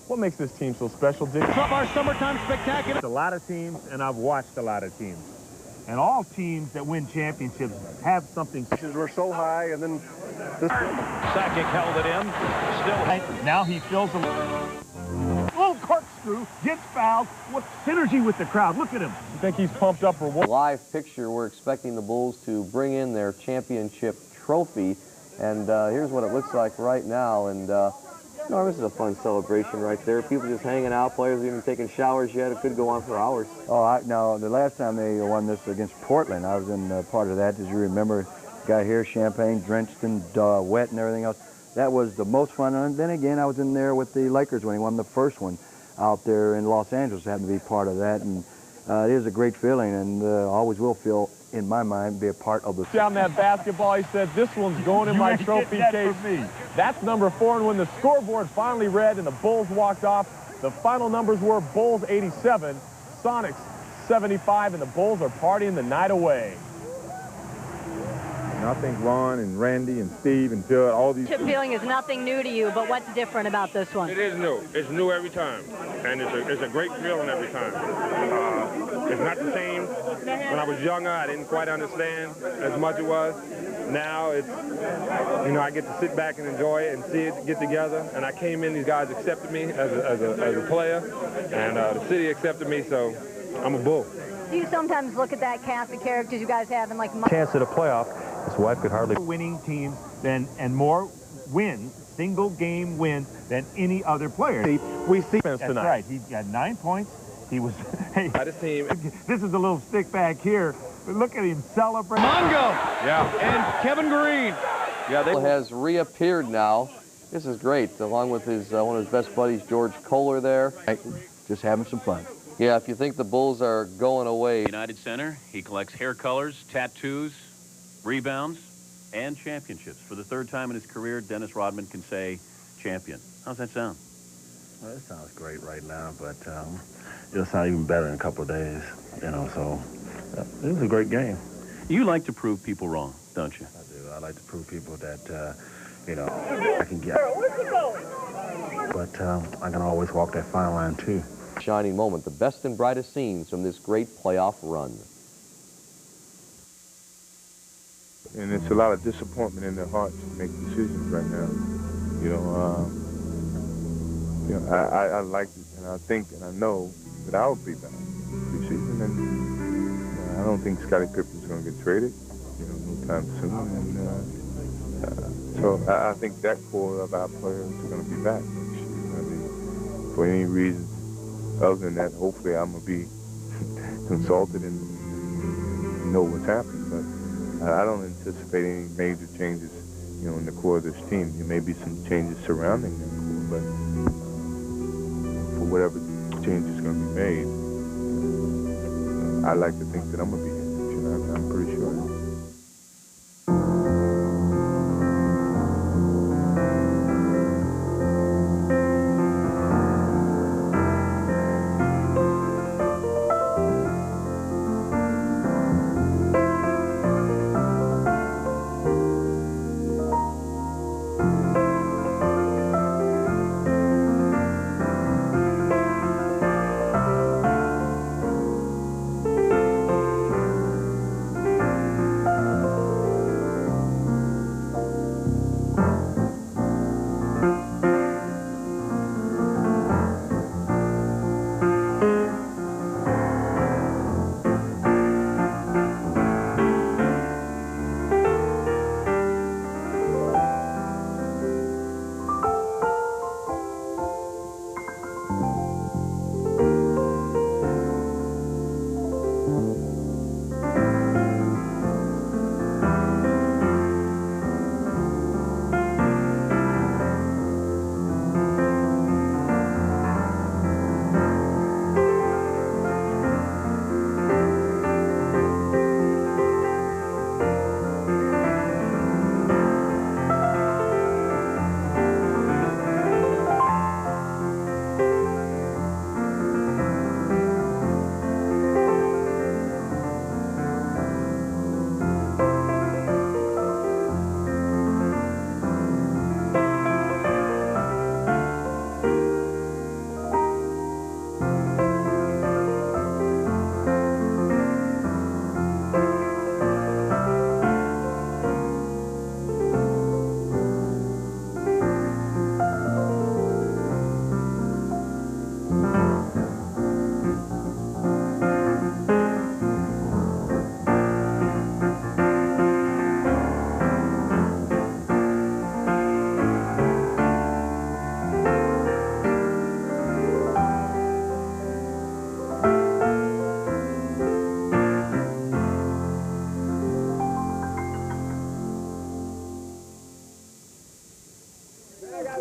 What makes this team so special, Dick? From our summertime spectacular. A lot of teams, and I've watched a lot of teams. And all teams that win championships have something. We're so high, and then this... Sakic held it in. Still, now he fills them. Oh, corkscrew, gets fouled. What synergy with the crowd. Look at him. You think he's pumped up for what? Live picture, we're expecting the Bulls to bring in their championship trophy. And here's what it looks like right now. And no, this is a fun celebration right there. People just hanging out, players even taking showers yet. It could go on for hours. Oh, no, the last time they won this against Portland, I was in part of that. As you remember, got here, champagne, drenched and wet and everything else. That was the most fun. And then again, I was in there with the Lakers when he won the first one out there in Los Angeles. I happened to be part of that. And it is a great feeling, and always will feel, in my mind, be a part of the... Down that basketball, he said, this one's going in my trophy case. That's number 4, and when the scoreboard finally read and the Bulls walked off, the final numbers were Bulls 87, Sonics 75, and the Bulls are partying the night away. And I think Ron and Randy and Steve and Judd, all these... Chip feeling is nothing new to you, but what's different about this one? It is new. It's new every time, and it's a great feeling every time. It's not the same. When I was younger, I didn't quite understand as much as it was. Now it's, you know, I get to sit back and enjoy it and see it get together. And I came in, these guys accepted me as a player, and the city accepted me, so I'm a Bull. Do you sometimes look at that cast of characters you guys have and like... Chance at a playoff, his wife could hardly... Winning teams and more wins, single game wins than any other player. We see this tonight. That's right. He got 9 points. He was... Hey, this team... This is a little stick back here. But look at him celebrate. Mongo. Yeah. And Kevin Green. Yeah, they has reappeared now. This is great, along with his one of his best buddies, George Kohler, there. Just having some fun. Yeah, if you think the Bulls are going away. United Center, he collects hair colors, tattoos, rebounds, and championships. For the third time in his career, Dennis Rodman can say champion. How's that sound? Well, it sounds great right now, but it'll sound even better in a couple of days, you know, so it was a great game. You like to prove people wrong, don't you? I do. I like to prove people that, you know, I can get. But I can always walk that fine line, too. Shining moment, the best and brightest scenes from this great playoff run. And it's a lot of disappointment in their hearts to make decisions right now. I like it, and I think and I know that I'll be back this season, and I don't think Scottie Pippen's going to get traded, no time soon. And so I think that core of our players are going to be back next year. I mean, for any reason other than that, hopefully I'm going to be consulted and know what's happening. But I don't anticipate any major changes, in the core of this team. There may be some changes surrounding that core, but for whatever change is going to be made, I like to think that I'm going to be here. I'm pretty sure.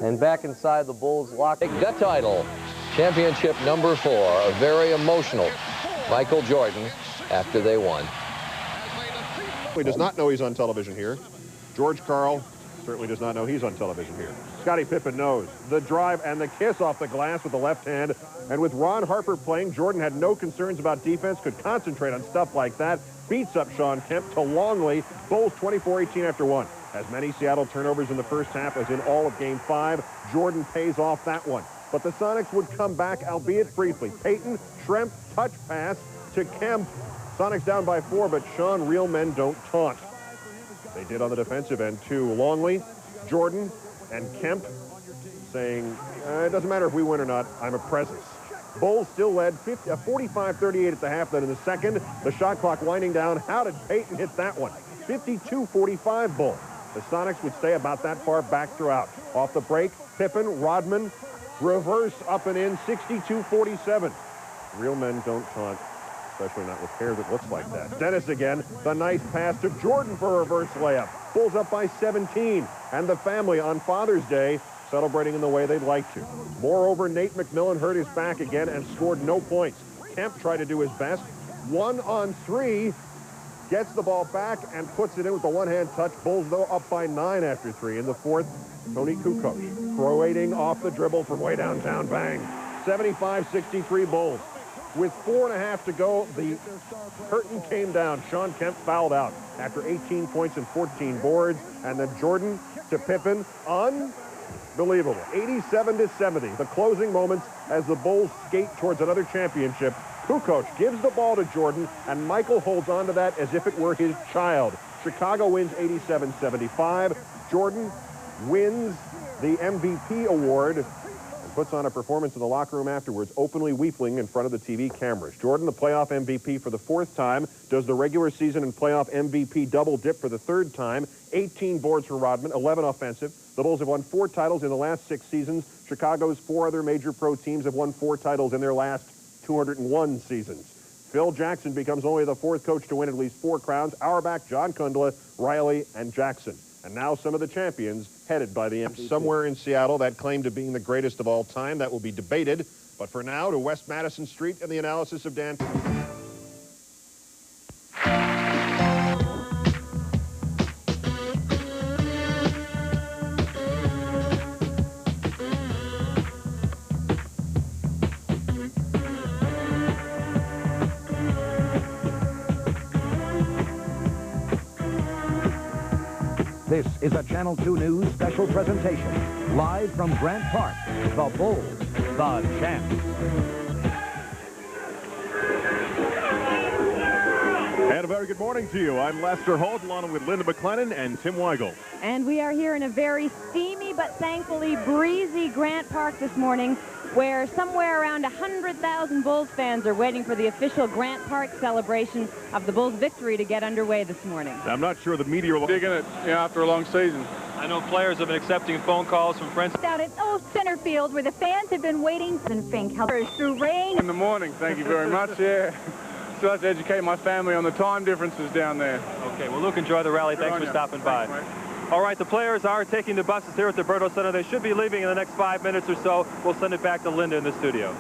And back inside the Bulls locker. The title, championship number 4, a very emotional Michael Jordan after they won. He does not know he's on television here. George Karl certainly does not know he's on television here. Scottie Pippen knows. The drive and the kiss off the glass with the left hand. And with Ron Harper playing, Jordan had no concerns about defense, could concentrate on stuff like that. Beats up Shawn Kemp to Longley. Bulls 24-18 after 1. As many Seattle turnovers in the first half as in all of Game 5. Jordan pays off that one. But the Sonics would come back, albeit briefly. Payton, Schrempf, touch pass to Kemp. Sonics down by 4, but Sean, real men don't taunt. They did on the defensive end, too. Longley, Jordan, and Kemp saying, it doesn't matter if we win or not, I'm a presence. Bulls still led 45-38 at the half. Then in the second, the shot clock winding down. How did Payton hit that one? 52-45 Bulls. The Sonics would stay about that far back throughout. Off the break, Pippen, Rodman, reverse up and in, 62-47. Real men don't taunt. especially not with hair that looks like that. Dennis again, the nice pass to Jordan for a reverse layup. Bulls up by 17, and the family on Father's Day celebrating in the way they'd like to. Moreover, Nate McMillan hurt his back again and scored no points. Kemp tried to do his best. 1-on-3, gets the ball back and puts it in with the one-hand touch. Bulls, though, up by 9 after 3. In the fourth, Tony Kukoc creating off the dribble from way downtown. Bang. 75-63 Bulls. With 4.5 to go, the curtain came down. Shawn Kemp fouled out after 18 points and 14 boards. And then Jordan to Pippen. Unbelievable. 87-70. The closing moments as the Bulls skate towards another championship. Kukoc gives the ball to Jordan, and Michael holds on to that as if it were his child. Chicago wins 87-75. Jordan wins the MVP award and puts on a performance in the locker room afterwards, openly weeping in front of the TV cameras. Jordan, the playoff MVP for the 4th time, does the regular season and playoff MVP double dip for the 3rd time. 18 boards for Rodman, 11 offensive. The Bulls have won 4 titles in the last 6 seasons. Chicago's 4 other major pro teams have won 4 titles in their last 201 seasons. Phil Jackson becomes only the 4th coach to win at least 4 crowns. Auerbach, John Kundla, Riley, and Jackson. And now some of the champions headed by the MVP. Somewhere in Seattle, that claim to being the greatest of all time, that will be debated. But for now, to West Madison Street and the analysis of Dan. This is a Channel 2 News special presentation, live from Grant Park. The Bulls, the champs. And a very good morning to you. I'm Lester Holt, along with Linda McLennan and Tim Weigel. And we are here in a very steamy but thankfully breezy Grant Park this morning, where somewhere around 100,000 Bulls fans are waiting for the official Grant Park celebration of the Bulls' victory to get underway this morning. I'm not sure the media will... Digging it, after a long season. I know players have been accepting phone calls from friends. Down at Old Center Field, where the fans have been waiting and Fink helpers through rain. In the morning, thank you very much. Yeah. Still have to educate my family on the time differences down there. Okay, well, Luke, enjoy the rally. Thanks for stopping by. All right, the players are taking the buses here at the Berto Center. They should be leaving in the next 5 minutes or so. We'll send it back to Linda in the studio.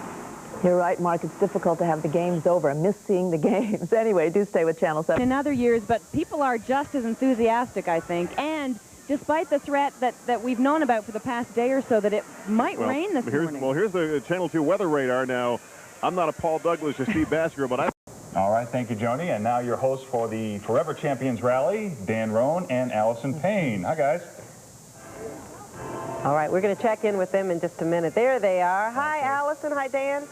You're right, Mark. It's difficult to have the games over. I miss seeing the games. Anyway, do stay with Channel 7. In other years, but people are just as enthusiastic, I think. And despite the threat that we've known about for the past day or so that it might rain this morning. Well, here's the Channel 2 weather radar now. I'm not a Paul Douglas or Steve Basker, but I... All right, thank you, Joni. And now your hosts for the Forever Champions Rally, Dan Roan and Allison Payne. Hi, guys. All right, we're going to check in with them in just a minute. There they are. Hi, Allison. Hi, Dan.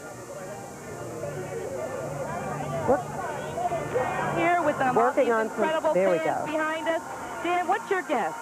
Here with them, working on incredible fans behind us. Dan, what's your guess?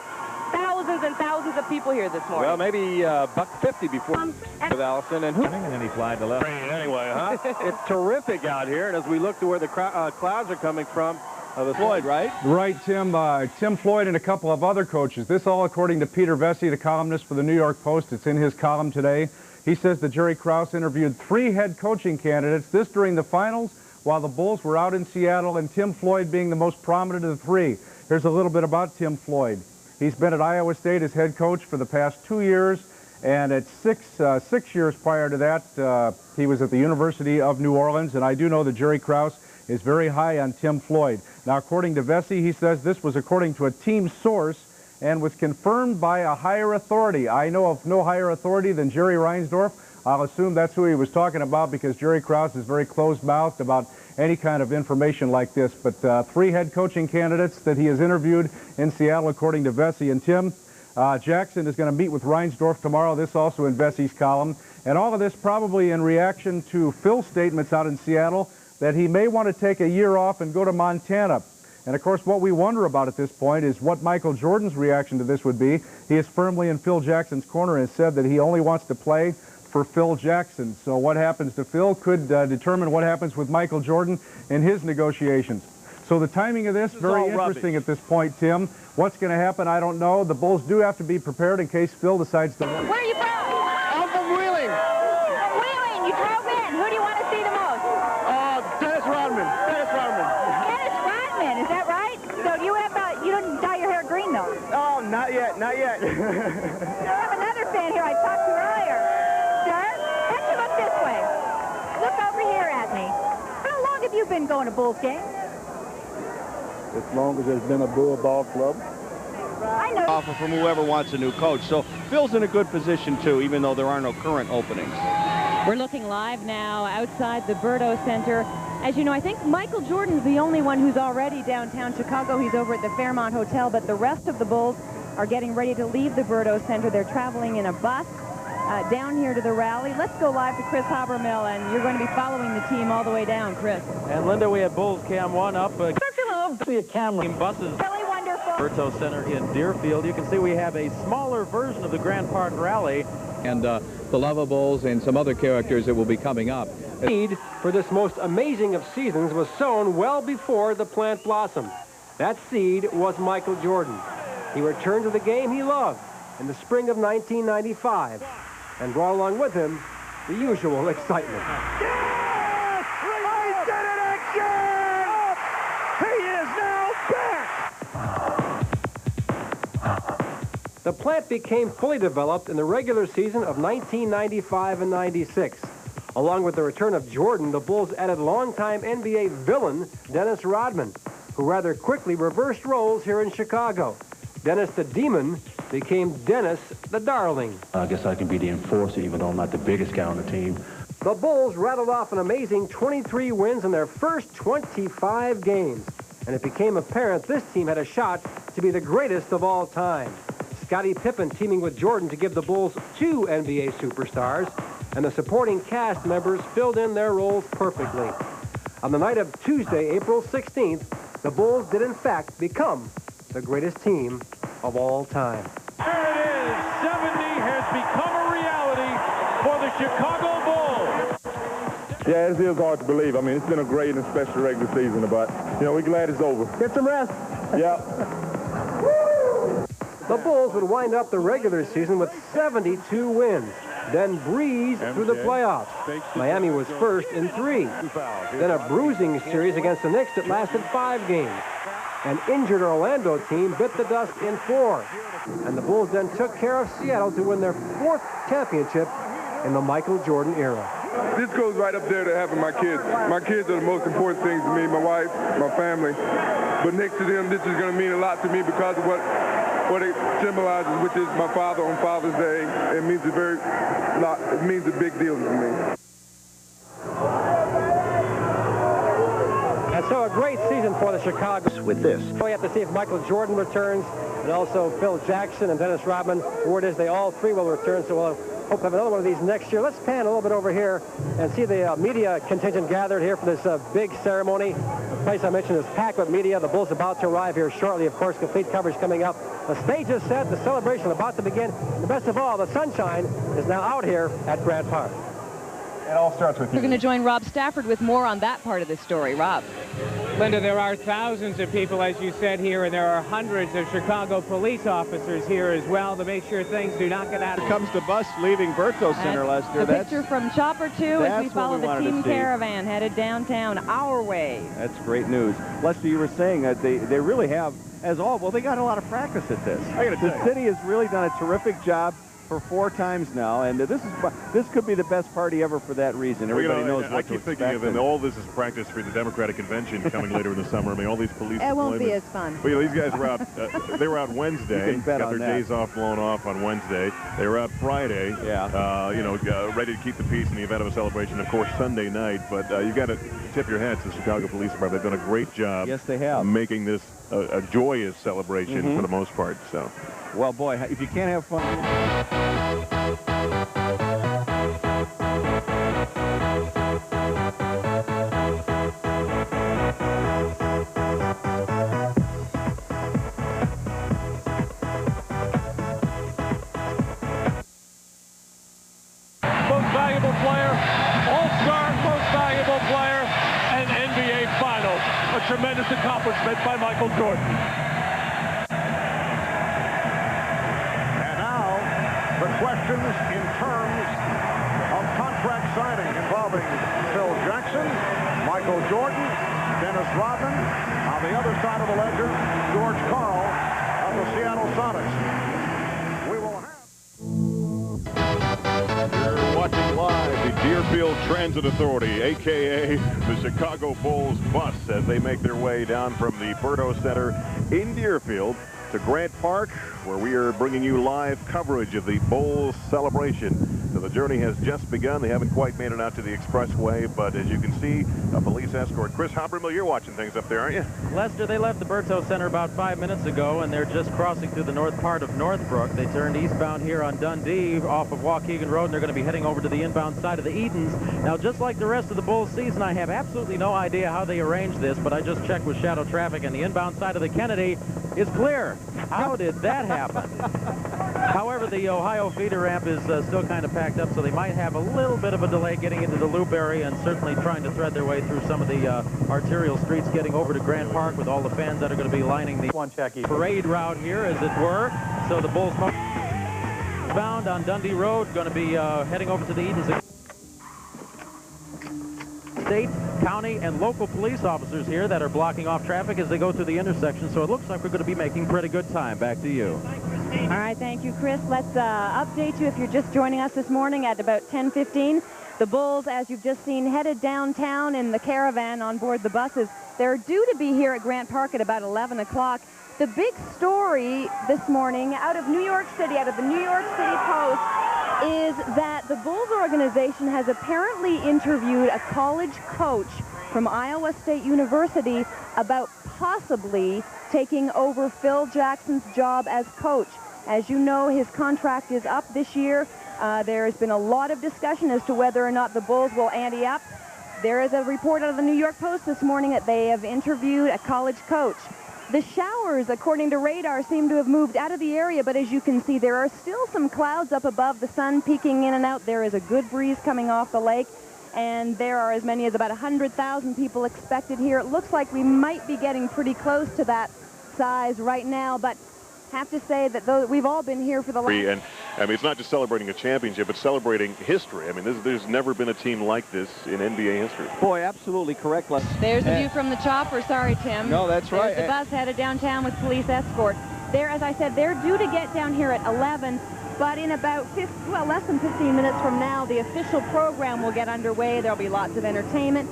Thousands and thousands of people here this morning. Well, maybe $150 before with Allison. And then he flied to left. Anyway, huh? It's terrific out here. And as we look to where the clouds are coming from, the Floyd, right? Right, Tim. Tim Floyd and a couple of other coaches. This all according to Peter Vesey, the columnist for the New York Post. It's in his column today. He says that Jerry Krause interviewed 3 head coaching candidates, this during the finals, while the Bulls were out in Seattle, and Tim Floyd being the most prominent of the 3. Here's a little bit about Tim Floyd. He's been at Iowa State as head coach for the past 2 years, and at 6 years prior to that, he was at the University of New Orleans, and I do know that Jerry Krause is very high on Tim Floyd. Now, according to Vesey, he says this was according to a team source and was confirmed by a higher authority. I know of no higher authority than Jerry Reinsdorf. I'll assume that's who he was talking about because Jerry Krause is very closed-mouthed about any kind of information like this. But 3 head coaching candidates that he has interviewed in Seattle, according to Vesey. And Tim, Jackson is going to meet with Reinsdorf tomorrow. This also in Vesey's column. And all of this probably in reaction to Phil's statements out in Seattle that he may want to take a year off and go to Montana. And, of course, what we wonder about at this point is what Michael Jordan's reaction to this would be. He is firmly in Phil Jackson's corner and said that he only wants to play for Phil Jackson. So what happens to Phil could determine what happens with Michael Jordan in his negotiations. So the timing of this, very interesting at this point, Tim. What's going to happen, I don't know. The Bulls do have to be prepared in case Phil decides to... Where are you from? I'm from Wheeling. Wheeling, you drove in. Who do you want to see the most? Dennis Rodman. not yet. I have another fan here I talked to earlier. Sir, why don't you look this way? Look over here at me. How long have you been going to Bulls games? As long as there's been a Bull Ball Club. I know. Offer from whoever wants a new coach. So Phil's in a good position, too, even though there are no current openings. We're looking live now outside the Berto Center. As you know, I think Michael Jordan's the only one who's already downtown Chicago. He's over at the Fairmont Hotel, but the rest of the Bulls are getting ready to leave the Berto Center. They're traveling in a bus down here to the rally. Let's go live to Chris Habermill, and you're going to be following the team all the way down, Chris. And Linda, we had Bulls Cam 1 up. See a camera. Buses. Really wonderful. Berto Center in Deerfield. You can see we have a smaller version of the Grand Park Rally. And the Lavables and some other characters that will be coming up. The seed for this most amazing of seasons was sown well before the plant blossomed. That seed was Michael Jordan. He returned to the game he loved in the spring of 1995 and brought along with him the usual excitement. Yes! I did it again! He is now back! The plant became fully developed in the regular season of 1995 and 96. Along with the return of Jordan, the Bulls added longtime NBA villain Dennis Rodman, who rather quickly reversed roles here in Chicago. Dennis the Demon became Dennis the Darling. I guess I can be the enforcer, even though I'm not the biggest guy on the team. The Bulls rattled off an amazing 23 wins in their first 25 games, and it became apparent this team had a shot to be the greatest of all time. Scottie Pippen teaming with Jordan to give the Bulls 2 NBA superstars, and the supporting cast members filled in their roles perfectly. On the night of Tuesday, April 16th, the Bulls did in fact become the greatest team of all time. There it is. 70 has become a reality for the Chicago Bulls. Yeah, it is hard to believe. I mean, it's been a great and special regular season, but, you know, we're glad it's over. Get some rest. Yeah. The Bulls would wind up the regular season with 72 wins, then breeze through the playoffs. Miami was first in 3. Then a bruising series against the Knicks that lasted 5 games. An injured Orlando team bit the dust in 4. And the Bulls then took care of Seattle to win their 4th championship in the Michael Jordan era. This goes right up there to having my kids. My kids are the most important things to me, my wife, my family. But next to them, this is going to mean a lot to me because of what it symbolizes, which is my father on Father's Day. It means a big deal to me. And so a great season for the Chicago with this. We have to see if Michael Jordan returns, and also Phil Jackson and Dennis Rodman. The word is they all 3 will return, so we'll hope to have another one of these next year. Let's pan a little bit over here and see the media contingent gathered here for this big ceremony. The place I mentioned is packed with media. The Bulls about to arrive here shortly. Of course, complete coverage coming up. The stage is set. The celebration about to begin. And the best of all, the sunshine is now out here at Grant Park. It all starts with you. We're going to join Rob Stafford with more on that part of the story. Rob. Linda, there are thousands of people, as you said, here, and there are hundreds of Chicago police officers here as well to make sure things do not get out of... Here comes the bus leaving Berto Center, Lester. A picture from Chopper 2 as we follow the team caravan headed downtown our way. That's great news. Lester, you were saying that they really have, well, they got a lot of practice at this. The city has really done a terrific job for 4 times now, and this could be the best party ever for that reason. Everybody knows what to expect. I keep thinking of it, all this is practice for the Democratic Convention coming later in the summer. I mean, all these police It won't be as fun. Well, you know, these guys were out, they were out Wednesday, got their days off blown off on Wednesday. They were out Friday, ready to keep the peace in the event of a celebration, of course, Sunday night. But you got to tip your hats to the Chicago Police Department. They've done a great job. Yes, they have. Making this a joyous celebration for the most part. So, well, boy, if you can't have fun. Most valuable player, all-star, most valuable player, and NBA Finals. A tremendous accomplishment by Michael Jordan. And now, the questions in terms of contract signing involving Phil Jackson, Michael Jordan, Dennis Rodman. On the other side of the ledger, George Karl of the Seattle Sonics. You're watching live the Deerfield Transit Authority, a.k.a. the Chicago Bulls bus, as they make their way down from the Berto Center in Deerfield to Grant Park, where we are bringing you live coverage of the Bulls celebration. So the journey has just begun. They haven't quite made it out to the expressway, but as you can see, a police escort. Chris Hoppermill, you're watching things up there, aren't you? Lester, they left the Berto Center about 5 minutes ago, and they're just crossing through the north part of Northbrook. They turned eastbound here on Dundee off of Waukegan Road, and they're going to be heading over to the inbound side of the Edens. Now, just like the rest of the Bulls season, I have absolutely no idea how they arranged this, but I just checked with shadow traffic, and the inbound side of the Kennedy is clear. How did that happen? However, the Ohio feeder ramp is still kind of packed up, so they might have a little bit of a delay getting into the loop area and certainly trying to thread their way through some of the arterial streets getting over to Grant Park with all the fans that are going to be lining the parade route here, as it were. So the Bulls bound on Dundee Road, going to be heading over to the Edens. State, county, and local police officers here that are blocking off traffic as they go through the intersection, so it looks like we're going to be making pretty good time. Back to you. All right, thank you, Chris. Let's update you if you're just joining us this morning at about 10:15. The Bulls, as you've just seen, headed downtown in the caravan on board the buses. They're due to be here at Grant Park at about 11 o'clock. The big story this morning out of New York City, out of the New York City Post, is that the Bulls organization has apparently interviewed a college coach from Iowa State University about possibly taking over Phil Jackson's job as coach. As you know, his contract is up this year. There has been a lot of discussion as to whether or not the Bulls will ante up. There is a report out of the New York Post this morning that they have interviewed a college coach. The showers, according to radar, seem to have moved out of the area, but as you can see, there are still some clouds up above, the sun peeking in and out. There is a good breeze coming off the lake, and there are as many as about 100,000 people expected here. It looks like we might be getting pretty close to that size right now, but have to say that we've all been here for the last... And, I mean, it's not just celebrating a championship, it's celebrating history. I mean, there's never been a team like this in NBA history. Boy, absolutely correct. There's the view from the chopper. Sorry, Tim. No, that's right. There's the bus headed downtown with police escort. There, as I said, they're due to get down here at 11, but in about less than 15 minutes from now, the official program will get underway. There'll be lots of entertainment,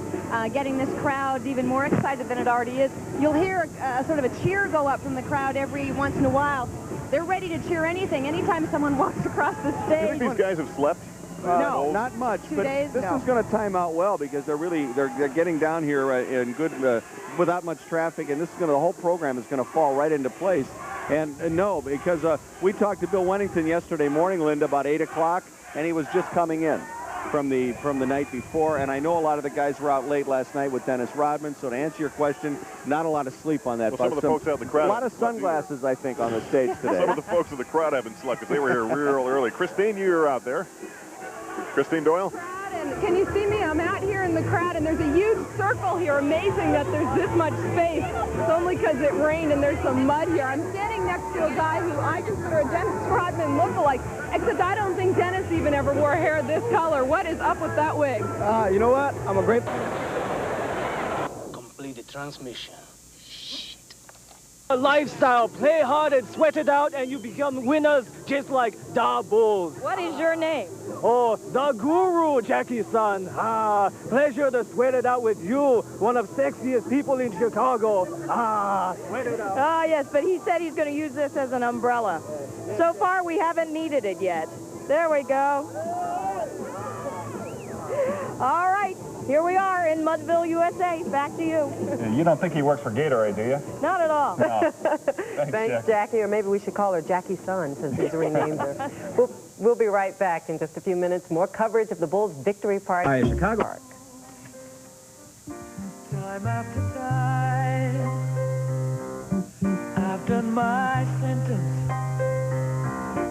getting this crowd even more excited than it already is. You'll hear sort of a cheer go up from the crowd every once in a while. They're ready to cheer anything, anytime someone walks across the stage. Do you think these guys have slept? No, not much. 2 but days? This No. one's going to time out well because they're getting down here in good, without much traffic, and the whole program is going to fall right into place. And no, because we talked to Bill Wennington yesterday morning, Linda, about 8 o'clock, and he was just coming in from the night before. And I know a lot of the guys were out late last night with Dennis Rodman. So to answer your question, not a lot of sleep on that. Well, some of the folks out in the crowd. A lot of sunglasses, I think, on the stage today. Some of the folks in the crowd haven't slept because they were here real early. Christine, you were out there. Christine Doyle? Can you see me? I'm out here in the crowd, and there's a huge circle here. Amazing that there's this much space. It's only because it rained and there's some mud here. I'm standing next to a guy who I consider a Dennis Rodman lookalike, except I don't think Dennis even ever wore hair this color. What is up with that wig? You know what? I'm a great... Complete the transmission. A lifestyle. Play hard and sweat it out, and you become winners just like the Bulls. What is your name? Oh, the Guru, Jackie-san. Pleasure to sweat it out with you, one of sexiest people in Chicago. Sweat it out. Yes, but he said he's going to use this as an umbrella. So far, we haven't needed it yet. There we go. All right. Here we are in Mudville, USA. Back to you. You don't think he works for Gatorade, do you? Not at all. No. Thanks, Jackie. Or maybe we should call her Jackie Sun, since he's renamed her. We'll be right back in just a few minutes. More coverage of the Bulls' victory party. Hi, Chicago. Time after time, I've done my sentence,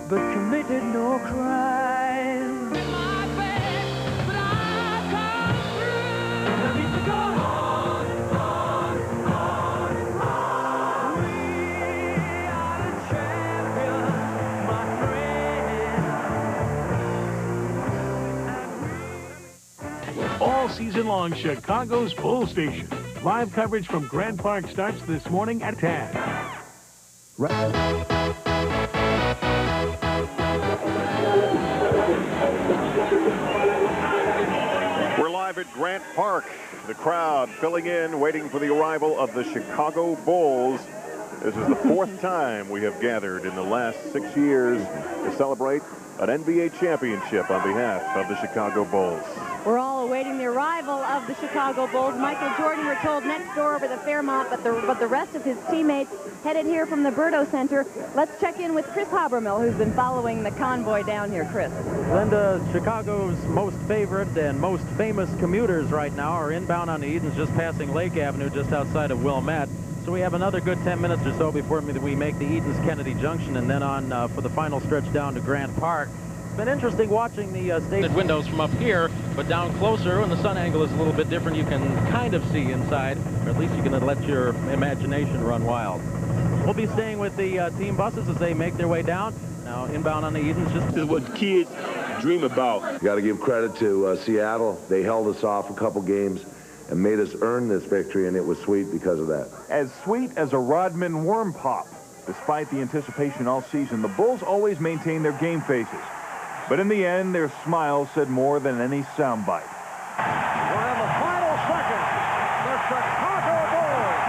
but committed no crime. All season long, Chicago's Bull Station. Live coverage from Grant Park starts this morning at 10. Grant Park. The crowd filling in, waiting for the arrival of the Chicago Bulls. This is the 4th time we have gathered in the last 6 years to celebrate an NBA championship on behalf of the Chicago Bulls. We're all awaiting the arrival of the Chicago Bulls. Michael Jordan, we're told, next door over the Fairmont, but the rest of his teammates headed here from the Berto Center. Let's check in with Chris Habermill, who's been following the convoy down here. Chris. Linda, Chicago's most favorite and most famous commuters right now are inbound on the Edens, just passing Lake Avenue, just outside of Wilmette. So we have another good 10 minutes or so before we make the Edens-Kennedy Junction, and then on for the final stretch down to Grant Park. It's been interesting watching the stage windows from up here, but down closer, when the sun angle is a little bit different, you can kind of see inside, or at least you can let your imagination run wild. We'll be staying with the team buses as they make their way down. Now, inbound on the Edens. This is what kids dream about. You got to give credit to Seattle. They held us off a couple games and made us earn this victory, and it was sweet because of that. As sweet as a Rodman worm pop. Despite the anticipation all season, the Bulls always maintain their game faces. But in the end, their smiles said more than any soundbite. We're in the final seconds. The Chicago Bulls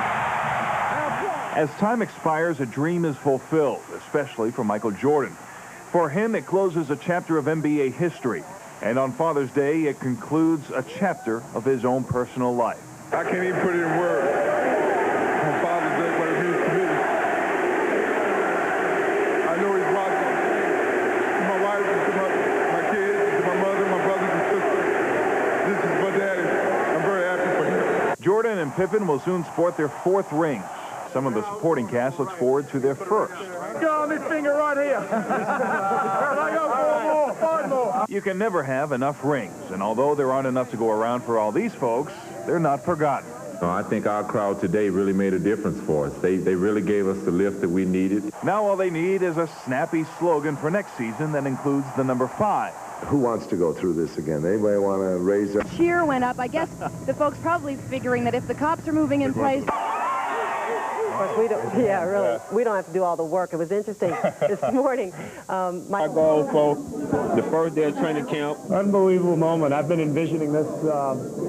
have won. As time expires, a dream is fulfilled, especially for Michael Jordan. For him, it closes a chapter of NBA history. And on Father's Day, it concludes a chapter of his own personal life. I can't even put it in words. On Father's Day, what it means to me. I know he's watching. To my wife, to my kids, to my mother, my brothers and sisters. This is my daddy. I'm very happy for him. Jordan and Pippen will soon sport their 4th rings. Some of the supporting cast looks forward to their 1st. Go on this finger right here. I got 4 more. You can never have enough rings, and although there aren't enough to go around for all these folks, they're not forgotten. I think our crowd today really made a difference for us. They really gave us the lift that we needed. Now all they need is a snappy slogan for next season that includes the number 5. Who wants to go through this again? Anybody want to raise their... Cheer went up. I guess the folks probably figuring that if the cops are moving in place... Of course, we don't, yeah, really, we don't have to do all the work. It was interesting this morning. My goal for the first day of training camp. Unbelievable moment. I've been envisioning this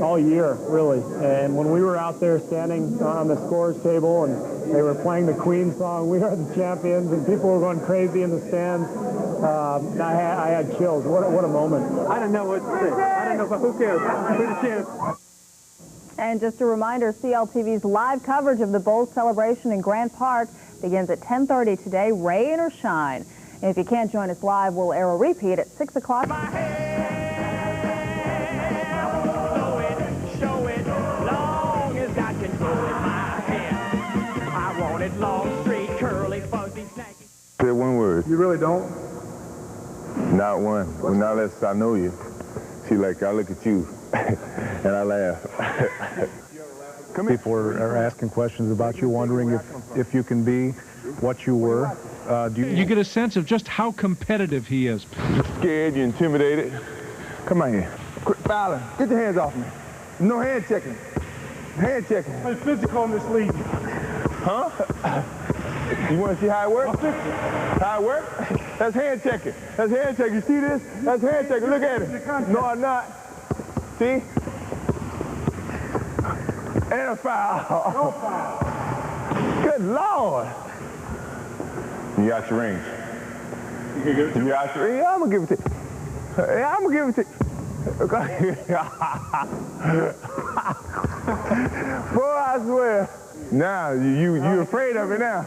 all year, really. And when we were out there standing on the scores table and they were playing the Queen song, "We Are the Champions," and people were going crazy in the stands, I had chills. What a moment. I don't know what to say. I don't know, but who cares? Who cares? And just a reminder, CLTV's live coverage of the Bulls celebration in Grant Park begins at 10:30 today, rain or shine. And if you can't join us live, we'll air a repeat at 6 o'clock. Show it, long as I can throw it my hair. I want it long, straight, curly, fuzzy, snaky. Say one word. You really don't? Not one. Well, not unless I know you. See, like, I look at you and I laugh. People are asking questions about you, wondering if you can be what you were. You get a sense of just how competitive he is. You're scared, you're intimidated. Come on here. Quit fouling. Get your hands off me. No hand checking. Hand checking. I'm physical in this league. Huh? You want to see how it works? How it works? That's hand checking. That's hand checking. You see this? That's hand checking. Look at it. No, I'm not. See? And a foul. No foul. Good Lord. You got your rings. You got your rings? Yeah, I'm going to give it to you. Yeah, I'm going to give it to you. Boy, I swear. Now, you afraid of it now.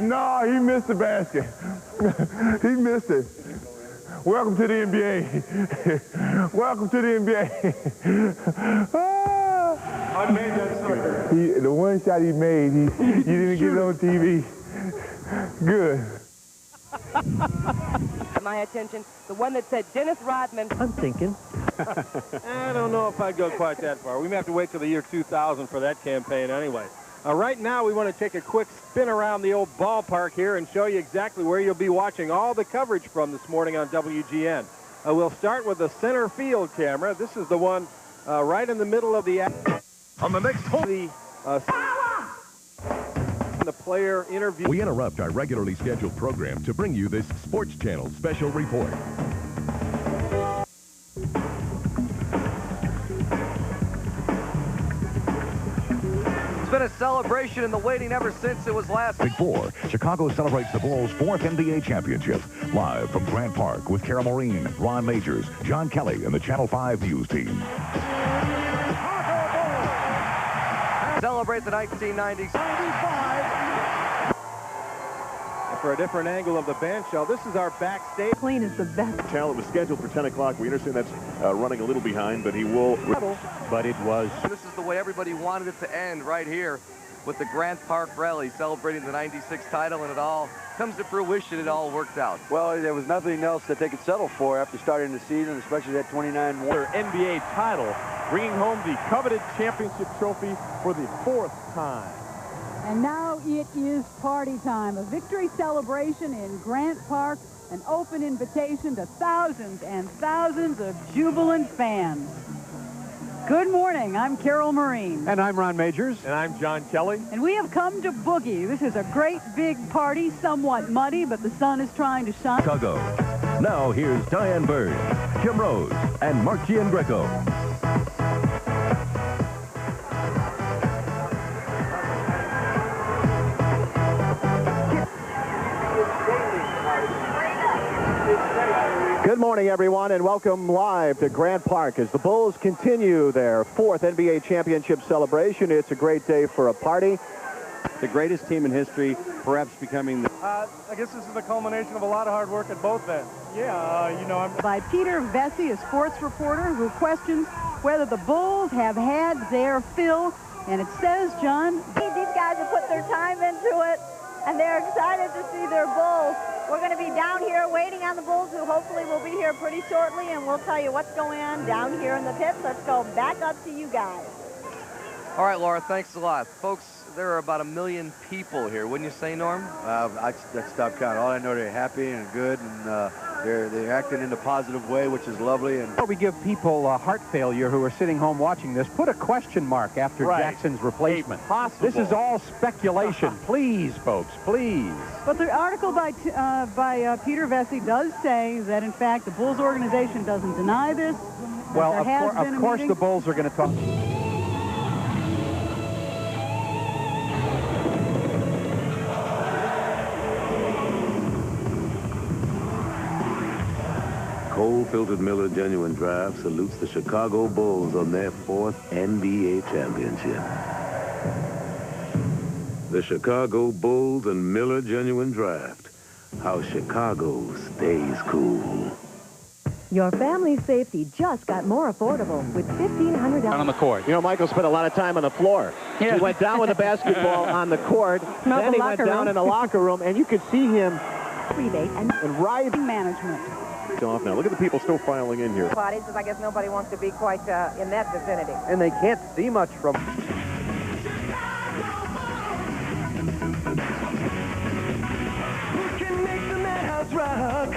No, he missed the basket. He missed it. Welcome to the NBA. Welcome to the NBA. I made that sucker. The one shot he made, he didn't get it on TV. Good. My attention, the one that said Dennis Rodman. I'm thinking. I don't know if I'd go quite that far. We may have to wait till the year 2000 for that campaign anyway. Right now, we want to take a quick spin around the old ballpark here and show you exactly where you'll be watching all the coverage from this morning on WGN. We'll start with the center field camera. This is the one right in the middle of the on the next hole. The player interview. We interrupt our regularly scheduled program to bring you this Sports Channel special report. been a celebration in the waiting ever since it was last. Big Four, Chicago celebrates the Bulls' 4th NBA championship. Live from Grant Park with Carol Maureen, Ron Majors, John Kelly, and the Channel 5 News team. Celebrate the 1990s. For a different angle of the band shell, this is our backstage. Clean is the best. Channel, it was scheduled for 10 o'clock. We understand that's running a little behind, but he will. But it was. This is the way everybody wanted it to end, right here with the Grant Park Rally celebrating the 96 title, and it all comes to fruition. It all worked out. Well, there was nothing else that they could settle for after starting the season, especially that 29-1. Their NBA title, bringing home the coveted championship trophy for the 4th time. And now it is party time, a victory celebration in Grant Park, an open invitation to thousands and thousands of jubilant fans. Good morning, I'm Carol Maureen. And I'm Ron Majors. And I'm John Kelly. And we have come to boogie. This is a great big party, somewhat muddy, but the sun is trying to shine. Chicago. Now here's Diane Bird, Kim Rose, and Mark Giangreco. Good morning, everyone, and welcome live to Grant Park as the Bulls continue their 4th NBA championship celebration. It's a great day for a party. The greatest team in history, perhaps becoming the... I guess this is the culmination of a lot of hard work at both ends. Yeah, you know, I'm... By Peter Vesey, a sports reporter who questions whether the Bulls have had their fill. And it says, John... These guys have put their time into it, and they're excited to see their Bulls. We're going to be down here waiting on the Bulls, who hopefully will be here pretty shortly, and we'll tell you what's going on down here in the pits. Let's go back up to you guys. All right, Laura, thanks a lot. Folks, there are about 1 million people here, wouldn't you say, Norm? I stopped counting. All I know, they're happy and good, and they're acting in a positive way, which is lovely. And Before we give people heart failure who are sitting home watching this, put a question mark after Jackson's replacement. This is all speculation. Please, folks, please. But the article by Peter Vesey does say that, in fact, the Bulls organization doesn't deny this. Well, of course the Bulls are going to talk. Cold-filtered Miller Genuine Draft salutes the Chicago Bulls on their 4th NBA championship. The Chicago Bulls and Miller Genuine Draft. How Chicago stays cool. Your family's safety just got more affordable with $1,500 on the court. You know, Michael spent a lot of time on the floor. Yeah. He went down with the basketball on the court. Then he went down in the locker room, and you could see him rebate and riding management. Off now. Look at the people still filing in here. Bodies, because I guess nobody wants to be quite in that vicinity. And they can't see much from... Who can make the madhouse rock?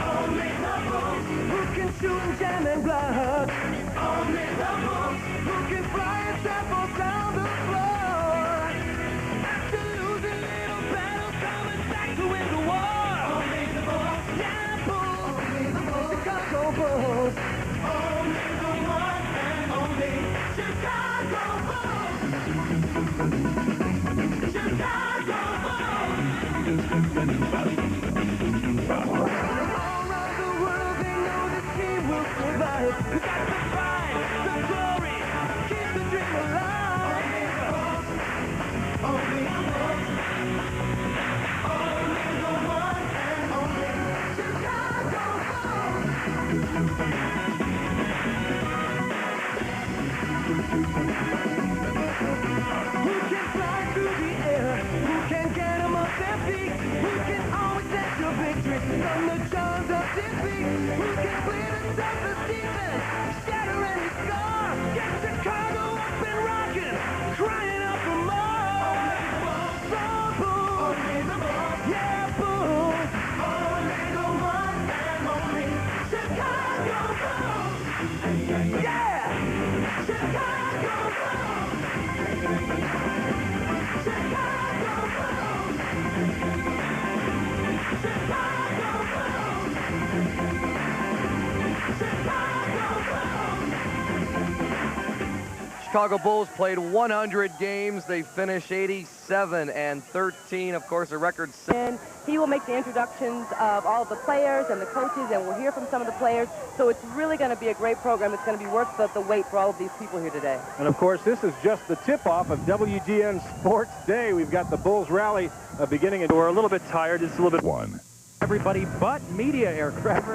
Only the Bulls. Who can shoot and jam and block? Only the Bulls. Who can fly and trample down the floor? After losing little battle, coming back to win the war. Only the Bulls. Yeah, Bulls. Only the Bulls. Chicago Bulls. Only the one and only Chicago Bulls. Chicago Bulls. All around the world, they know this team will survive. We got the pride, the glory, keep the dream alive. Only the Bulls, only the one and only Chicago Bulls. Who can fly through the air? Who can get them off their feet? Who can always set your victory from the jaws of defeat? Who can clear the toughest defense, shatter any scar? Get Chicago up and rocking, crying out for more. The Bulls, only the Bulls, yeah, Bulls, only the one and only Chicago Bulls, yeah, Chicago Bulls, Chicago Bulls, Chicago Bulls, Chicago Bulls. Chicago Bulls played 100 games. They finished 87-13, of course, a record. And he will make the introductions of all of the players and the coaches, and we'll hear from some of the players. So it's really going to be a great program. It's going to be worth the wait for all of these people here today. And, of course, this is just the tip-off of WGN Sports Day. We've got the Bulls rally beginning, and we're a little bit tired. It's a little bit... Everybody but media aircraft.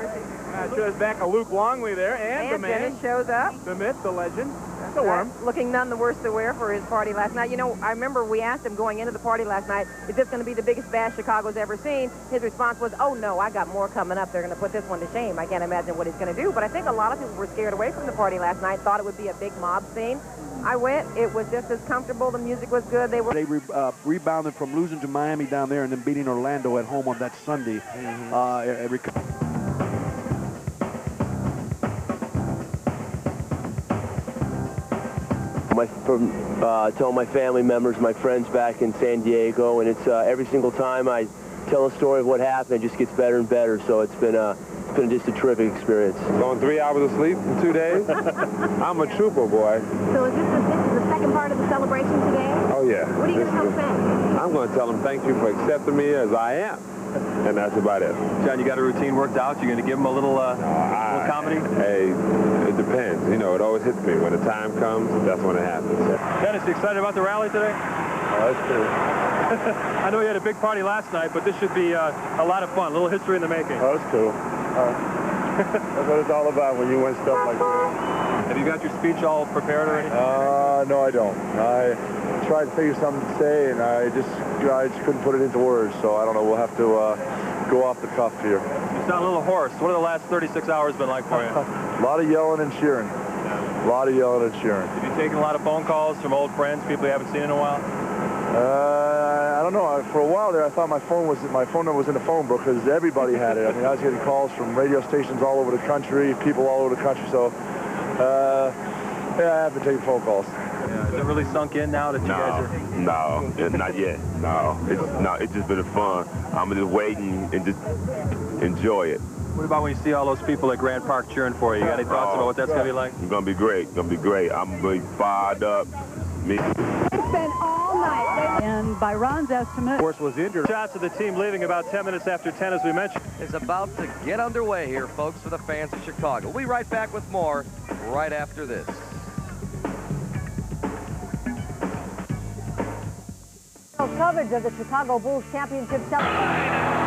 Shows back a Luke Longley there, and the man. Dennis shows up. The myth, the legend, the worm. Looking none the worse to wear for his party last night. You know, I remember we asked him going into the party last night, is this going to be the biggest bash Chicago's ever seen? His response was, oh, no, I got more coming up. They're going to put this one to shame. I can't imagine what he's going to do. But I think a lot of people were scared away from the party last night, thought it would be a big mob scene. I went. It was just as comfortable. The music was good. They rebounded from losing to Miami down there and then beating Orlando at home on that Sunday. To all my family members, my friends back in San Diego, and it's every single time I tell a story of what happened, it just gets better and better. So it's been just a terrific experience. On 3 hours of sleep in 2 days. I'm a trooper, boy. So is this the second part of the celebration today? Oh, yeah. What are you going to tell fans? I'm going to tell them thank you for accepting me as I am. And that's about it. John, you got a routine worked out? You're going to give them a little comedy? Hey, it depends. You know, it always hits me. When the time comes, that's when it happens. Dennis, you excited about the rally today? Oh, that's cool. I know you had a big party last night, but this should be a lot of fun. A little history in the making. Oh, that's cool. That's what it's all about when you win stuff like this. Have you got your speech all prepared already? No, I don't. I tried to figure something to say, and I just couldn't put it into words. So I don't know. We'll have to go off the cuff here. You sound a little hoarse. What have the last 36 hours been like for you? A lot of yelling and cheering. A lot of yelling and cheering. Have you taken a lot of phone calls from old friends, people you haven't seen in a while? I don't know. For a while there, I thought my phone number was in the phone book because everybody had it. I mean, I was getting calls from radio stations all over the country, people all over the country. So, yeah, I have been taking phone calls. Yeah, is it really sunk in now that you guys are... No, not yet. No, it's just been fun. I'm just waiting and just enjoy it. What about when you see all those people at Grant Park cheering for you? You got any thoughts about what that's going to be like? It's going to be great. It's going to be great. I'm going to be fired up. It's been all night. And by Ron's estimate... Of course, was injured. Shots of the team leaving about 10 minutes after 10, as we mentioned. Is about to get underway here, folks, for the fans of Chicago. We'll be right back with more right after this. Coverage of the Chicago Bulls championship celebration.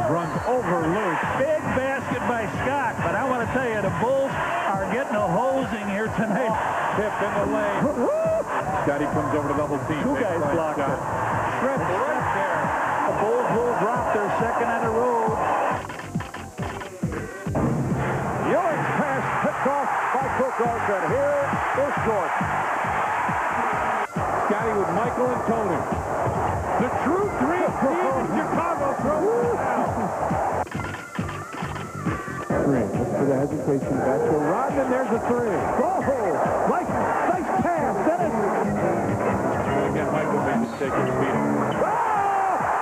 Runs over Luke. Big basket by Scott, but I want to tell you, the Bulls are getting a hosing here tonight. Tip in the lane. Scotty comes over to double team. Two guys blocked it. Shred right there. The Bulls will drop their second on the road. Ewing's pass picked off by Kukoc, and here is Short. Scotty with Michael and Tony. The true dream team in Chicago throws down. Look for the hesitation. Back to Rodman. There's a three. Oh, nice pass. Dennis. Again, Michael made a mistake in the meeting.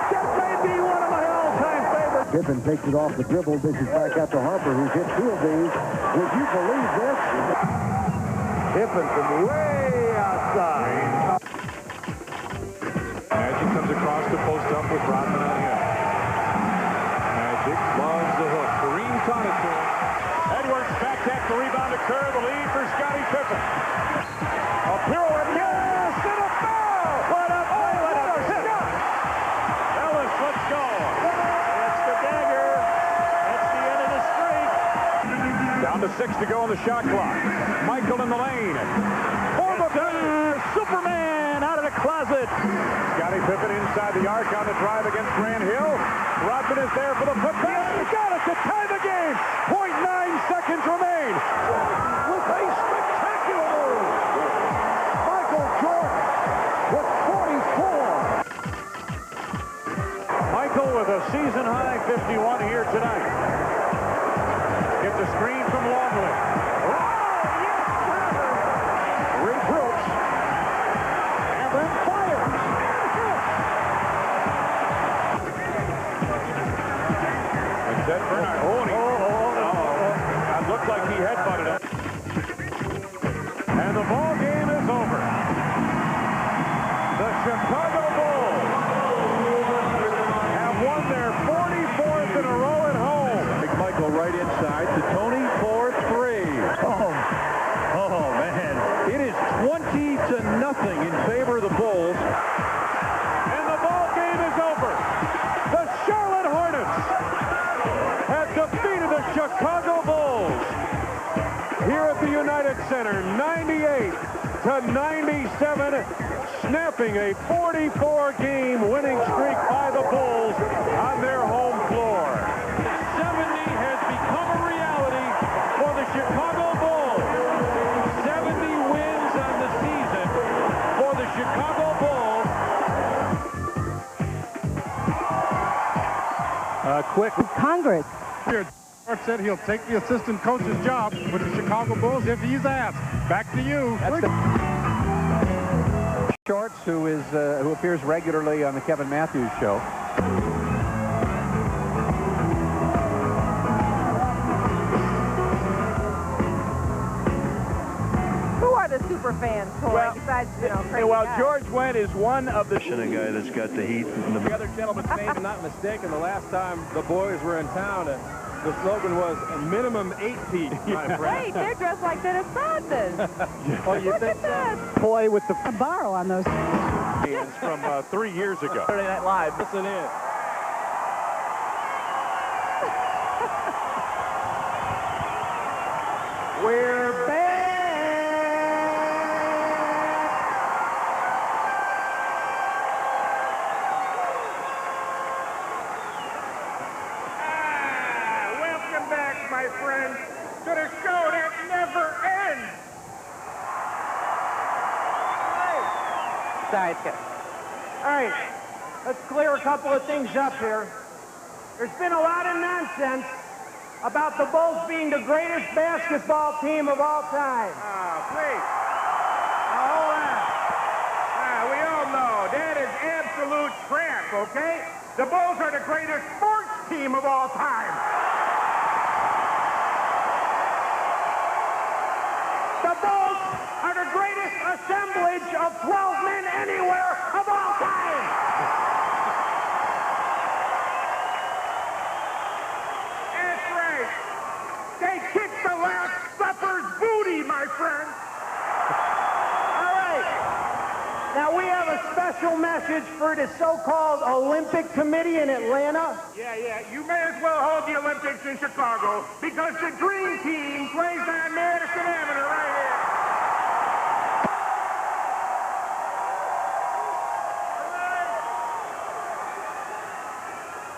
That may be one of my all-time favorites. Pippen takes it off the dribble. Dishes back out to Harper, who's hit 2 of these. Would you believe this? Pippen from way outside. Magic comes across the post up with Rodman on him. Magic loves the hook. Kareem taught it to him. Edwards back at the rebound to Kerr. The lead for Scottie Pippen. A pirouette. Yes! And a foul! What a hit! Ellis, let's go. It's the dagger. That's the end of the streak. Down to 6 to go on the shot clock. Michael in the lane. Superman out of the closet. Scottie Pippen inside the arc on the drive against Grant Hill. Rodman is there for the putback. He got it to tie the game. 0.9 seconds remain. With a spectacular move. Michael Jordan with 44. Michael with a season-high 51 here tonight. Gets a screen from Longley. Center, 98-97, snapping a 44-game winning streak by the Bulls on their home floor. 70 has become a reality for the Chicago Bulls. 70 wins on the season for the Chicago Bulls. Quick. Congress. Mark said he'll take the assistant coach's job with the Chicago Bulls if he's asked. Back to you. Shorts, who appears regularly on the Kevin Matthews show. Who are the super fans, Troy, besides, you know, crazy guys? George Wendt is one of the... A guy that's got the heat. The other gentleman's name, if I'm not mistaken, the last time the boys were in town, the slogan was a minimum 8 feet, my friend. Wait, they're dressed like Dennis Rodman. Oh, you think so? Play with the... Borrow on those. It's from 3 years ago. Saturday Night Live, listen in. We're back. Welcome back, my friends, to the show that never ends. Sorry, it's good. All right, let's clear a couple of things up here. There's been a lot of nonsense about the Bulls being the greatest basketball team of all time. Please. Now, hold on. We all know that is absolute crap, okay? The Bulls are the greatest sports team of all time. The Bulls are the greatest assemblage of 12 men anywhere of all time. That's right. They kicked the last supper's booty, my friend. All right. Now, we have a special message for the so-called Olympic Committee in Atlanta. Yeah. You may as well hold the Olympics in Chicago because the Dream Team plays on Madison Avenue right here.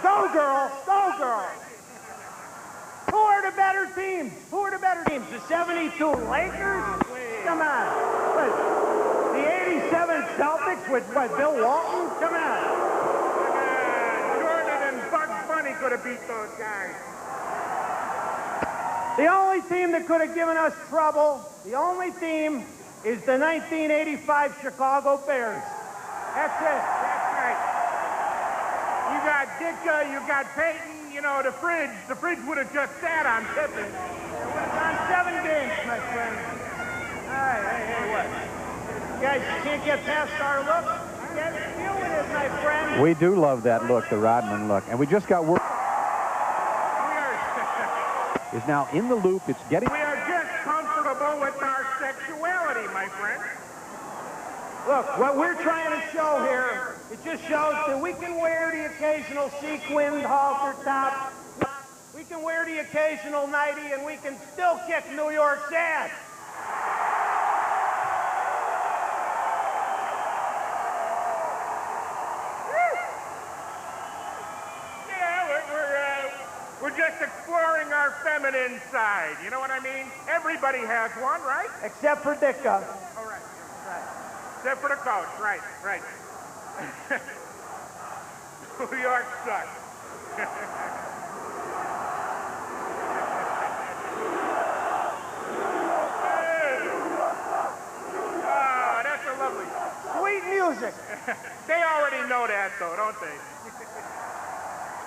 Go, girl. Go, girl. Who are the better teams? Who are the better teams? The 72 Lakers? Come on. What? The 87 Celtics with what, Bill Walton? Come on. Jordan and Bugs Bunny could have beat those guys. The only team that could have given us trouble, the only team, is the 1985 Chicago Bears. That's it. That's right. You got Ditka, you got Peyton, you know, the fridge would have just sat on Pippen. It would have gone 7 games, my friend. All right, hey, what? You guys can't get past our look? Get feel with it, my friend. We do love that look, the Rodman look. And we just got word. Is now in the loop. It's getting... We are just comfortable with our sexuality, my friend. Look, what we're trying to show here, it just shows that we can wear the occasional sequined halter top. We can wear the occasional nightie, and we can still kick New York's ass. We're just exploring our feminine side. You know what I mean? Everybody has one, right? Except for Ditka. All right. Except for the coach. Right. New York sucks. That's a lovely. Sweet music. They already know that, though, don't they?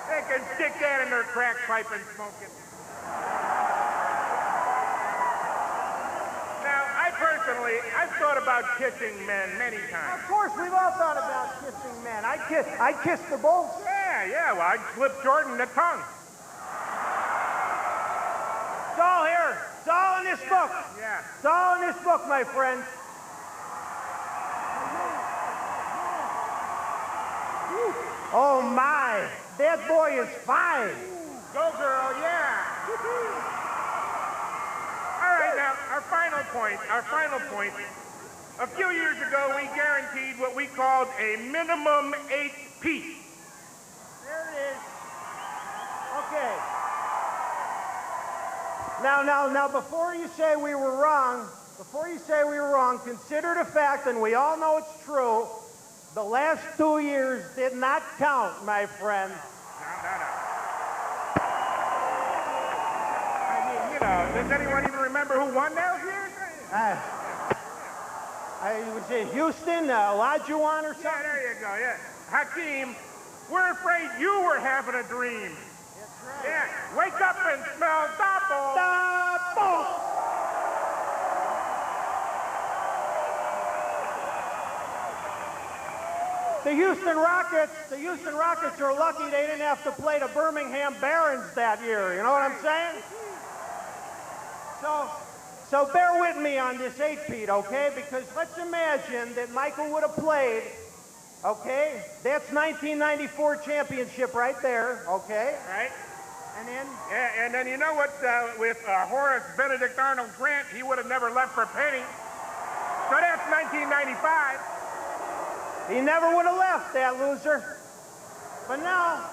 They can stick that in their crack pipe and smoke it. Now, I've thought about kissing men many times. Of course, we've all thought about kissing men. I kissed the Bulls. Yeah, well, I'd slip Jordan the tongue. It's all here. It's all in this book. Yeah. It's all in this book, my friends. Oh, my. That boy is fine. Go, girl, yeah. All right, now, our final point. A few years ago, we guaranteed what we called a minimum 8-piece. There it is. Okay. Now, before you say we were wrong, consider the fact, and we all know it's true, the last 2 years did not count, my friend. No. I mean, does anyone even remember who won those years? Was it Houston, Olajuwon or something? Yeah, there you go, yeah. Hakeem, we're afraid you were having a dream. That's right. Yeah, wake up and smell double. The Houston Rockets are lucky they didn't have to play the Birmingham Barons that year. You know what I'm saying? So bear with me on this 8-peat, okay? Because let's imagine that Michael would have played, okay? That's 1994 championship right there, okay? Right. And then? Yeah, and then you know what? With Horace Benedict Arnold Grant, he would have never left for Penny. So that's 1995. He never would have left, that loser. But now,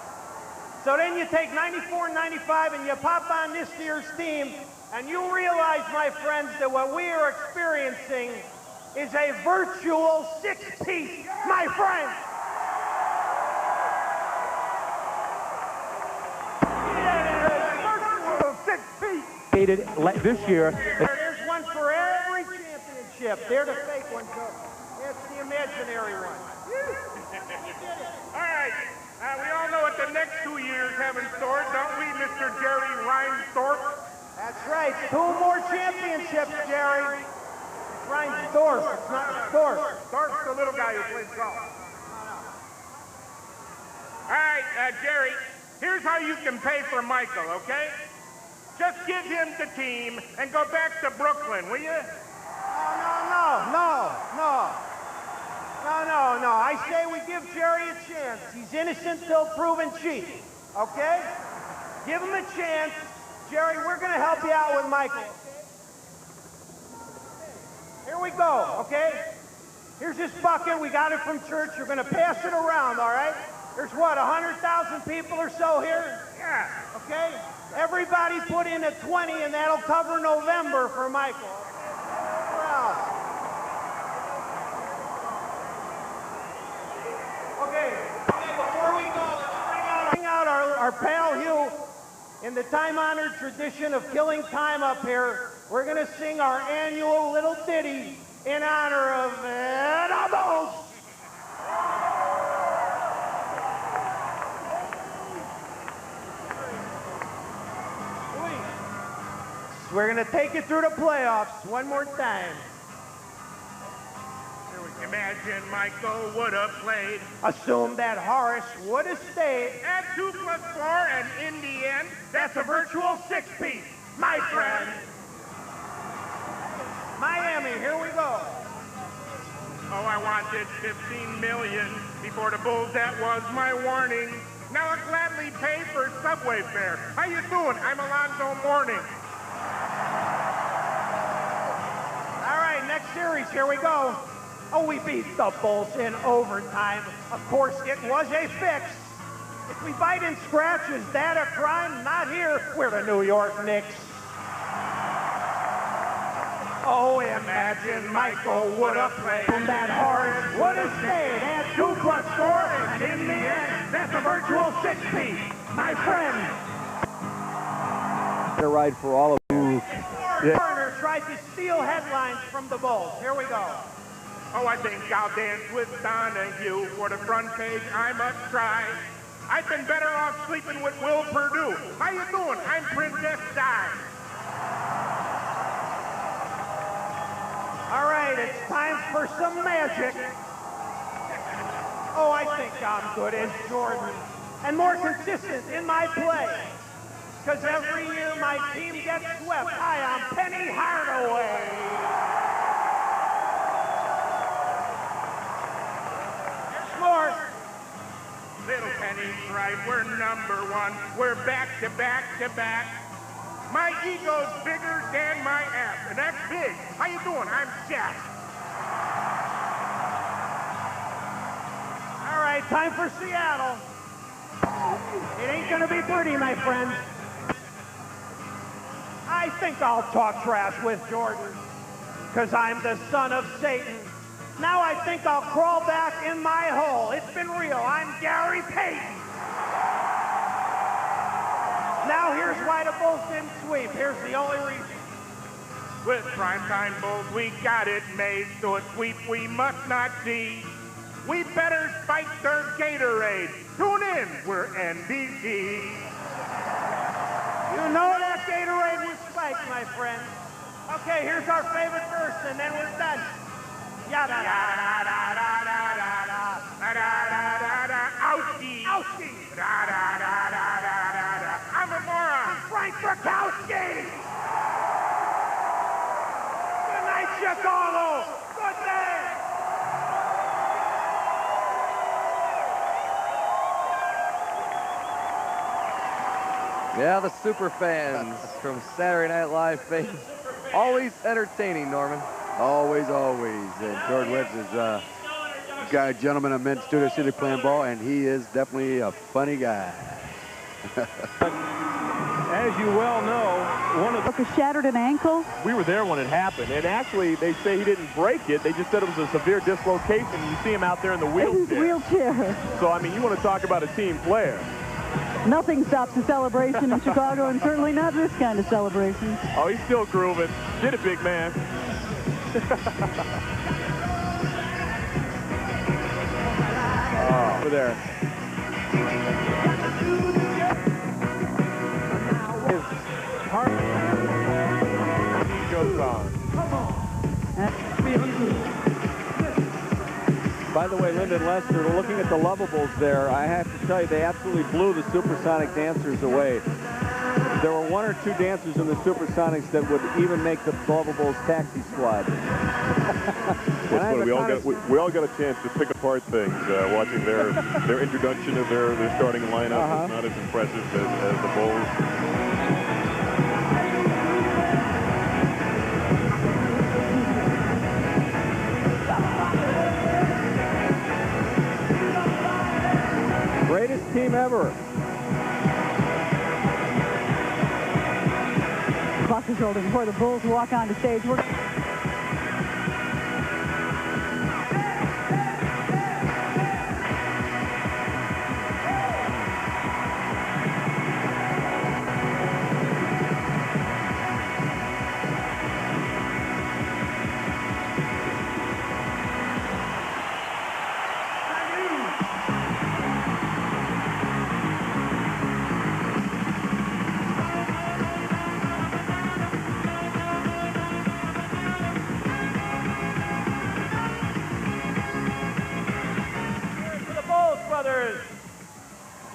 so then you take 94 and 95 and you pop on this year's team, and you realize, my friends, that what we are experiencing is a virtual 6-piece, my friends. Virtual 6-piece. This year. There's one for every championship. They're the fake ones, though. That's the imaginary one. All right. We all know what the next 2 years have in store, don't we, Mr. Jerry Reinsdorf? That's right. 2 more championships, Jerry. It's Reinsdorf. It's not Dorf. Dorf's the little guy who plays golf. All right, Jerry, here's how you can pay for Michael, okay? Just give him the team and go back to Brooklyn, will you? No. I say we give Jerry a chance. He's innocent till proven cheat, okay? Give him a chance. Jerry, we're going to help you out with Michael. Here we go, okay? Here's this bucket. We got it from church. You're going to pass it around, all right? There's what, 100,000 people or so here? Yeah. Okay? Everybody put in a 20, and that'll cover November for Michael. Okay, before we go, let's bring out our pal Hugh. In the time-honored tradition of killing time up here, we're going to sing our annual little ditty in honor of Doubles. We're going to take it through the playoffs one more time. Imagine Michael would have played. Assume that Horace would have stayed. Add 2 plus 4, and in the end, that's a virtual 6-piece, my friend. Miami, here we go. Oh, I wanted 15 million before the Bulls. That was my warning. Now I'll gladly pay for subway fare. How you doing? I'm Alonzo Mourning. All right, next series, here we go. Oh, we beat the Bulls in overtime. Of course, it was a fix. If we bite and scratch, is that a crime? Not here. We're the New York Knicks. Oh, imagine Michael would have played. And that Horace would have stayed. Add 2 plus 4, and in the end, that's a virtual 6-piece, my friend. A ride for all of you. Turner tried to steal headlines from the Bulls. Here we go. Oh, I think I'll dance with Donahue for the front page. I must try. I've been better off sleeping with Will Perdue. How you doing? I'm Princess Di. All right, it's time for some magic. Oh, I think I'm good as Jordan and more consistent in my play. Because every year my team gets swept. Hi, I'm Penny Hardaway. More. Little Penny's right. We're #1. We're back to back to back. My ego's bigger than my ass, and that's big. How you doing? I'm Shaq. All right, time for Seattle. It ain't gonna be pretty, my friends. I think I'll talk trash with Jordan, because I'm the son of Satan. Now I think I'll crawl back in my hole. It's been real. I'm Gary Payton. Now here's why the Bulls didn't sweep. Here's the only reason. With primetime Bulls, we got it made, so a sweep we must not see. We better spike their Gatorade. Tune in, we're NBC. You know that Gatorade was spiked, my friend. Okay, here's our favorite verse, and then we're done. Yada da da da da da da da da da. Ouchie. Ouchie. Da da da da da da. I'm a moron. I'm Frank Burkowski. Good night, Chicago. Good day. Yeah, the super fans from Saturday Night Live fame. Always entertaining, Norman. Always, always. And George Webb's is a guy, gentleman I met in Studio City playing ball, and he is definitely a funny guy. As you well know, one of Broke a shattered an ankle. we were there when it happened, and actually they say he didn't break it. They just said it was a severe dislocation. You see him out there in the wheelchair. Wheelchair. So I mean, you want to talk about a team player. Nothing stops the celebration in Chicago, and certainly not this kind of celebration. Oh, he's still grooving. Get it, big man. Over there. His heart goes on. By the way, Lyndon Lester, looking at the Lovables there, I have to tell you, they absolutely blew the Supersonic dancers away. There were one or two dancers in the Supersonics that would even make the Lovables taxi squad. What's funny, we all got a chance to pick apart things watching their introduction of their starting lineup. It's not as impressive as the Bulls. Greatest team ever. Clock is rolling before the Bulls walk on the stage.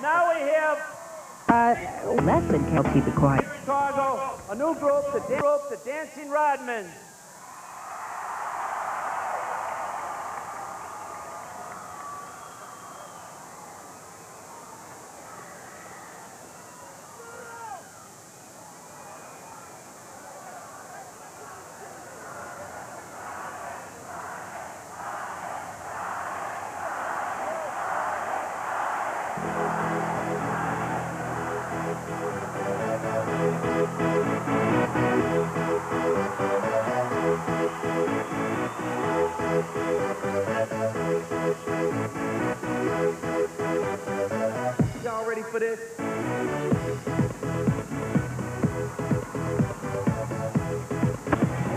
Now we have Less than can keep it quiet. Chicago, a new group, the Dancing Rodmans. Y'all ready for this? You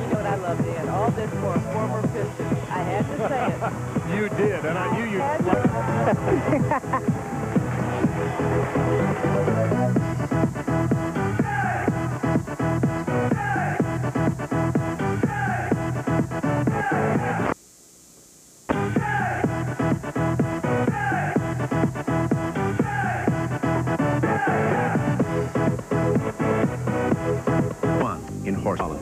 know what I love, Dan? All this for a former Piston. I had to say it. You did, and I knew you'd in horse balance.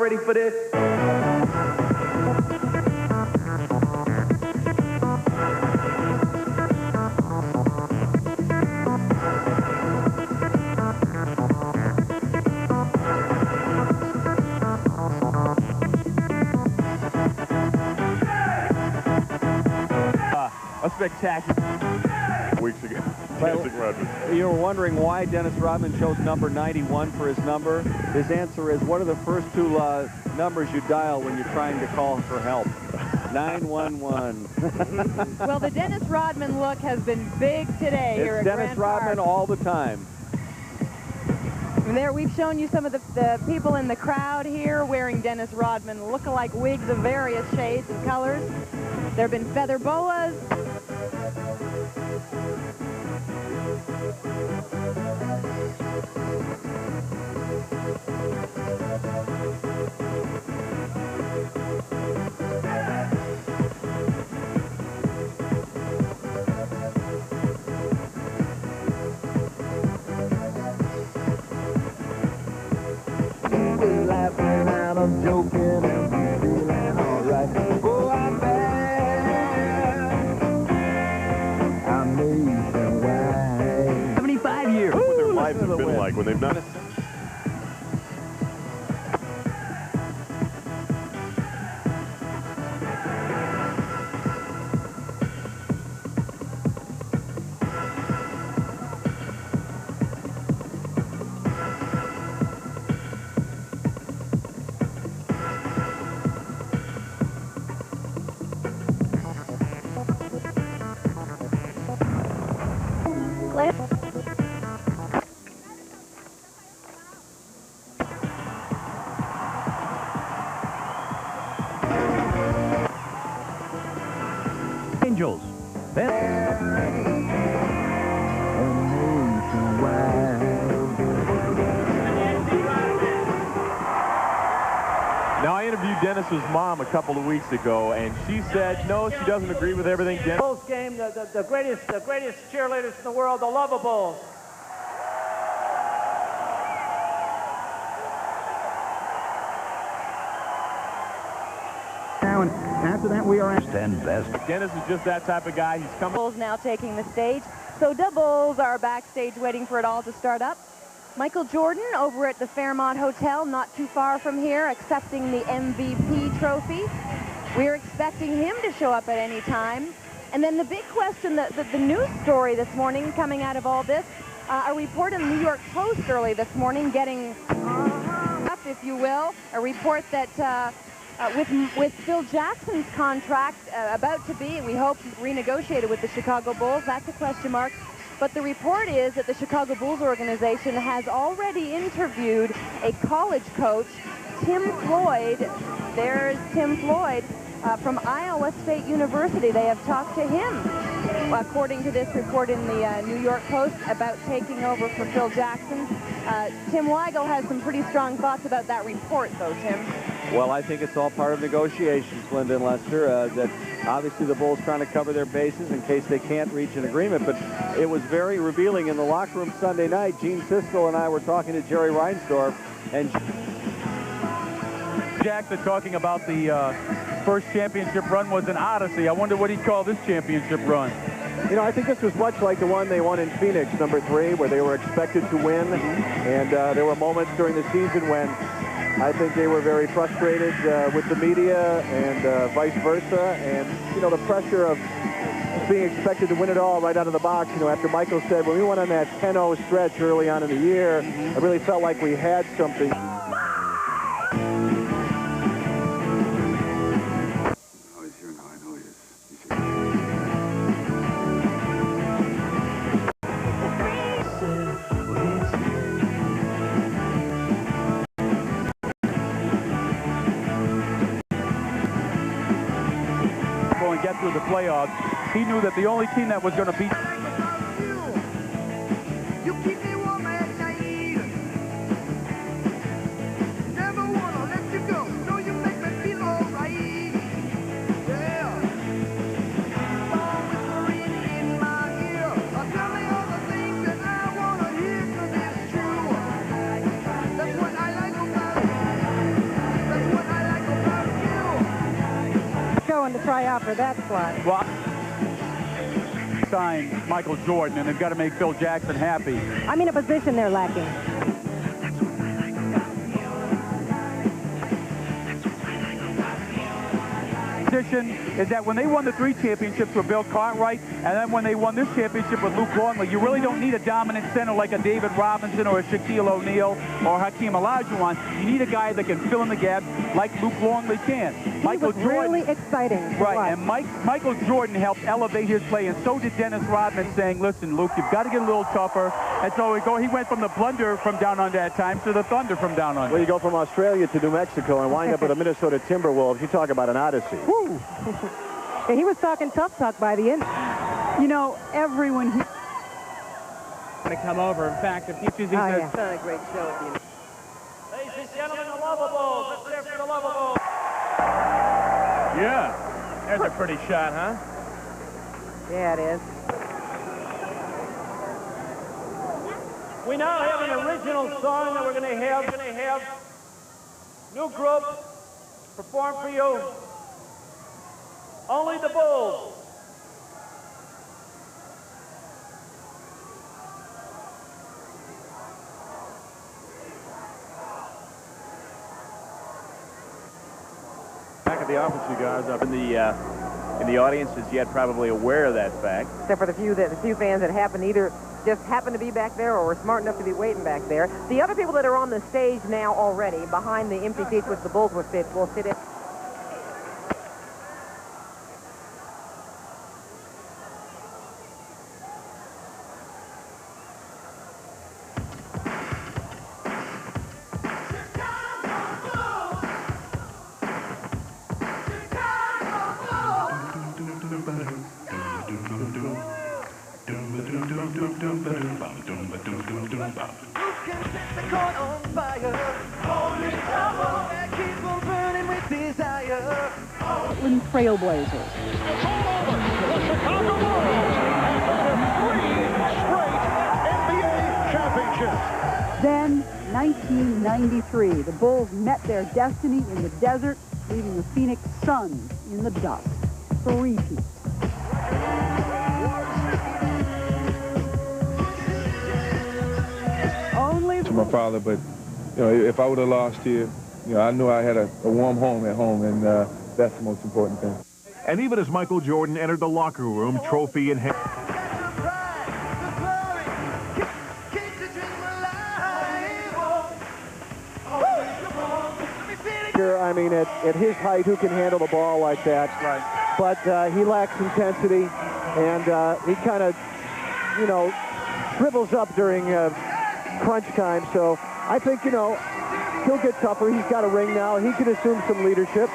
ready for this? A spectacular weeks ago. Well, you were wondering why Dennis Rodman chose number 91 for his number. His answer is, what are the first two numbers you dial when you're trying to call for help? 911. Well, the Dennis Rodman look has been big today here at Dennis Grant Rodman Park. all the time. And there we've shown you some of the people in the crowd here wearing Dennis Rodman look-alike wigs of various shades and colors. There have been feather boas. Laughing and I'm joking and feeling alright. Oh, I'm back. I'm nationwide. 75 years. What their lives have been like when they've not. Angels. Now, I interviewed Dennis's mom a couple of weeks ago, and she said, no, she doesn't agree with everything Dennis. Bulls game, the greatest cheerleaders in the world, the Lovables. Now, and after that, we are at 10 best. Dennis is just that type of guy. He's coming. Bulls now taking the stage. So the Bulls are backstage waiting for it all to start up. Michael Jordan over at the Fairmont Hotel, not too far from here, accepting the MVP trophy. We're expecting him to show up at any time. And then the big question, the news story this morning coming out of all this, a report in the New York Post early this morning getting up, if you will, a report that with Phil Jackson's contract about to be, we hope, renegotiated with the Chicago Bulls. That's a question mark. But the report is that the Chicago Bulls organization has already interviewed a college coach, Tim Floyd. There's Tim Floyd from Iowa State University. They have talked to him, according to this report in the New York Post, about taking over for Phil Jackson. Tim Weigel has some pretty strong thoughts about that report, though, Tim. Well, I think it's all part of negotiations, Linda and Lester, that obviously the Bulls trying to cover their bases in case they can't reach an agreement. But it was very revealing in the locker room Sunday night. Gene Siskel and I were talking to Jerry Reinsdorf, and Jackson talking about the first championship run was an odyssey. I wonder what he'd call this championship run. You know, I think this was much like the one they won in Phoenix, #3, where they were expected to win. And there were moments during the season when I think they were very frustrated with the media and vice versa. And, you know, the pressure of being expected to win it all right out of the box. You know, after Michael said, when we went on that 10-0 stretch early on in the year, I really felt like we had something. And get through the playoffs, he knew that the only team that was going to beat try out for that slot. Well, sign Michael Jordan, and they've got to make Phil Jackson happy. I'm in a position they're lacking. Position is that when they won the 3 championships with Bill Cartwright, and then when they won this championship with Luke Longley, you really don't need a dominant center like a David Robinson or a Shaquille O'Neal or Hakeem Olajuwon. You need a guy that can fill in the gap like Luke Longley can. Michael Jordan, really exciting. Right, and Michael Jordan helped elevate his play, and so did Dennis Rodman, saying, listen, Luke, you've got to get a little tougher. And so he went from the Blunder from down under at times to the Thunder from down under. Well, you go from Australia to New Mexico and wind up with the Minnesota Timberwolves. You talk about an odyssey. Woo! He was talking tough talk by the end. You know, everyone here going to come over. In fact, if you choose these, It's done a great show. Ladies and gentlemen, the Lovables. Let's hear for the Lovables. Yeah. There's a pretty shot, huh? Yeah, it is. We now have an original song that we're going to have new group perform for you. Only the Bulls. Back at the office, you guys, up in the audience is yet probably aware of that fact. Except for the few fans that just happen to be back there or were smart enough to be waiting back there. The other people that are on the stage now already, behind the empty seats which the Bulls will sit in. Portland Trailblazers. Then, 1993, the Bulls met their destiny in the desert, leaving the Phoenix Suns in the dust. Three-peat. Only to my father, but you know, if I would have lost here, you know, I knew I had a warm home at home, and that's the most important thing. And even as Michael Jordan entered the locker room, trophy in hand. I mean, at his height, who can handle the ball like that? Right. But he lacks intensity, and he kind of, you know, shrivels up during crunch time. So I think, you know, he'll get tougher. He's got a ring now. He can assume some leadership,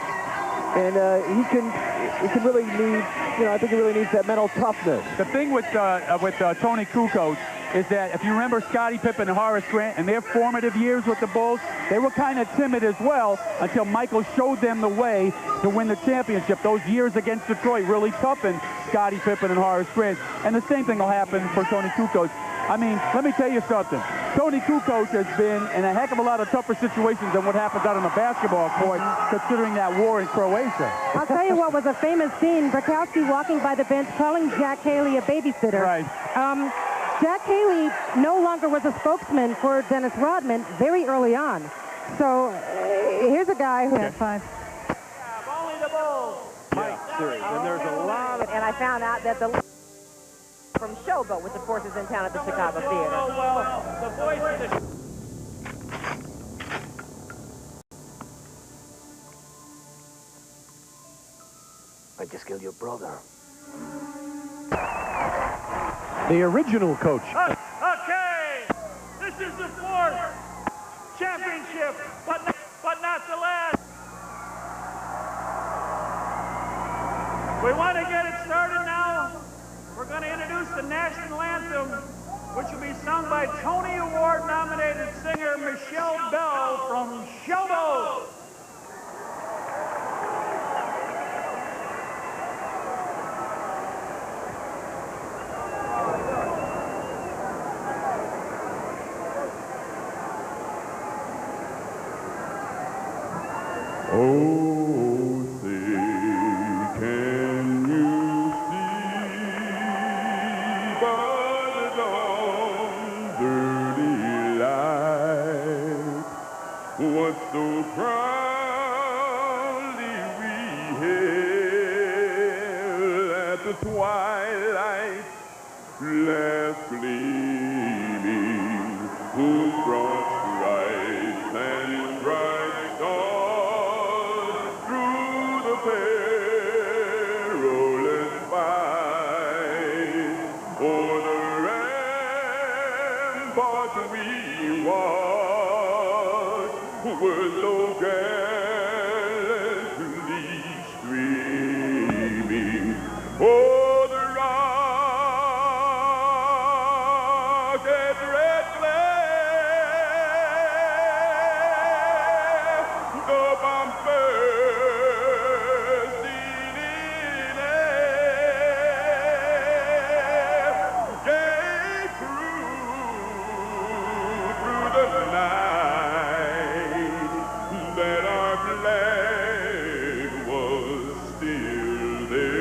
and he can really need, you know, I think he really needs that mental toughness. The thing with Tony Kukoc is that if you remember Scottie Pippen and Horace Grant in their formative years with the Bulls, they were kind of timid as well until Michael showed them the way to win the championship. Those years against Detroit really toughened Scottie Pippen and Horace Grant. And the same thing will happen for Tony Kukoc. I mean, let me tell you something. Tony Kukoc has been in a heck of a lot of tougher situations than what happens out on the basketball court, considering that war in Croatia. I'll tell you what was a famous scene. Bukowski walking by the bench calling Jack Haley a babysitter. Right. Jack Haley no longer was a spokesman for Dennis Rodman very early on. So here's a guy who had 5. Only the Bulls. Mike series, and there's a lot of... And I found out that the from Showboat, which of course is in town at the Chicago Theater. Oh, well, the voice of the... I just killed your brother. The original coach. Okay, this is the 4th championship, but not the last. We want to get it started now. We're going to introduce the national anthem, which will be sung by Tony Award-nominated singer Michelle Bell from Showboat. Oh, say, can but so proudly we hailed at the twilight last gleaming, whose broad stripes and bright stars through the perilous fight o'er the ramparts we watched were so gallantly streaming. Oh, the rocket's red glare, the bombers in air, gave through the night that our flag was still there.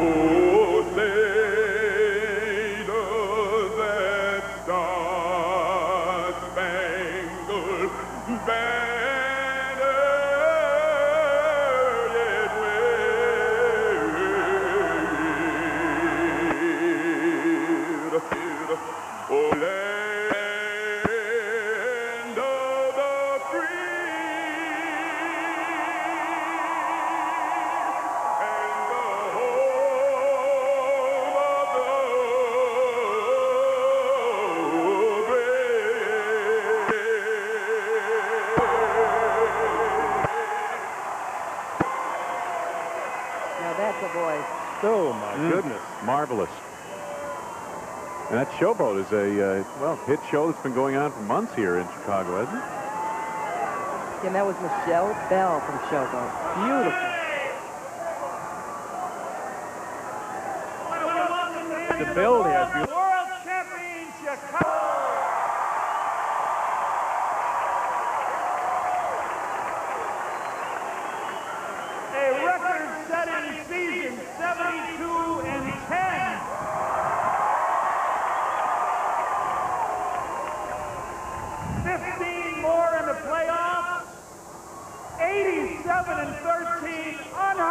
Oh, say does that star-spangled banner yet wave? Oh, land of the free and the home of the brave. Now that's a voice. Oh, my goodness. Marvelous. And that Showboat is a, well, hit show that's been going on for months here in Chicago, hasn't it? And that was Michelle Bell from Showboat. Beautiful. The build has been... World champion Chicago. A record-setting season, 72-10. 15 more in the playoffs. 87-13.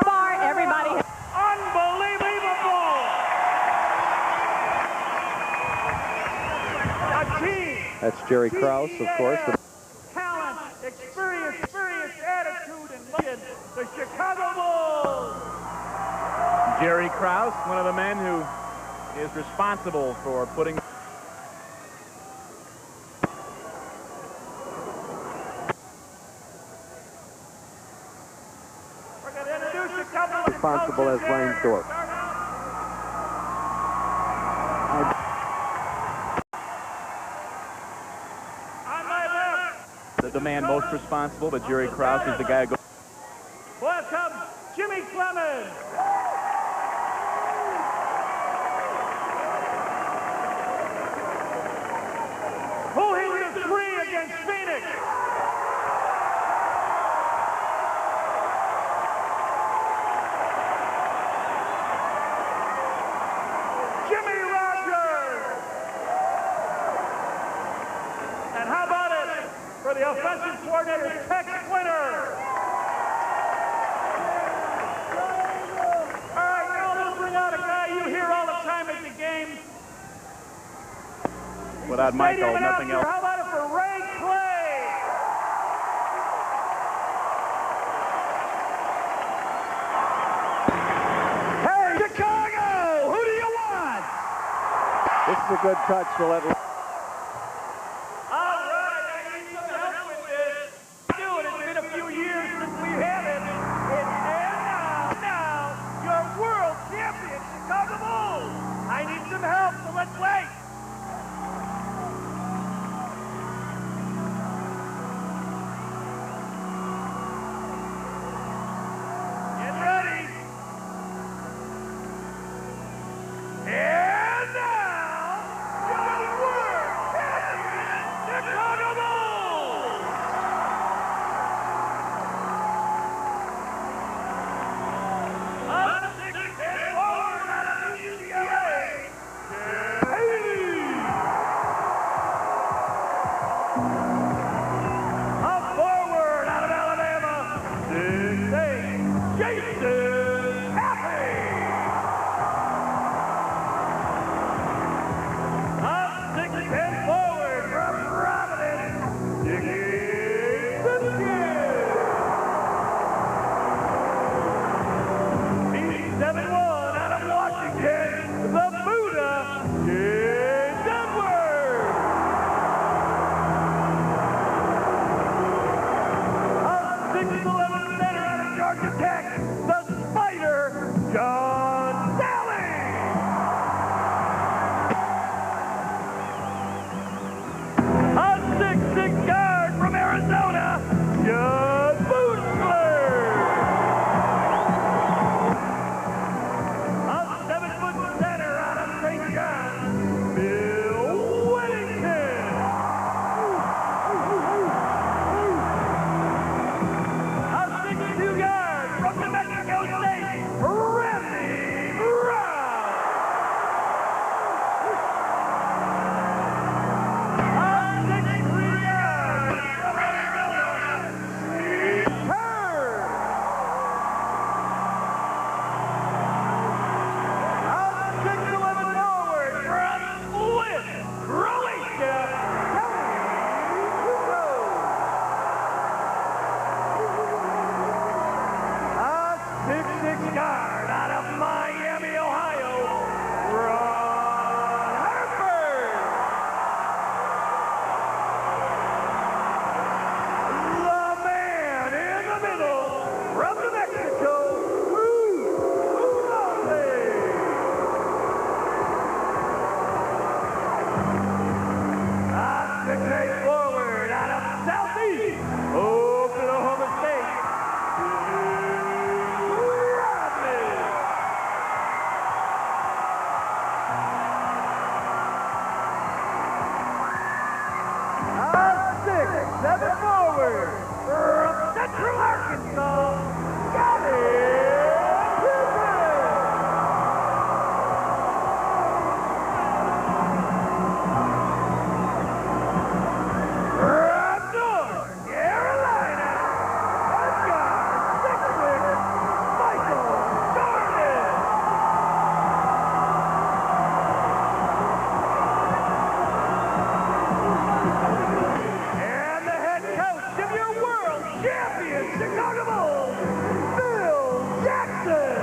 Far, everybody. Unbelievable. A team. That's Jerry Krause, of course. Talent, experience, attitude, and legend. The Chicago Bulls. Jerry Krause, one of the men who is responsible for putting... Responsible as Reinsdorf. The man most responsible, but Jerry Krause is the guy who goes... Welcome, Jimmy Clemens. Who hit the three against Phoenix? Jimmy Rogers. And how about it for the offensive coordinator, Tex Winter? All right, now let's bring out a guy you hear all the time at the game. Without Michael, nothing else. How about it for Ray Clay? Hey, Chicago! Who do you want? This is a good touch to let... All right, I need some help with this. Dude, it's been a few years since we had it. And now, your world champion, Chicago Bulls. I need some help, so let's wait. Get ready. And now, your world Rotate forward out of Southeast. Oklahoma State. Seven forward from Central Arkansas, Scotty Pippen. From North Carolina, Oscar 6'6", Michael Jordan. Champion Chicago Bulls, Phil Jackson.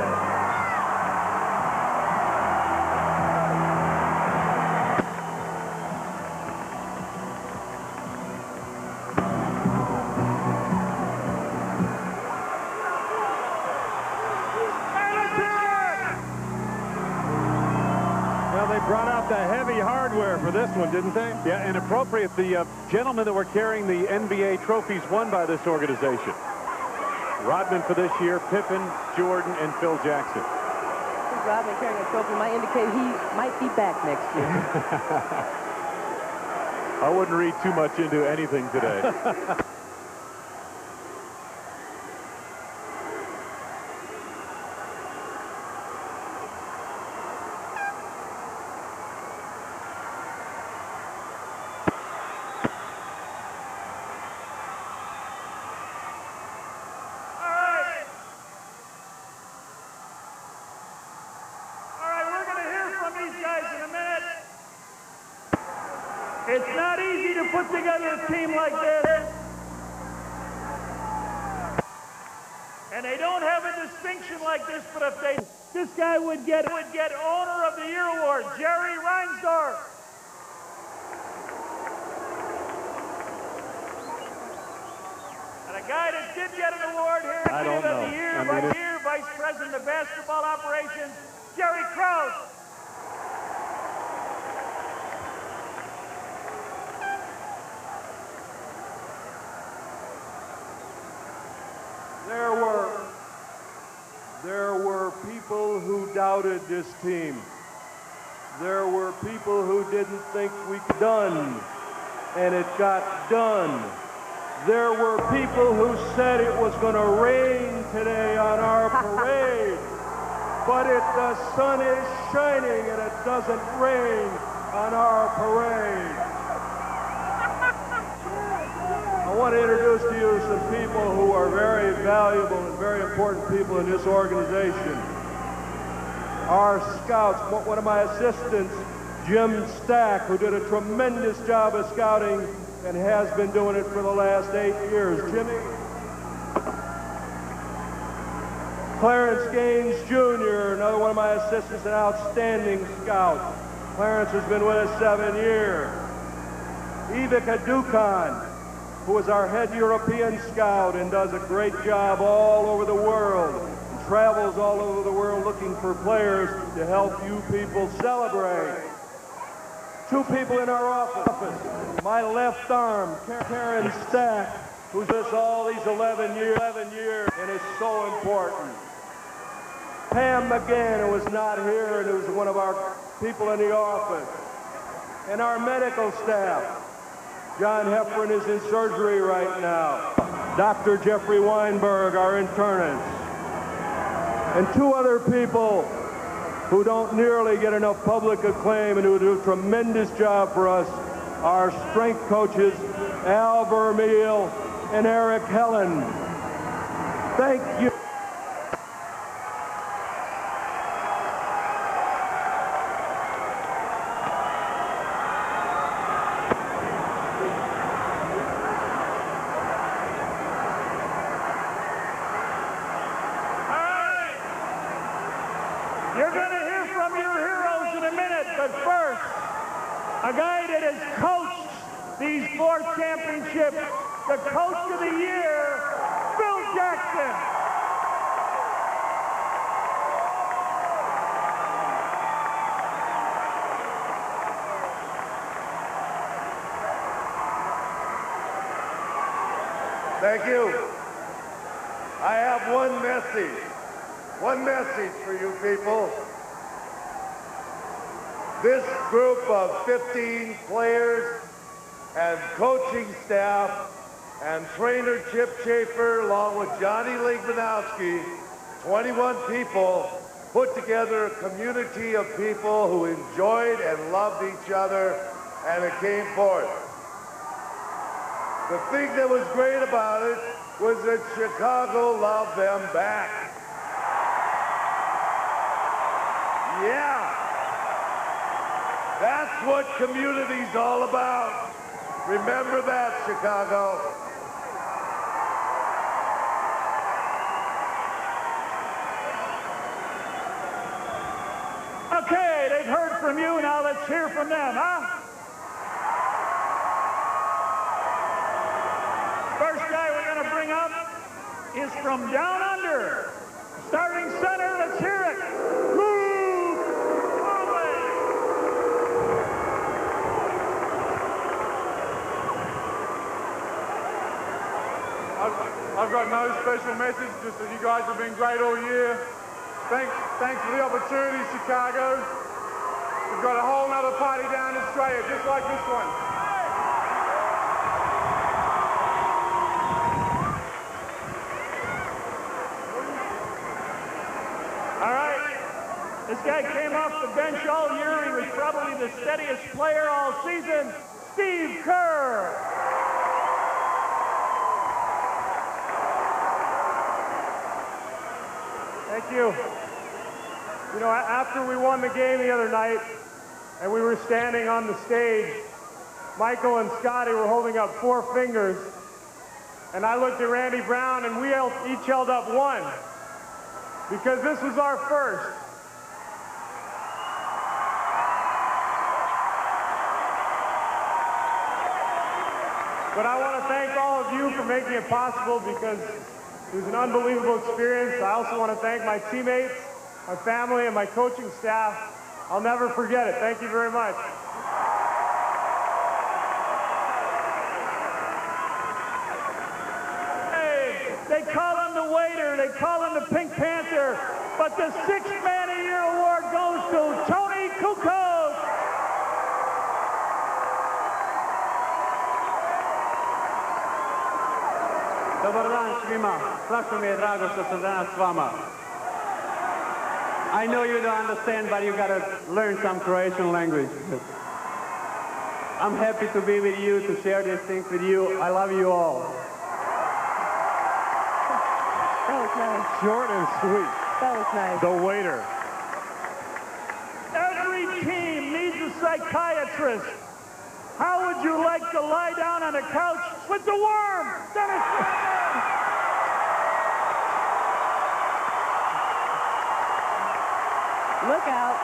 Well, they brought out the heavy hardware for this one, didn't they? Yeah, and appropriate. The gentlemen that were carrying the NBA trophies won by this organization. Rodman for this year, Pippen, Jordan, and Phil Jackson. I think Rodman carrying a trophy might indicate he might be back next year. I wouldn't read too much into anything today. It's not easy to put together a team like this. And they don't have a distinction like this, but if they, this guy would get Owner of the Year award, Jerry Reinsdorf. And a guy that did get an award here, I don't know. of the Year, right here, Vice President of Basketball Operations, Jerry Krause. There were people who doubted this team. There were people who didn't think we could done, and it got done. There were people who said it was going to rain today on our parade, but the sun is shining and it doesn't rain on our parade. I want to introduce to you some people who are very valuable and very important people in this organization. Our scouts, one of my assistants, Jim Stack, who did a tremendous job of scouting and has been doing it for the last 8 years. Jimmy. Clarence Gaines Jr., another one of my assistants, an outstanding scout. Clarence has been with us 7 years. Ivica Dukan, who is our head European scout and does a great job all over the world, and travels all over the world looking for players to help you people celebrate. 2 people in our office. My left arm, Karen Stack, who's with us all these 11 years, and is so important. Pam McGann, who was not here and who's one of our people in the office. And our medical staff. John Heffron is in surgery right now. Dr. Jeffrey Weinberg, our internist. And 2 other people who don't nearly get enough public acclaim and who do a tremendous job for us, our strength coaches, Al Vermeil and Eric Helen. Thank you. You're going to hear from your heroes in a minute, but first, a guy that has coached these 4 championships, the Coach of the Year, Phil Jackson. Thank you. I have one message for you people. This group of 15 players and coaching staff and trainer Chip Schaefer, along with Johnny Ligmanowski, 21 people, put together a community of people who enjoyed and loved each other, and it came forth. The thing that was great about it was that Chicago loved them back. Yeah. That's what community's all about. Remember that, Chicago. Okay, they've heard from you. Now let's hear from them, huh? First guy we're going to bring up is from down under. Starting center, let's hear it. Luke Conway. I've got no special message, just that you guys have been great all year. Thanks for the opportunity, Chicago. We've got a whole nother party down in Australia, just like this one. All right. This guy came off the bench all year. He was probably the steadiest player all season. Steve Kerr. Thank you. You know, after we won the game the other night and we were standing on the stage, Michael and Scotty were holding up 4 fingers, and I looked at Randy Brown and we each held up 1 because this was our first. But I want to thank all of you for making it possible because it was an unbelievable experience. I also want to thank my teammates, my family, and my coaching staff. I'll never forget it. Thank you very much. Hey, they call him the waiter, they call him the Pink Panther, but the 6th Man of the Year award goes to Tony Kukoc. Dobar dan svima. Strašno mi je drago što sam danas s vama. I know you don't understand, but you gotta learn some Croatian language. I'm happy to be with you, to share these things with you. I love you all. That was nice. Short and sweet. That was nice. The waiter. Every team needs a psychiatrist. How would you like to lie down on a couch with the worm? Dennis Look out.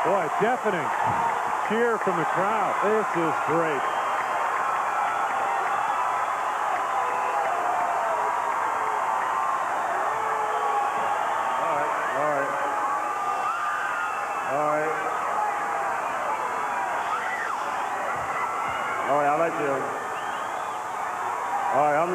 Boy, deafening cheer from the crowd. This is great. All right, I like you. All right, I'm...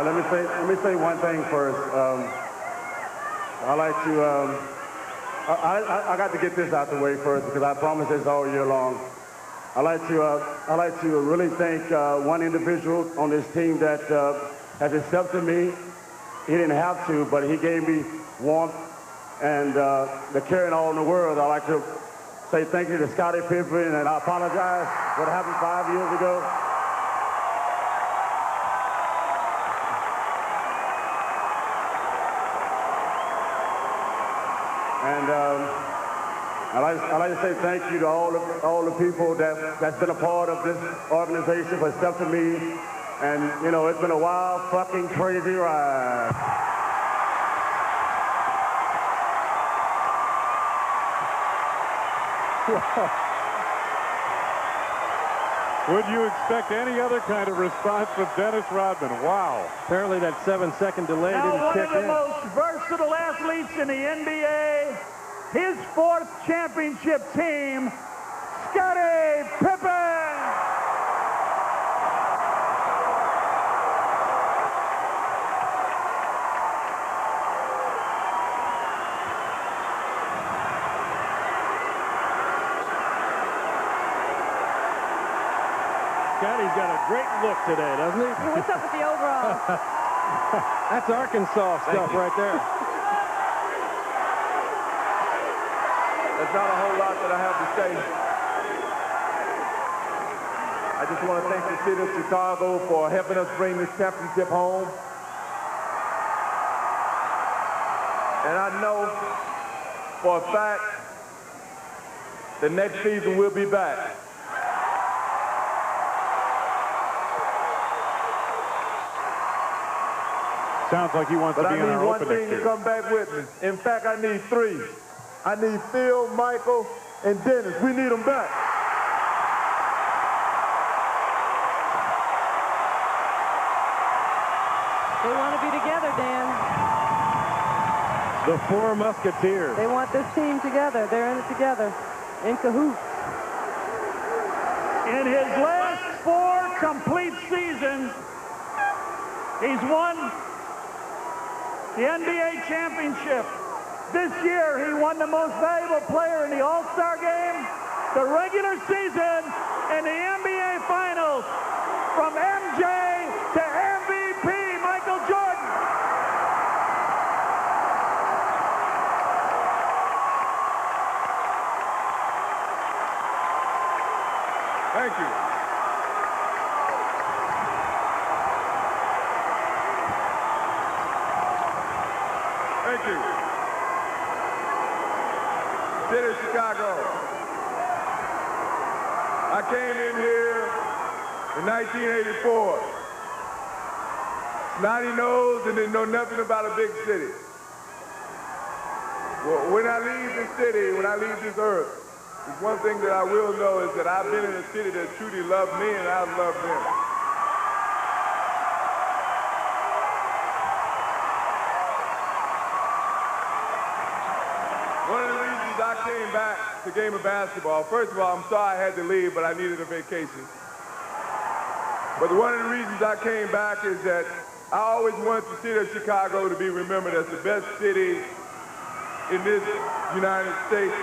let me say one thing first. I like to, I got to get this out the way first because I promise this all year long. I like to really thank one individual on this team that has accepted me. He didn't have to, but he gave me warmth and the care and all in the world. I like to say thank you to Scottie Pippen, and I apologize for what happened 5 years ago. And I'd like to say thank you to all the people that's been a part of this organization for accepting me. And, you know, it's been a wild, fucking crazy ride. Would you expect any other kind of response from Dennis Rodman? Wow. Apparently that 7-second delay Now didn't one kick of the in. most versatile athletes in the NBA, his 4th championship team, Scottie Pippen. Scottie's got a great look today, doesn't he? What's up with the overall? That's Arkansas stuff right there. There's not a whole lot that I have to say. I just want to thank the city of Chicago for helping us bring this championship home. And I know for a fact the next season we'll be back. Sounds like he wants to be on our open next year. But I need one thing to come back with me. In fact, I need 3. I need Phil, Michael, and Dennis. We need them back. They want to be together, Dan. The 4 Musketeers. They want this team together. They're in it together. In cahoots. In his last 4 complete seasons, he's won the NBA championship. This year, he won the most valuable player in the All-Star game, the regular season, and the NBA Finals. From MJ to MVP, Michael Jordan. Thank you. Thank you. City of Chicago. I came in here in 1984. Snotty-nosed and didn't know nothing about a big city. Well, when I leave this city, when I leave this earth, there's one thing that I will know is that I've been in a city that truly loved me and I've loved them. One of the reasons I came back to game of basketball, first of all, I'm sorry I had to leave, but I needed a vacation. But one of the reasons I came back is that I always wanted the city of Chicago to be remembered as the best city in this United States.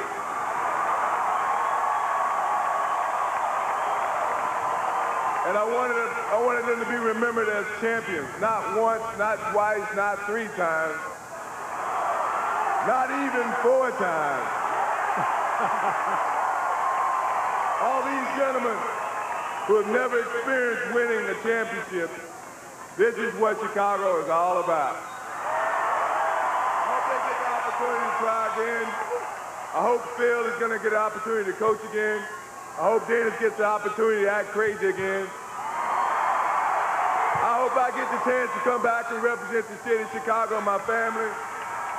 And I wanted them to be remembered as champions, not once, not twice, not 3 times, not even 4 times. All these gentlemen who have never experienced winning a championship, this is what Chicago is all about. I hope they get the opportunity to try again. I hope Phil is going to get an opportunity to coach again. I hope Dennis gets the opportunity to act crazy again. I hope I get the chance to come back and represent the city of Chicago and my family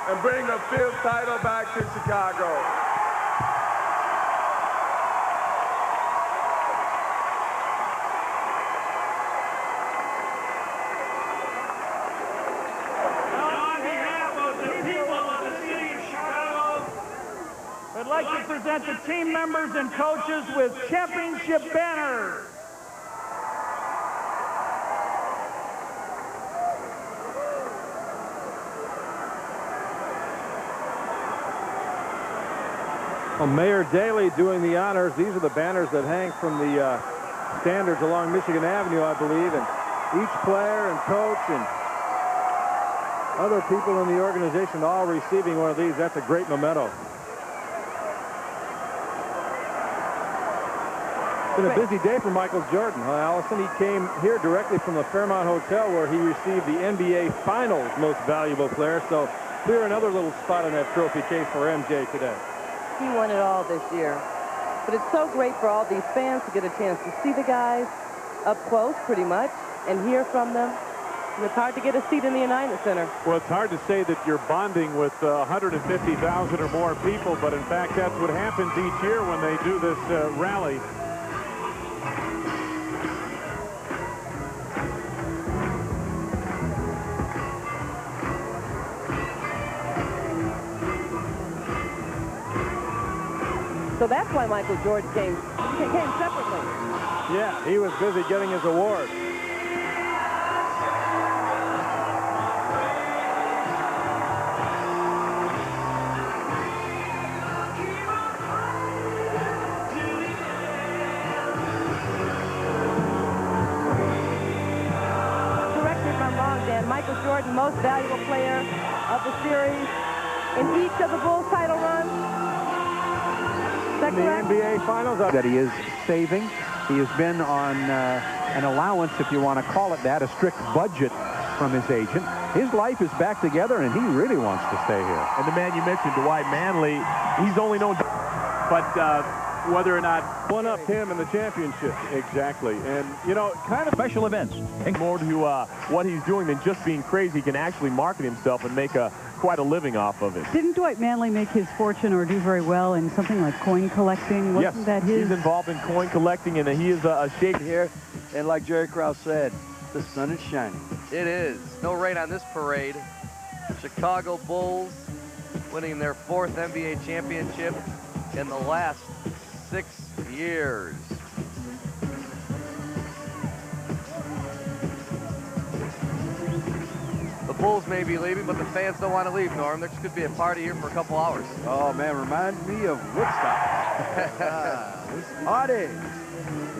and bring a 5th title back to Chicago. I'd like to present the team members and coaches with championship banners. Well, Mayor Daley doing the honors. These are the banners that hang from the standards along Michigan Avenue, I believe. And each player and coach and other people in the organization all receiving one of these. That's a great memento. It's been a busy day for Michael Jordan, huh, Allison? He came here directly from the Fairmont Hotel where he received the NBA Finals Most Valuable Player. So clear another little spot on that trophy case for MJ today. He won it all this year. But it's so great for all these fans to get a chance to see the guys up close, pretty much, and hear from them. And it's hard to get a seat in the United Center. Well, it's hard to say that you're bonding with 150,000 or more people, but in fact, that's what happens each year when they do this rally. So that's why Michael Jordan came separately. Yeah, he was busy getting his award. Correct me if I'm wrong, Dan. Michael Jordan, most valuable player of the series in each of the Bulls title runs. Is that correct? The NBA Finals that he is saving. He has been on an allowance, if you want to call it that, a strict budget from his agent. His life is back together, and he really wants to stay here. And the man you mentioned, Dwight Manley, he's only known, but whether or not one-upped him in the championship. Exactly. And, you know, kind of special events. And more to what he's doing than just being crazy. He can actually market himself and make quite a living off of it. Didn't Dwight Manley make his fortune or do very well in something like coin collecting? Wasn't that his? He's involved in coin collecting, and he is a shape here. And like Jerry Krause said, the sun is shining. It is. No rain on this parade. Chicago Bulls winning their 4th NBA championship in the last 6 years. The Bulls may be leaving, but the fans don't want to leave, Norm. There could be a party here for a couple hours. Oh, man, remind me of Woodstock. Party.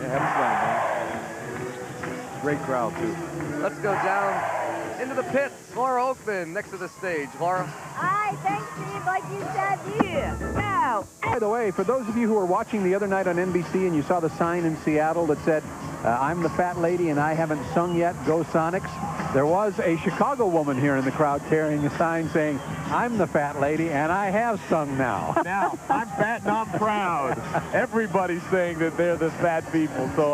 Yeah, have fun, man. Great crowd, too. Let's go down into the pits. Laura Oakman next to the stage. Laura. Hi, thanks, Steve. Like you said, yeah. Now. By the way, for those of you who were watching the other night on NBC and you saw the sign in Seattle that said, I'm the fat lady and I haven't sung yet, go Sonics. There was a Chicago woman here in the crowd carrying a sign saying, I'm the fat lady and I have sung now. Now, I'm fat and I'm proud. Everybody's saying that they're the fat people. So,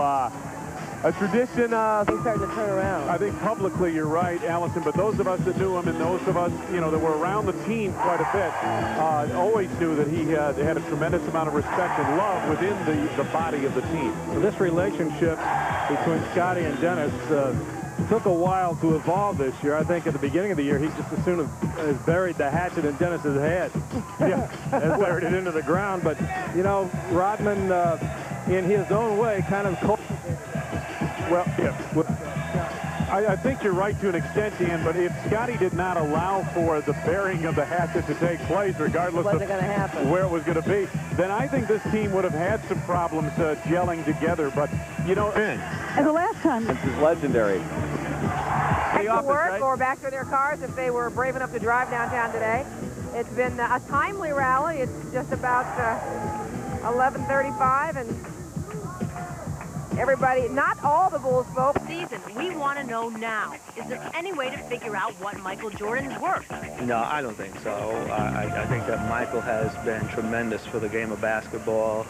a tradition. He's starting to turn around. I think publicly you're right, Allison, but those of us that knew him and those of us, you know, that were around the team quite a bit, always knew that he had a tremendous amount of respect and love within the body of the team. So this relationship between Scotty and Dennis took a while to evolve this year. I think at the beginning of the year, he just as soon as buried the hatchet in Dennis's head. Yeah, and buried it into the ground. But, you know, Rodman, in his own way, kind of well, yeah. I think you're right to an extent, Ian, but if Scotty did not allow for the burying of the hatchet to take place, regardless of where it was going to be, then I think this team would have had some problems gelling together. But, you know, And the last time. This is legendary. Back to work or back to their cars if they were brave enough to drive downtown today. It's been a timely rally. It's just about 11:35 and everybody, not all the Bulls folk. Season, we want to know now. Is there any way to figure out what Michael Jordan's worth? No, I don't think so. I think that Michael has been tremendous for the game of basketball.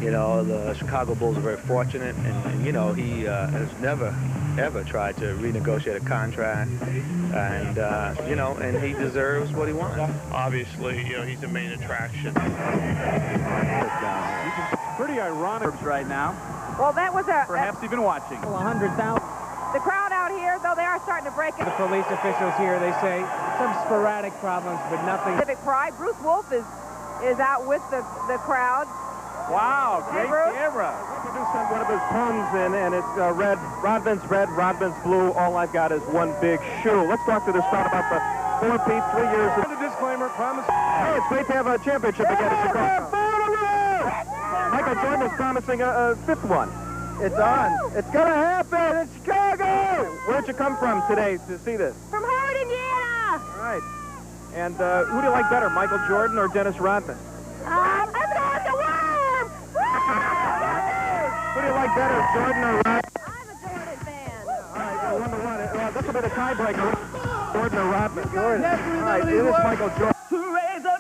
You know, the Chicago Bulls are very fortunate, and you know, he has never, ever tried to renegotiate a contract, and you know, and he deserves what he wants. Obviously, you know, he's the main attraction. Pretty ironic right now. Well, that was perhaps even watching. 100,000. The crowd out here, though, they are starting to break it. The police officials here, they say some sporadic problems, but nothing. Civic pride. Bruce Wolf is out with the crowd. Wow, great camera. Introduced one of his puns in, and it's red. Rodman's red, Rodman's blue. All I've got is one big shoe. Let's talk to this crowd about the 4-peat, 3 years. A disclaimer, promise. Hey, it's great to have a championship again in Chicago. Michael Jordan is promising a 5th one. It's on. It's going to happen in Chicago. Where'd you come from today to see this? From Howard, Indiana. All right. And who do you like better, Michael Jordan or Dennis Rodman? I'm going to Worm. Who do you like better, Jordan or Rodman? I'm a Jordan fan. All right, well, 1-1. This will be the tiebreaker. Jordan or Rodman? Jordan. All right, it is Michael Jordan.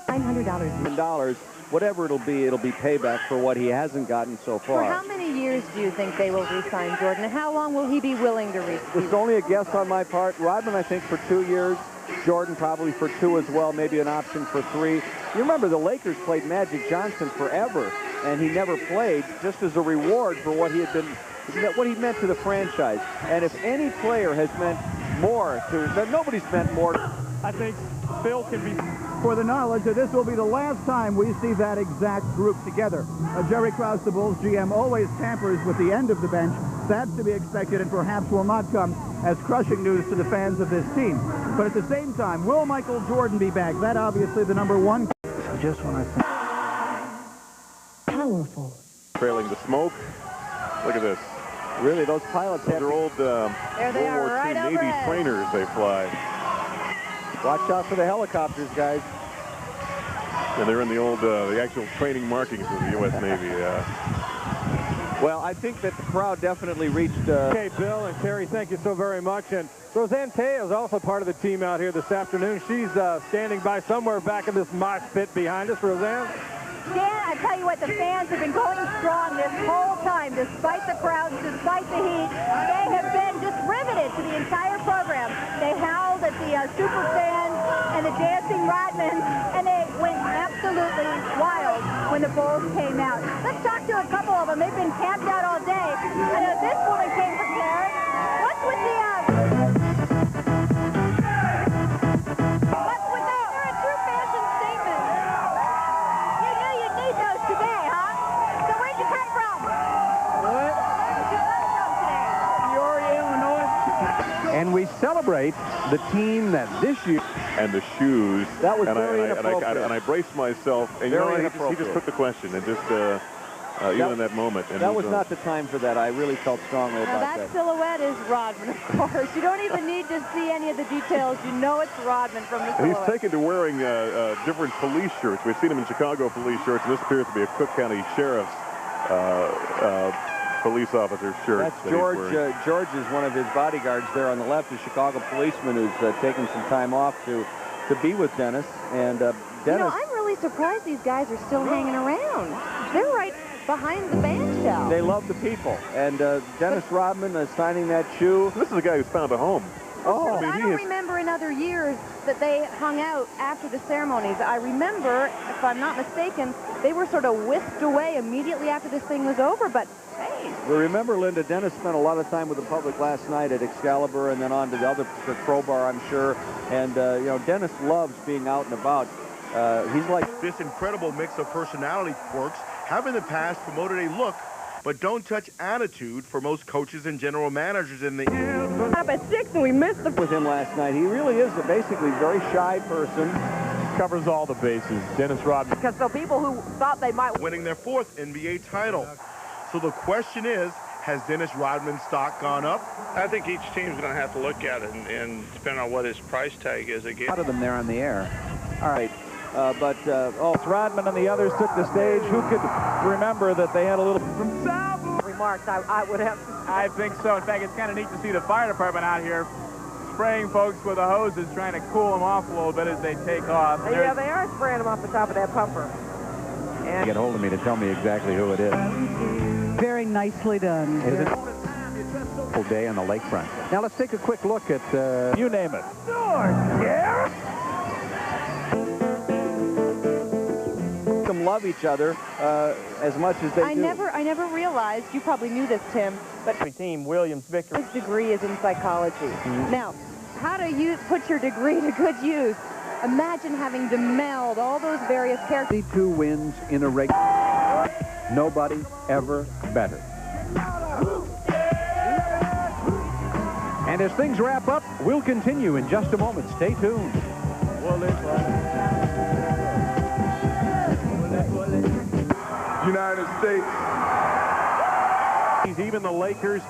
$900. Whatever it'll be payback for what he hasn't gotten so far. For how many years do you think they will re-sign Jordan? And how long will he be willing to re-sign? This is only a guess on my part. Rodman, I think, for 2 years. Jordan probably for 2 as well, maybe an option for 3. You remember the Lakers played Magic Johnson forever, and he never played, just as a reward for what he had been, what he meant to the franchise. And if any player has meant more to, nobody's meant more I think Phil can be... For the knowledge that this will be the last time we see that exact group together. Jerry Krause, the Bulls GM, always tampers with the end of the bench. That's to be expected and perhaps will not come as crushing news to the fans of this team. But at the same time, will Michael Jordan be back? That obviously the number one. So just when I think... Powerful. Trailing the smoke. Look at this. Really, those pilots have... They're old World War II Navy trainers they fly. Watch out for the helicopters, guys. And they're in the old, the actual training markings of the U.S. Navy. Well, I think that the crowd definitely reached... Okay, Bill and Terry, thank you so very much. And Roseanne Teo is also part of the team out here this afternoon. She's standing by somewhere back in this mosh pit behind us. Roseanne? Dan, I tell you what, the fans have been going strong this whole time, despite the crowds, despite the heat. They have been just riveted to the entire program. They howled at the super fans and the dancing Rodman, and they went absolutely wild when the Bulls came out. Let's talk to a couple of them. They've been camped out all day. I know this woman came prepared. What's with the... And we celebrate the team that this year... And the shoes. That was and very inappropriate. And I braced myself. And you know, he just took the question and just, even in that moment. And that was not the time for that. I really felt strongly about that. That silhouette is Rodman, of course. You don't even need to see any of the details. You know it's Rodman from the silhouette. He's taken to wearing different police shirts. We've seen him in Chicago police shirts, and this appears to be a Cook County Sheriff's police officer shirt. That's George. George is one of his bodyguards there on the left, a Chicago policeman who's taken some time off to be with Dennis. And Dennis... You know, I'm really surprised these guys are still hanging around. They're right behind the band shell. They love the people. And Dennis Rodman signing that shoe. This is a guy who's found a home. Oh, I don't remember in other years that they hung out after the ceremonies. I remember, if I'm not mistaken, they were sort of whisked away immediately after this thing was over, but hey. We remember, Linda, Dennis spent a lot of time with the public last night at Excalibur and then on to the other Crowbar, I'm sure. And, you know, Dennis loves being out and about. He's like... This incredible mix of personality quirks have in the past promoted a look but don't touch attitude for most coaches and general managers in the... Up at 6 and we missed the... With him last night. He really is a basically very shy person. Covers all the bases. Dennis Rodman. Because so people who thought they might... Winning their 4th NBA title. So the question is, has Dennis Rodman's stock gone up? I think each team's going to have to look at it and depending on what his price tag is again. A lot of them there on the air. All right. Rodman and the others took the stage. Who could remember that they had a little... Remarks, I would have... I think so. In fact, it's kind of neat to see the fire department out here spraying folks with the hoses, trying to cool them off a little bit as they take off. Yeah, they are spraying them off the top of that pumper. And get hold of me to tell me exactly who it is. Very nicely done. Is it a full day on the lakefront? Now let's take a quick look at you name it. Love each other as much as they do. I never realized, you probably knew this, Tim, but team Williams Victor. His degree is in psychology. Now, how do you put your degree to good use? Imagine having to meld all those various characters. 2 wins in a race. Nobody ever better. And as things wrap up, we'll continue in just a moment. Stay tuned. United States. Even the Lakers,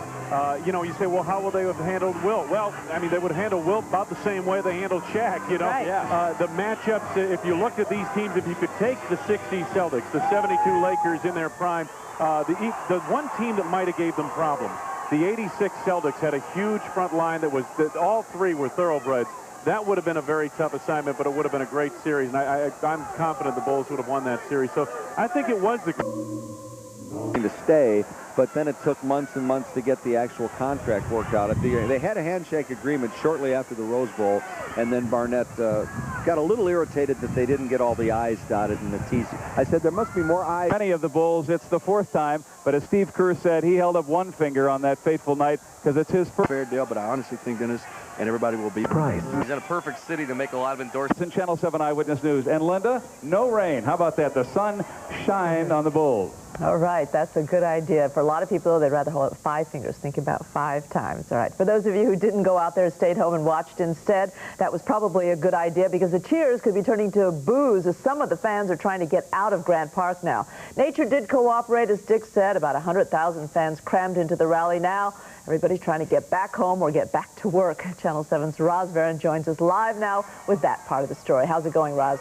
you know, you say, well, how would they have handled Wilt? Well, I mean, they would handle Wilt about the same way they handled Shaq, you know. Right. The matchups, if you looked at these teams, if you could take the 60s Celtics, the 72 Lakers in their prime, the one team that might have gave them problems, the 86 Celtics had a huge front line that all 3 were thoroughbreds. That would have been a very tough assignment, but it would have been a great series, and I'm confident the Bulls would have won that series. So I think it was the... ...to stay but then it took months and months to get the actual contract worked out. They had a handshake agreement shortly after the Rose Bowl, and then Barnett got a little irritated that they didn't get all the I's dotted and the T's. I said there must be more I's. Many of the Bulls, it's the 4th time, but as Steve Kerr said, he held up one finger on that fateful night because it's his first. Fair deal, but I honestly think Dennis and everybody will be surprised. He's in a perfect city to make a lot of endorsements. In Channel 7 Eyewitness News. And Linda, no rain. How about that? The sun shined on the Bulls. All right, that's a good idea. For a lot of people, they'd rather hold up 5 fingers. Think about 5 times. All right, for those of you who didn't go out there, stayed home and watched instead, that was probably a good idea because the cheers could be turning to boos as some of the fans are trying to get out of Grant Park now. Nature did cooperate, as Dick said. About 100,000 fans crammed into the rally now. Everybody's trying to get back home or get back to work. Channel 7's Roz Varon joins us live now with that part of the story. How's it going, Roz?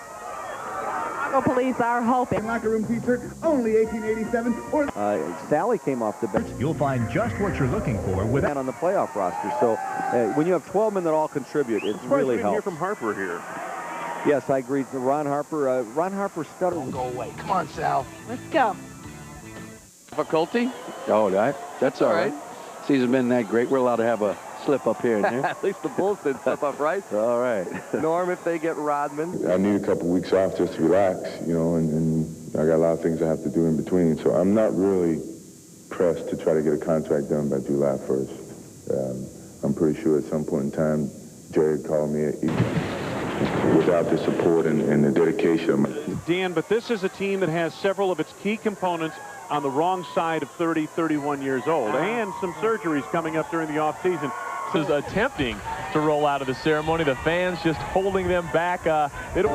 Police are hoping. Locker room T-shirt, only 1887. Or Sally came off the bench. You'll find just what you're looking for with on the playoff roster. So when you have 12 men that all contribute, it really helps. Hear from Harper here. Yes, I agree. Ron Harper stuttered. Don't go away. Come on, Sal. Let's go. Difficulty? Oh, that's all right. Season's been that great. We're allowed to have a slip up here and there. At least the Bulls did slip up, right? All right. Norm, if they get Rodman. I need a couple weeks off just to relax, you know, and I got a lot of things I have to do in between. So I'm not really pressed to try to get a contract done by July 1st. I'm pretty sure at some point in time, Jerry called me without the support and the dedication. Dan, but this is a team that has several of its key components on the wrong side of 30, 31 years old, and some surgeries coming up during the offseason. Is attempting to roll out of the ceremony. The fans just holding them back. Naturally,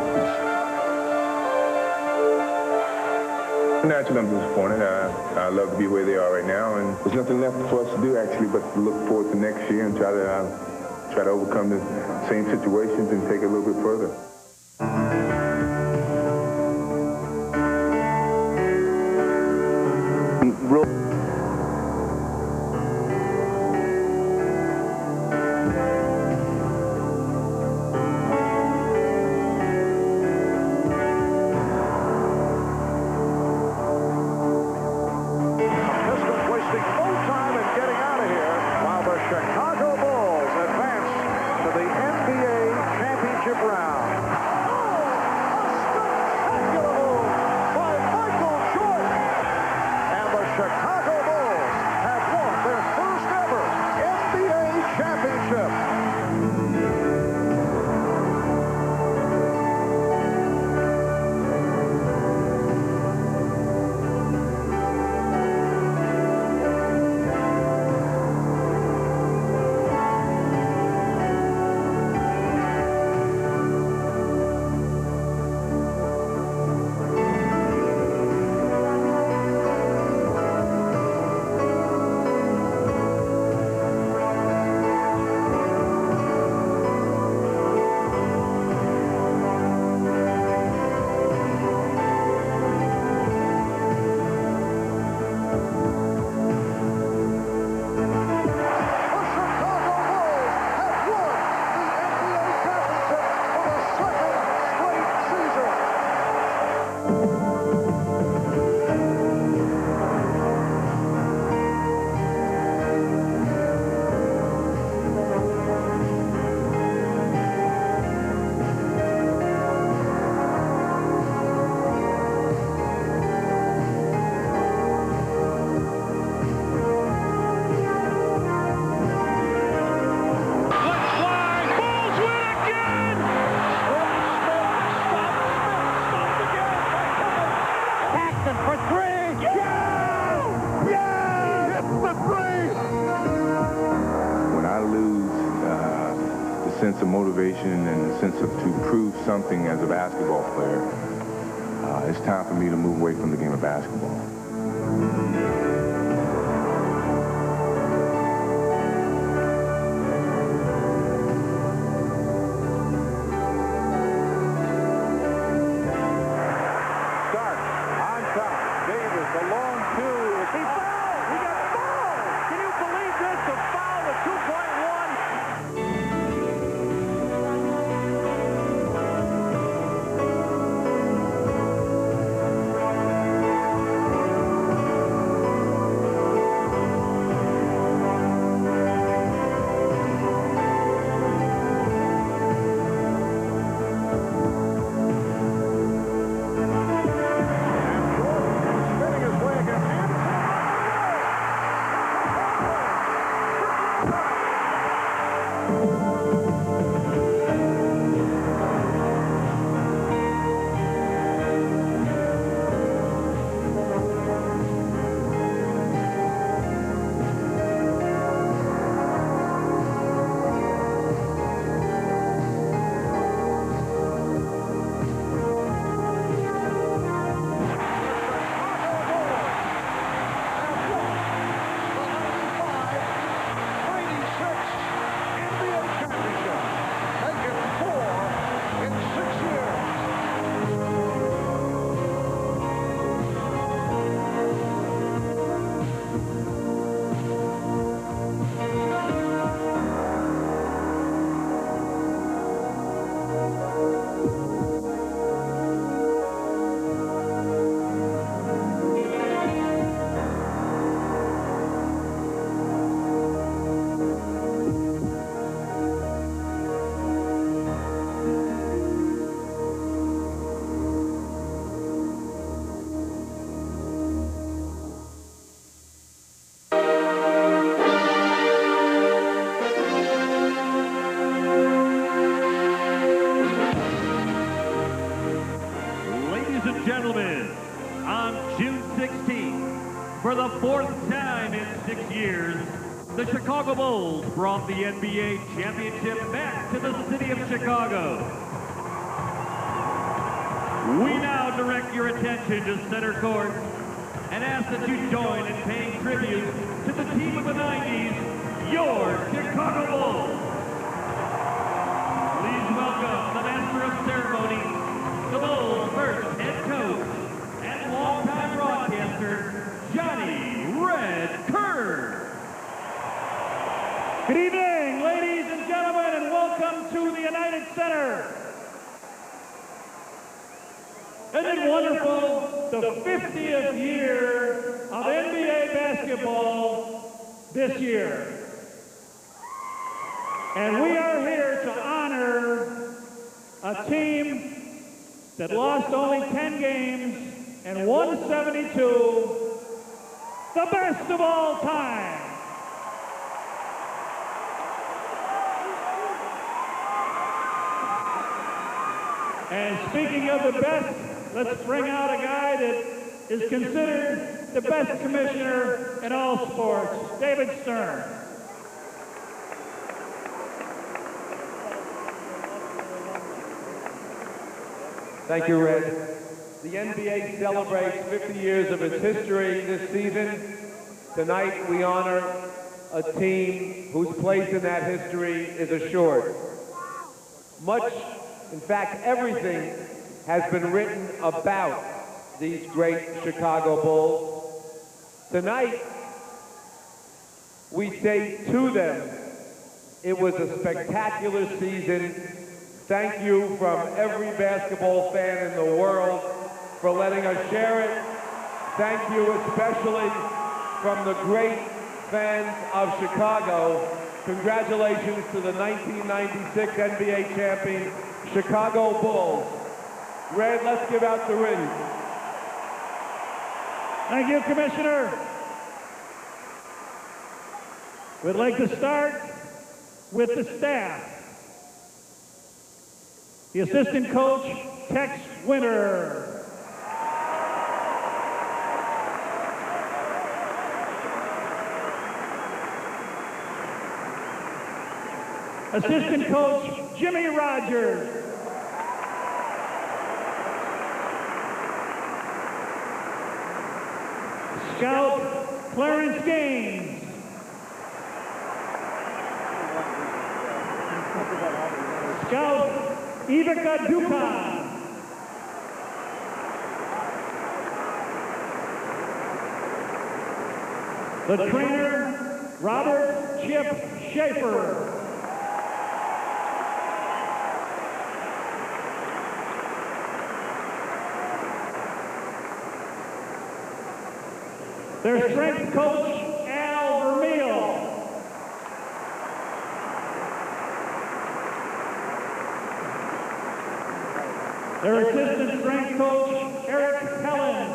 I'm disappointed. I love to be where they are right now, and there's nothing left for us to do, actually, but to look forward to next year and try to overcome the same situations and take it a little bit further. Sense of motivation and a sense of to prove something as a basketball player, it's time for me to move away from the game of basketball. Stark on top. Davis, a long two. He fouled. He got fouled. Can you believe this? A foul at 2.1. the 4th time in 6 years, the Chicago Bulls brought the NBA championship back to the city of Chicago. We now direct your attention to center court and ask that you join in paying tribute to the team of the 90s, your Chicago Bulls. Please welcome the master of ceremonies, the Bulls' first head coach and longtime broadcaster, Johnny Red Kerr. Good evening, ladies and gentlemen, and welcome to the United Center. Isn't it wonderful? The 50th year of NBA basketball this year. And we are here to honor a team that lost only 10 games and won 72, the best of all time. And speaking of the best, let's bring out a guy that is considered the best commissioner in all sports, David Stern. Thank you, Red. The NBA celebrates 50 years of its history this season. Tonight, we honor a team whose place in that history is assured. Much, in fact, everything has been written about these great Chicago Bulls. Tonight, we say to them, it was a spectacular season. Thank you from every basketball fan in the world for letting us share it. Thank you especially from the great fans of Chicago. Congratulations to the 1996 NBA champion, Chicago Bulls. Red, let's give out the ring. Thank you, Commissioner. We'd like to start with the staff. The assistant coach, Tex Winter. Assistant coach, Jimmy Rogers. Scout, Clarence Gaines. Scout, Ivica Dukan. The trainer, Robert Chip Schaefer. Their strength coach, Al Vermeil. Their assistant strength coach, Eric Helen.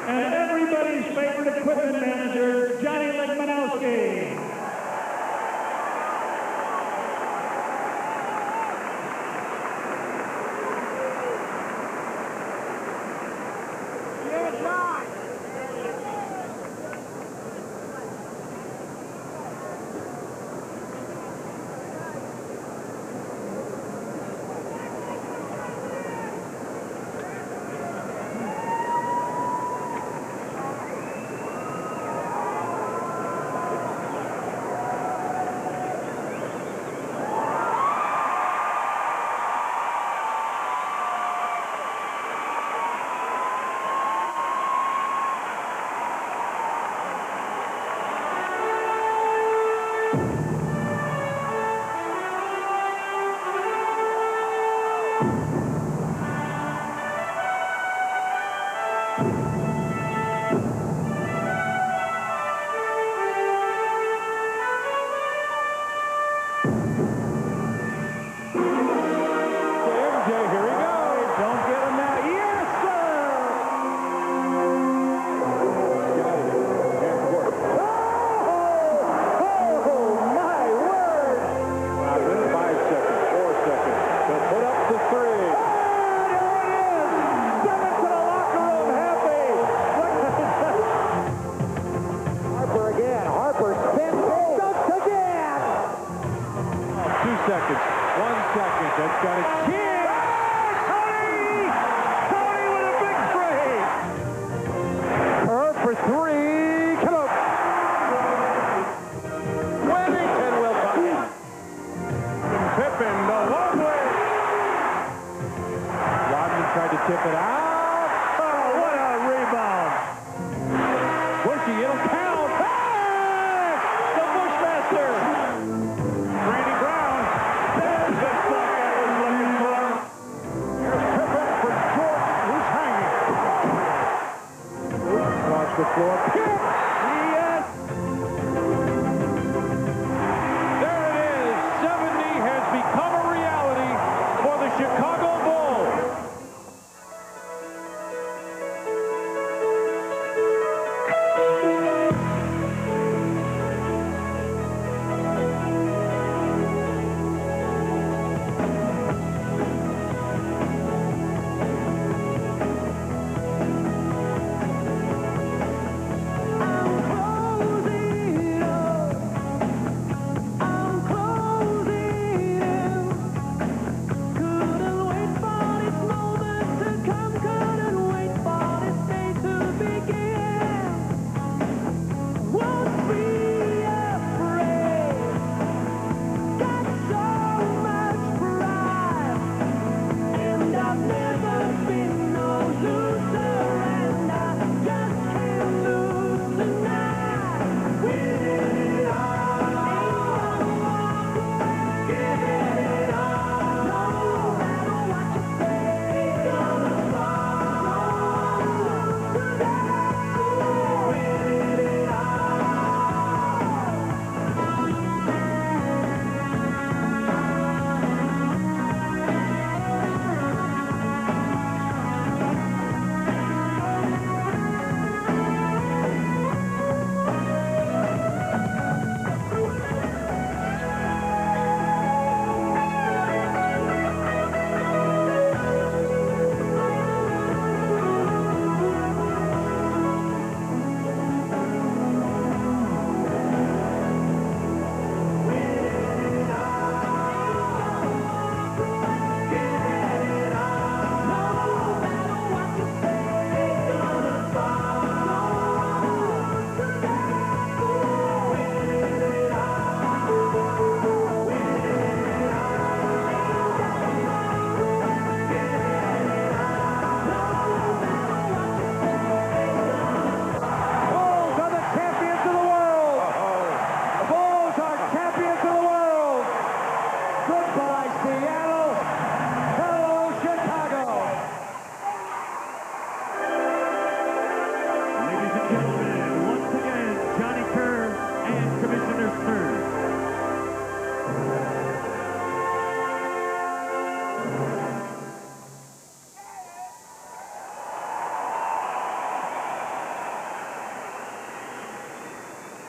And everybody's favorite equipment manager, Johnny Legmanowski.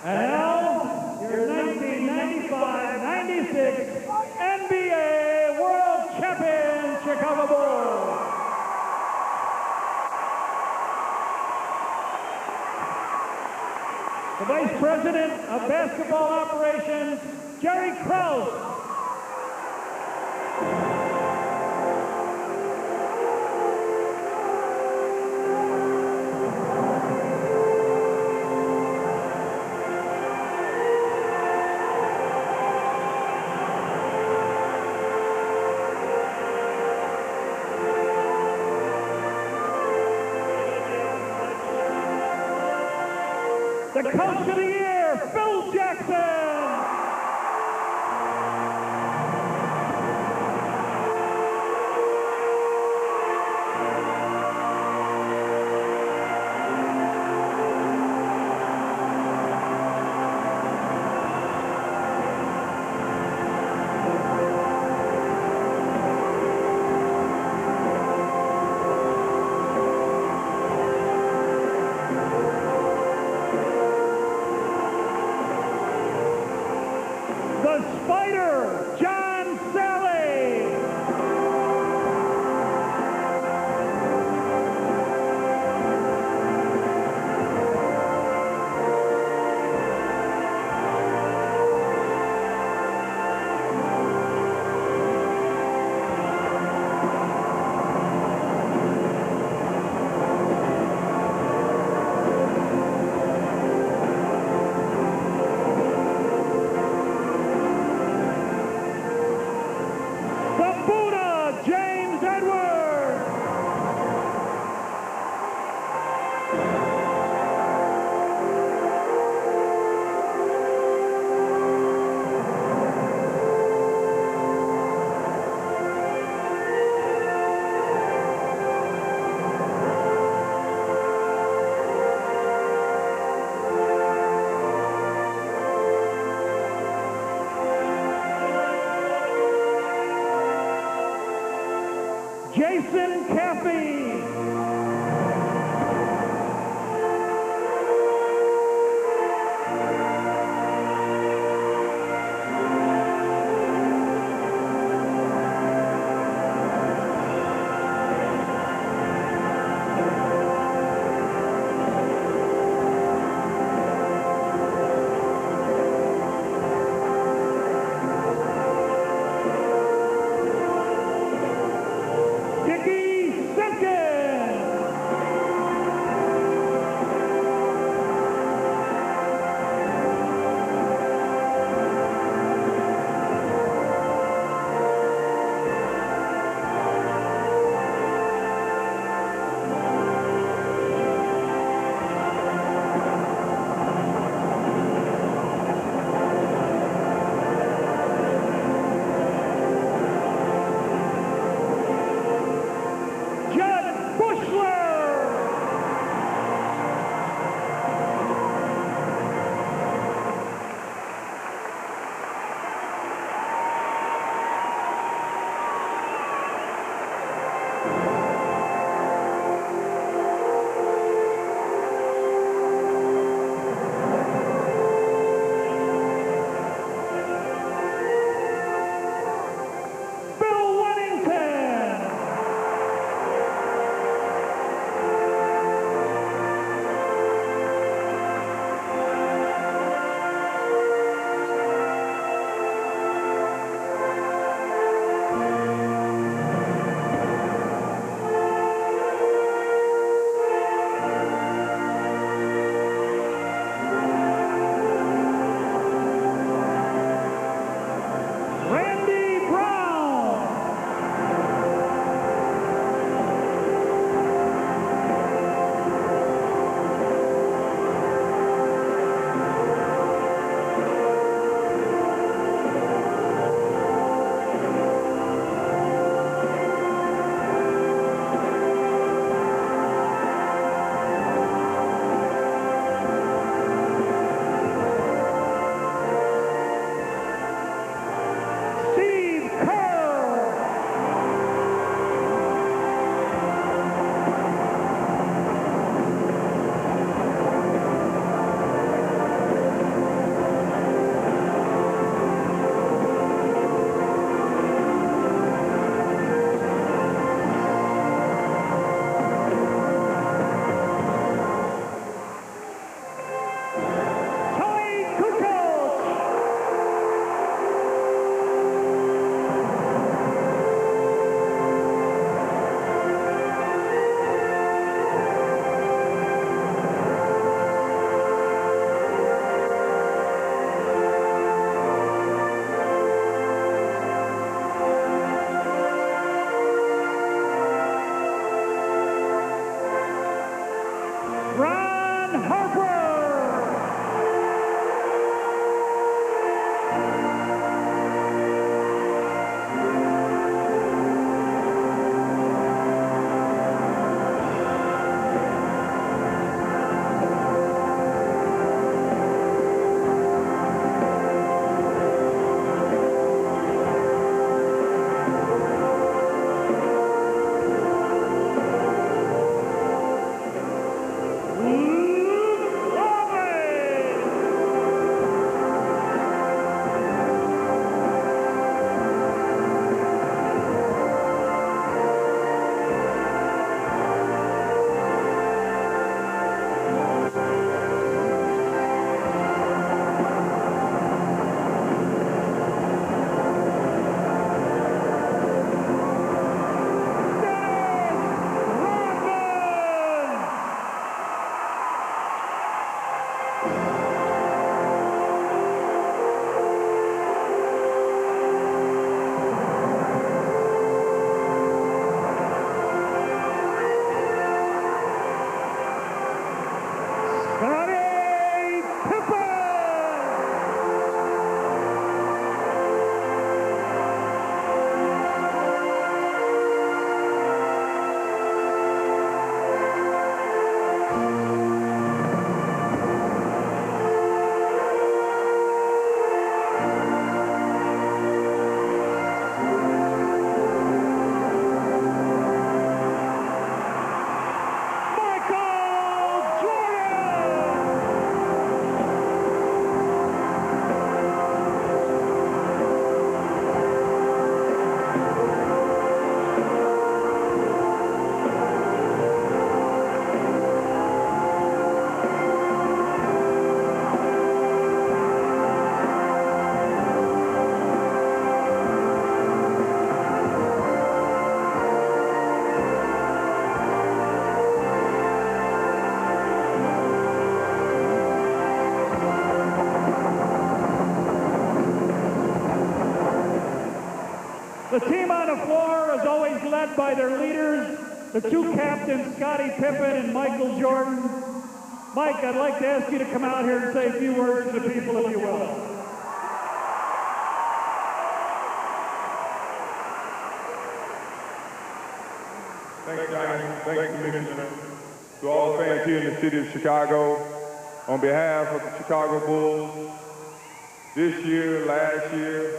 And now, your 1995-96 NBA World Champion Chicago Bulls. The Vice President of Basketball Operations, Jerry Krause. The Coach of the Year, Phil Jackson. The team on the floor is always led by their leaders, the two captains, Scottie Pippen and Michael Jordan. Mike, I'd like to ask you to come out here and say a few words to the people, if you will. Thanks, Johnny. Thanks, Commissioner. To all the fans here in the city of Chicago, on behalf of the Chicago Bulls, this year, last year,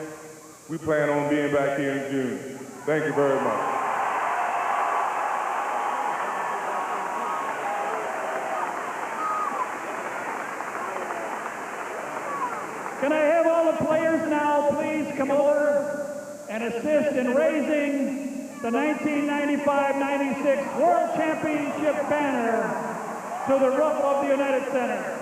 we plan on being back here in June. Thank you very much. Can I have all the players now please come over and assist in raising the 1995-96 World Championship banner to the roof of the United Center.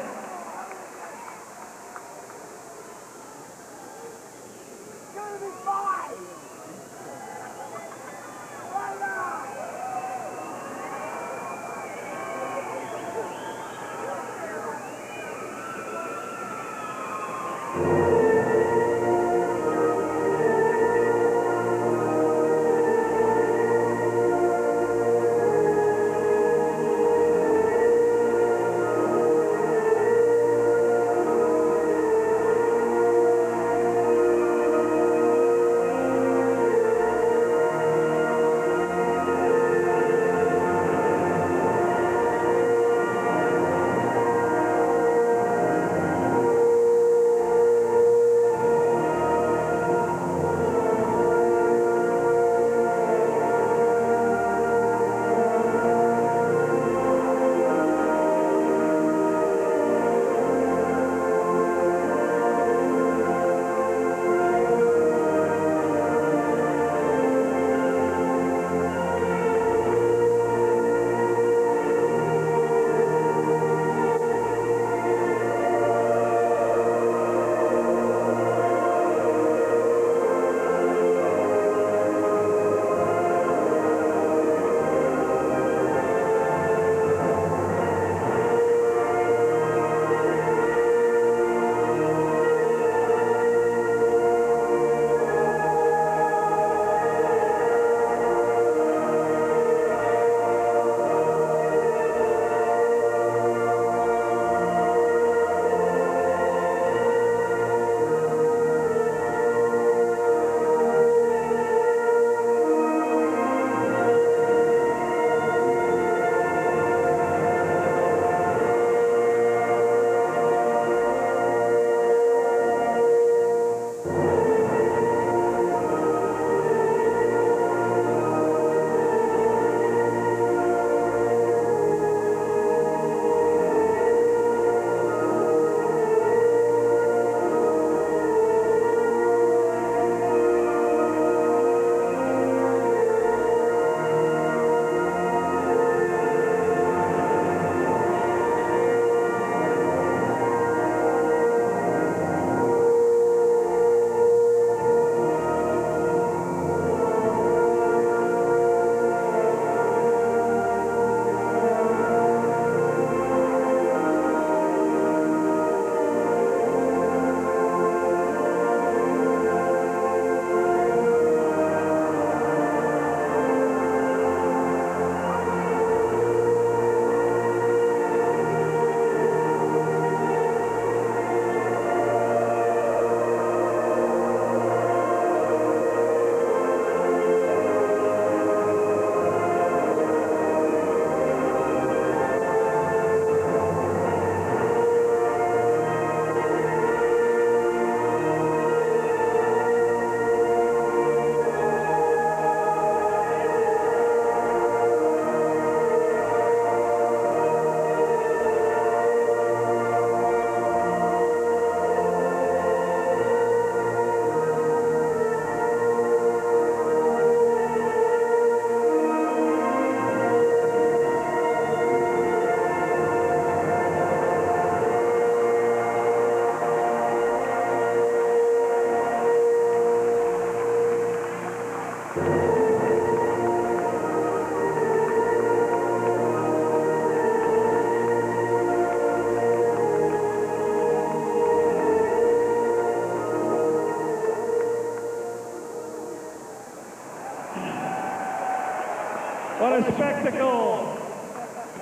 a spectacle.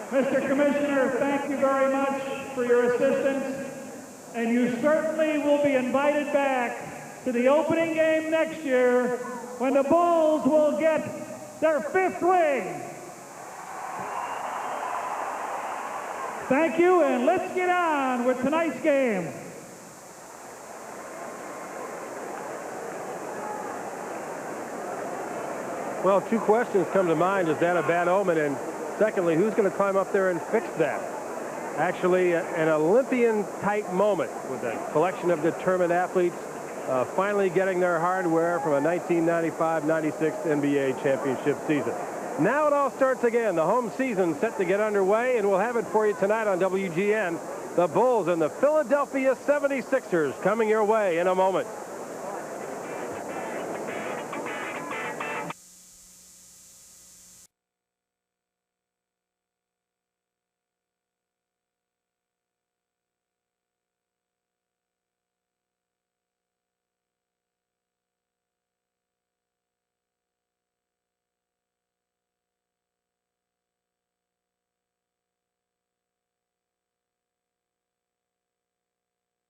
Mr. Commissioner, thank you very much for your assistance, and you certainly will be invited back to the opening game next year when the Bulls will get their 5th ring. Thank you, and let's get on with tonight's game. Well, 2 questions come to mind. Is that a bad omen? And secondly, who's going to climb up there and fix that? Actually, an Olympian-type moment with a collection of determined athletes finally getting their hardware from a 1995-96 NBA championship season. Now it all starts again. The home season set to get underway, and we'll have it for you tonight on WGN. The Bulls and the Philadelphia 76ers coming your way in a moment.